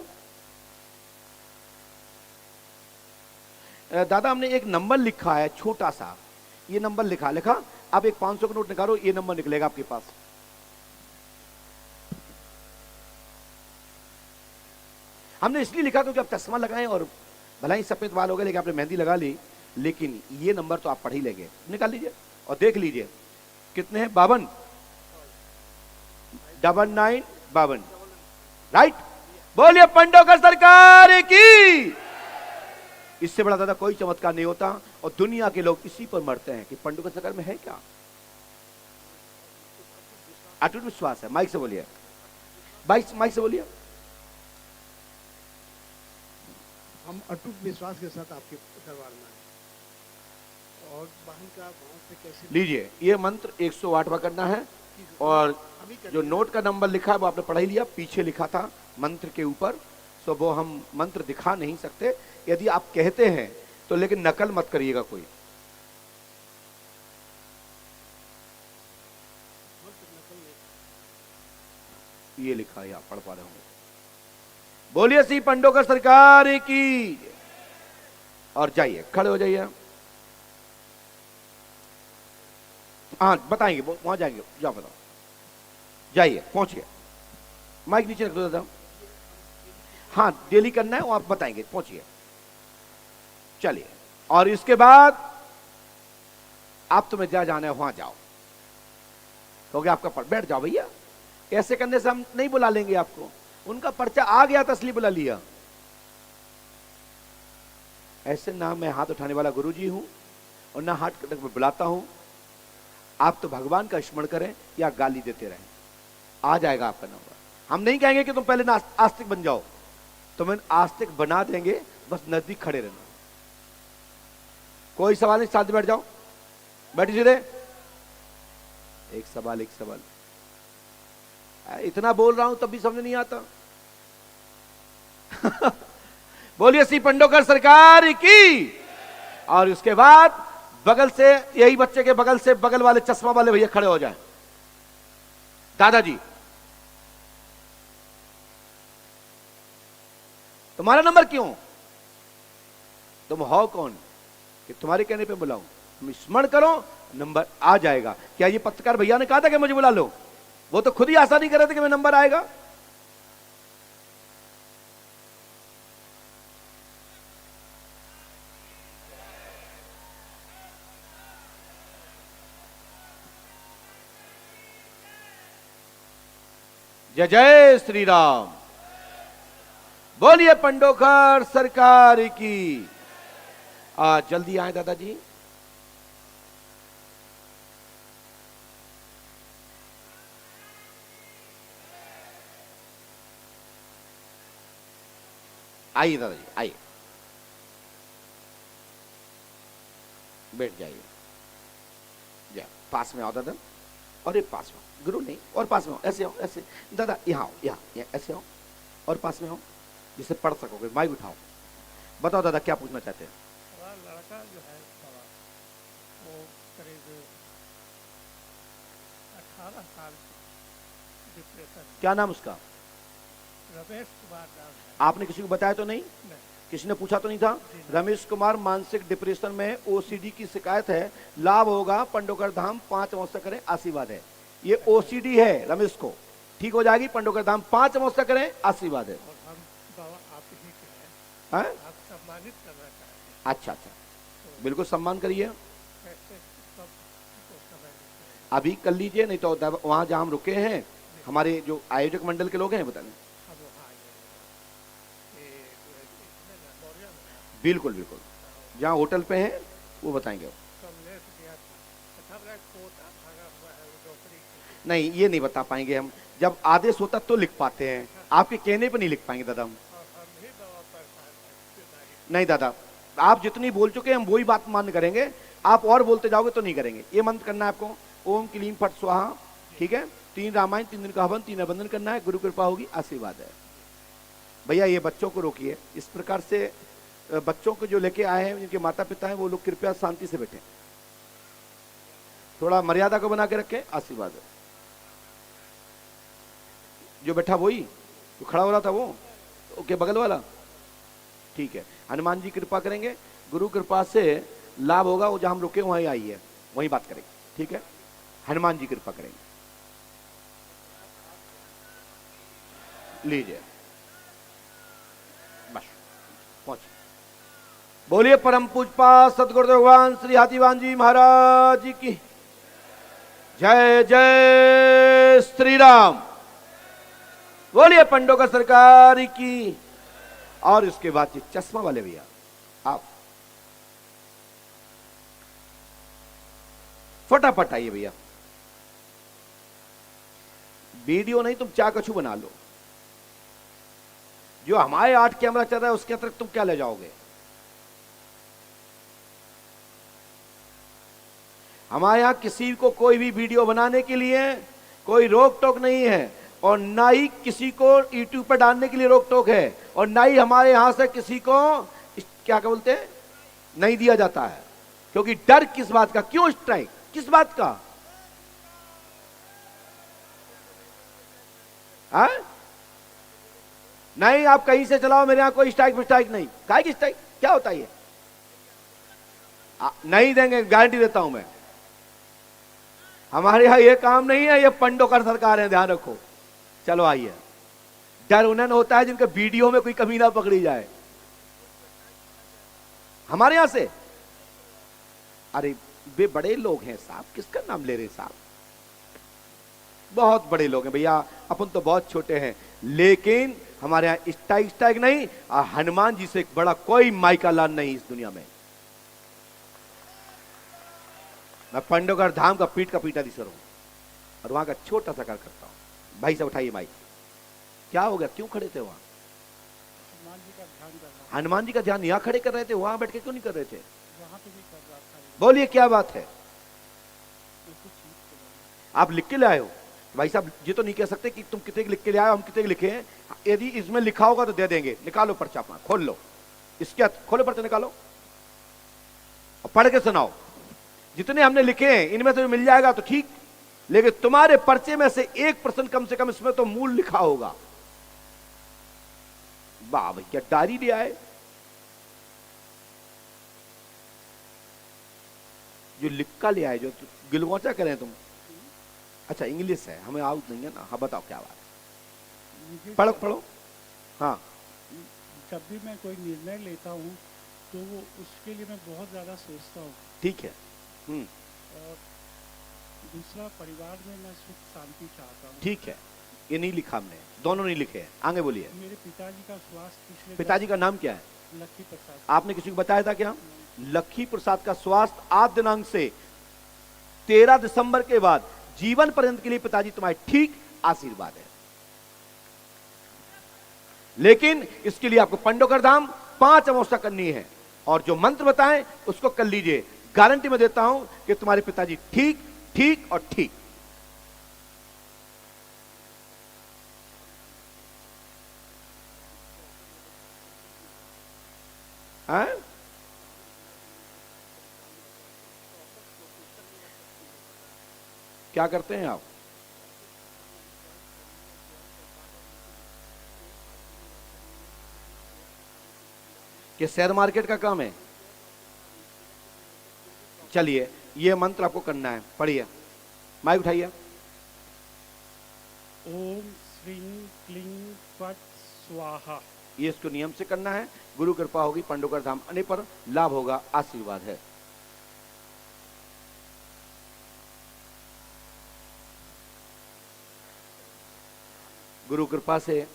A: दादा हमने एक नंबर लिखा है छोटा सा, ये नंबर लिखा, आप एक 500 का नोट निकालो, ये नंबर निकलेगा आपके पास। हमने इसलिए लिखा क्योंकि आप चश्मा लगाएं और भला ही सफेद बाल हो गए, लेकिन आपने मेहंदी लगा ली, लेकिन ये नंबर तो आप पढ़ ही लेंगे। निकाल लीजिए और देख लीजिए कितने हैं, 52, 9952, राइट। बोलिए पंडोकर सरकार की। इससे बड़ा दादा कोई चमत्कार नहीं होता, और दुनिया के लोग इसी पर मरते हैं कि पंडोकर सरकार में है क्या। अटूट विश्वास है। माइक से बोलिए, माइक से बोलिए।
I: हम अटूट विश्वास के साथ आपके दरबार में आए, और बहन का भाव से कैसे
A: लीजिए, ये मंत्र 108वां करना है, और जो नोट का नंबर लिखा है वो आपने पढ़ ही लिया, पीछे लिखा था मंत्र के ऊपर, सो वो हम मंत्र दिखा नहीं सकते। यदि आप कहते हैं तो, लेकिन नकल मत करिएगा कोई। ये लिखा है, आप पढ़ पा रहे होंगे। बोलिए श्री पंडोकर सरकार की। और जाइए, खड़े हो जाइए। हाँ बताएंगे, वहां जाएंगे, जाओ बताओ, जाइए, पहुंच गए। माइक नीचे रख दो दादा। हाँ डेली करना है, वो आप बताएंगे, पहुंचिए, चलिए। और इसके बाद आप तुम्हें जहाँ जाना है वहां जाओ, क्योंकि आपका बैठ जाओ भैया। ऐसे करने से हम नहीं बुला लेंगे आपको, उनका पर्चा आ गया था इसलिए बुला लिया। ऐसे ना मैं हाथ उठाने वाला गुरुजी हूं, और ना हाथ कटक में बुलाता हूं। आप तो भगवान का स्मरण करें या गाली देते रहें, आ जाएगा आपका नंबर। हम नहीं कहेंगे कि तुम पहले आस्तिक बन जाओ, तुम्हें आस्तिक बना देंगे, बस नजदीक खड़े रहना। कोई सवाल नहीं, साथ बैठ जाओ, बैठी सीधे। एक सवाल, एक सवाल। इतना बोल रहा हूं तब भी समझ नहीं आता। बोलिए श्री पंडोकर सरकार की। और उसके बाद बगल से, यही बच्चे के बगल से बगल वाले चश्मा वाले भैया खड़े हो जाएं। दादाजी तुम्हारा नंबर क्यों, तुम हो कौन कि तुम्हारे कहने पे बुलाऊं? तुम स्मरण करो, नंबर आ जाएगा। क्या ये पत्रकार भैया ने कहा था कि मुझे बुला लो? वो तो खुद ही आशा नहीं कर रहे थे कि मेरा नंबर आएगा। जय जय श्री राम। बोलिए पंडोकर सरकार की। जल्दी आए दादाजी। आइए दादाजी, आइए, बैठ जाइए। जा पास में आओ दादा, और ये पास में, गुरु नहीं, और पास में आओ, ऐसे आओ, ऐसे दादा, यहाँ आओ, यहाँ ऐसे आओ, और पास में आओ, जिससे पढ़ सकोगे। माइक उठाओ, बताओ दादा क्या पूछना चाहते हैं?
B: लड़का जो है बाबा, वो करीब 18 साल डिप्रेशन।
A: क्या नाम उसका?
B: रमेश कुमार नाम है।
A: आपने किसी को बताया तो नहीं? किसी ने पूछा तो नहीं था? रमेश कुमार मानसिक डिप्रेशन में, ओसीडी की शिकायत है, लाभ होगा, पंडोकर धाम 5 अमावस्या करें, आशीर्वाद है। ये ओसीडी है, रमेश को ठीक हो जाएगी, पंडोकर धाम 5 अमावस्या करें, आशीर्वाद है।
B: हम बाबा आप ही के हैं, आप सम्मानित करना चाहते हैं।
A: अच्छा, बिल्कुल सम्मान करिए,
B: कैसे सब को समय
A: अभी कर लीजिए, नहीं तो वहां जहां हम रुके हैं, हमारे जो आयोजक मंडल के लोग हैं बताने। बिल्कुल बिल्कुल, जहाँ होटल पे हैं वो बताएंगे। नहीं ये नहीं बता पाएंगे हम, जब आदेश होता तो लिख पाते हैं, आपके कहने पे नहीं लिख पाएंगे दादा हम। नहीं दादा, आप जितनी बोल चुके हैं हम वही बात मान्य करेंगे, आप और बोलते जाओगे तो नहीं करेंगे। ये मंत्र करना है आपको, ओम क्लीम फट स्वाहा, ठीक है। 3 रामायण, 3 दिन का हवन, 3 अबंधन करना है, गुरु कृपा होगी, आशीर्वाद है। भैया ये बच्चों को रोकिए, इस प्रकार से बच्चों को जो लेके आए हैं जिनके माता पिता हैं वो लोग कृपया शांति से बैठे, थोड़ा मर्यादा को बना के रखें, आशीर्वाद है। जो बैठा वही, जो खड़ा हो रहा था वो, ओके, बगल वाला, ठीक है। हनुमान जी कृपा करेंगे, गुरु कृपा से लाभ होगा, वो जहां हम रुके वहीं आई है, वहीं बात करेंगे, ठीक है। हनुमान जी कृपा करेंगे, लीजिए, बस पहुंच। बोलिए परम पूजपा सदगुरुदेव भगवान श्री हाथीवान जी महाराज की जय। जय श्री राम। बोलिए पंडोकर सरकार की। और इसके बाद ये चश्मा वाले भैया आप फटाफट आइए भैया, वीडियो नहीं तुम चाह कछु बना लो, जो हमारे 8 कैमरा चल रहा है उसके अतिरिक्त तुम क्या ले जाओगे। हमारे यहां किसी को कोई भी वीडियो बनाने के लिए कोई रोक टोक नहीं है, और ना ही किसी को यूट्यूब पर डालने के लिए रोक टोक है, और ना ही हमारे यहां से किसी को क्या बोलते हैं नहीं दिया जाता है। क्योंकि डर किस बात का, क्यों स्ट्राइक, किस बात का, है? नहीं आप कहीं से चलाओ, मेरे यहां कोई स्ट्राइक नहीं। काहे की स्ट्राइक, क्या होता है ये? नहीं देंगे, गारंटी देता हूं मैं। हमारे यहां ये काम नहीं है, ये पंडोकर सरकार है, ध्यान रखो। चलो आइए। डर उन्हें होता है जिनके वीडियो में कोई कमी ना पकड़ी जाए। हमारे यहां से, अरे वे बड़े लोग हैं साहब, किसका नाम ले रहे साहब, बहुत बड़े लोग हैं भैया, अपन तो बहुत छोटे हैं, लेकिन हमारे यहां स्ट्राइक नहीं, हनुमान जी से एक बड़ा कोई माइका लाल नहीं इस दुनिया में। मैं पंडोकर धाम का पीठाधीश्वर हूं, और वहां का छोटा सा कार्य करता हूं। भाई साहब उठाइए माइक। क्या हो गया, क्यों खड़े थे वहां? हनुमान जी का ध्यान यहां खड़े कर रहे थे, वहां बैठ के क्यों नहीं कर रहे थे? बोलिए क्या बात है? आप लिख के ले आए हो? भाई साहब ये तो नहीं कह सकते कि तुम कितने लिख के ले आए, हम कितने लिखे हैं। यदि इसमें लिखा होगा तो दे देंगे। निकालो पर्चा अपना, खोल लो, इसके खोलो पर्चा, निकालो और पढ़ के सुनाओ। जितने हमने लिखे हैं इनमें से मिल जाएगा तो ठीक, लेकिन तुम्हारे पर्चे में से 1% कम से कम इसमें तो मूल लिखा होगा। वाह भाई, क्या डायरी ले आए, जो लिखा ले आए, जो गिलगोचा करें तुम। अच्छा इंग्लिश है, हमें आउट नहीं है ना। हाँ बताओ क्या बात है, पढ़ो पढ़ो। हाँ,
J: जब भी मैं कोई निर्णय लेता हूँ तो वो उसके लिए मैं बहुत ज्यादा सोचता हूँ।
A: ठीक है।
J: और दूसरा, परिवार में मैं सुख शांति चाहता हूँ।
A: ठीक है, ये नहीं लिखा हमने, दोनों नहीं लिखे हैं। आगे बोलिए।
J: मेरे पिताजी का स्वास्थ्य पिछले,
A: पिताजी का नाम क्या है?
J: लक्की प्रसाद।
A: आपने किसी को बताया था क्या? लक्की प्रसाद का स्वास्थ्य आज दिनांक से 13 दिसंबर के बाद जीवन पर्यंत के लिए पिताजी तुम्हारे ठीक, आशीर्वाद है। लेकिन इसके लिए आपको पंडोकर धाम 5 अमावस्या करनी है, और जो मंत्र बताएं उसको कर लीजिए। गारंटी में देता हूं कि तुम्हारे पिताजी ठीक ठीक और ठीक। है? क्या करते हैं आप? कि शेयर मार्केट का काम है? चलिए ये मंत्र आपको करना है, पढ़िए, माइक उठाइए।
J: ओम श्रीं क्लीं फट स्वाहा।
A: ये इसको नियम से करना है। गुरु कृपा होगी, पंडोकर धाम आने पर लाभ होगा, आशीर्वाद है। गुरु कृपा से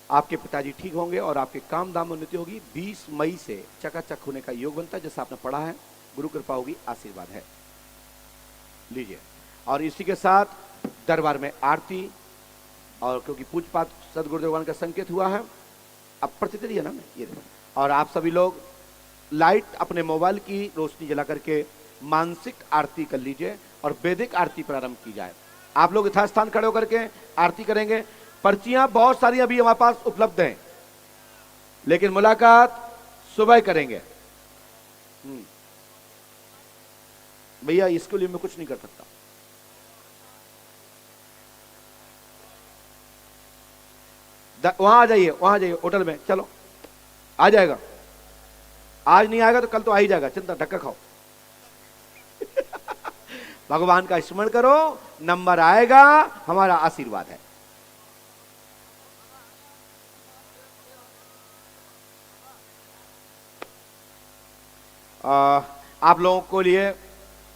A: आपके पिताजी ठीक होंगे और आपके काम दाम में उन्नति होगी। 20 मई से चकाचक होने का योग बनता है, जैसा आपने पढ़ा है। गुरु कृपा होगी, आशीर्वाद है। लीजिए, और इसी के साथ दरबार में आरती, और क्योंकि पूजपाठ सदगुरुदेव भगवान का संकेत हुआ है, अब प्रतिदिन है ना ये, और आप सभी लोग लाइट अपने मोबाइल की रोशनी जला करके मानसिक आरती कर लीजिए और वैदिक आरती प्रारंभ की जाए। आप लोग यथास्थान खड़े होकर के आरती करेंगे। पर्चियां बहुत सारी अभी हमारे पास उपलब्ध हैं, लेकिन मुलाकात सुबह करेंगे। भैया इसके लिए मैं कुछ नहीं कर सकता। वहां आ जाइए, वहां आ जाइए होटल में, चलो आ जाएगा। आज नहीं आएगा तो कल तो आ ही जाएगा, चिंता धक्का खाओ। भगवान का स्मरण करो, नंबर आएगा, हमारा आशीर्वाद है। आप लोगों को लिए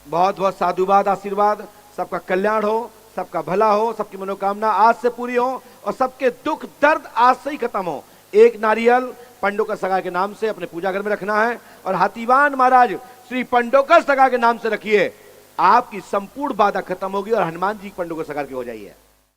A: बहुत बहुत साधुवाद, आशीर्वाद। सबका कल्याण हो, सबका भला हो, सबकी मनोकामना आज से पूरी हो और सबके दुख दर्द आज से ही खत्म हो। एक नारियल पंडोकर सगा के नाम से अपने पूजा घर में रखना है और हाथीवान महाराज श्री पंडोकर सगा के नाम से रखिए। आपकी संपूर्ण बाधा खत्म होगी और हनुमान जी पंडोकर सगा के हो जाइए।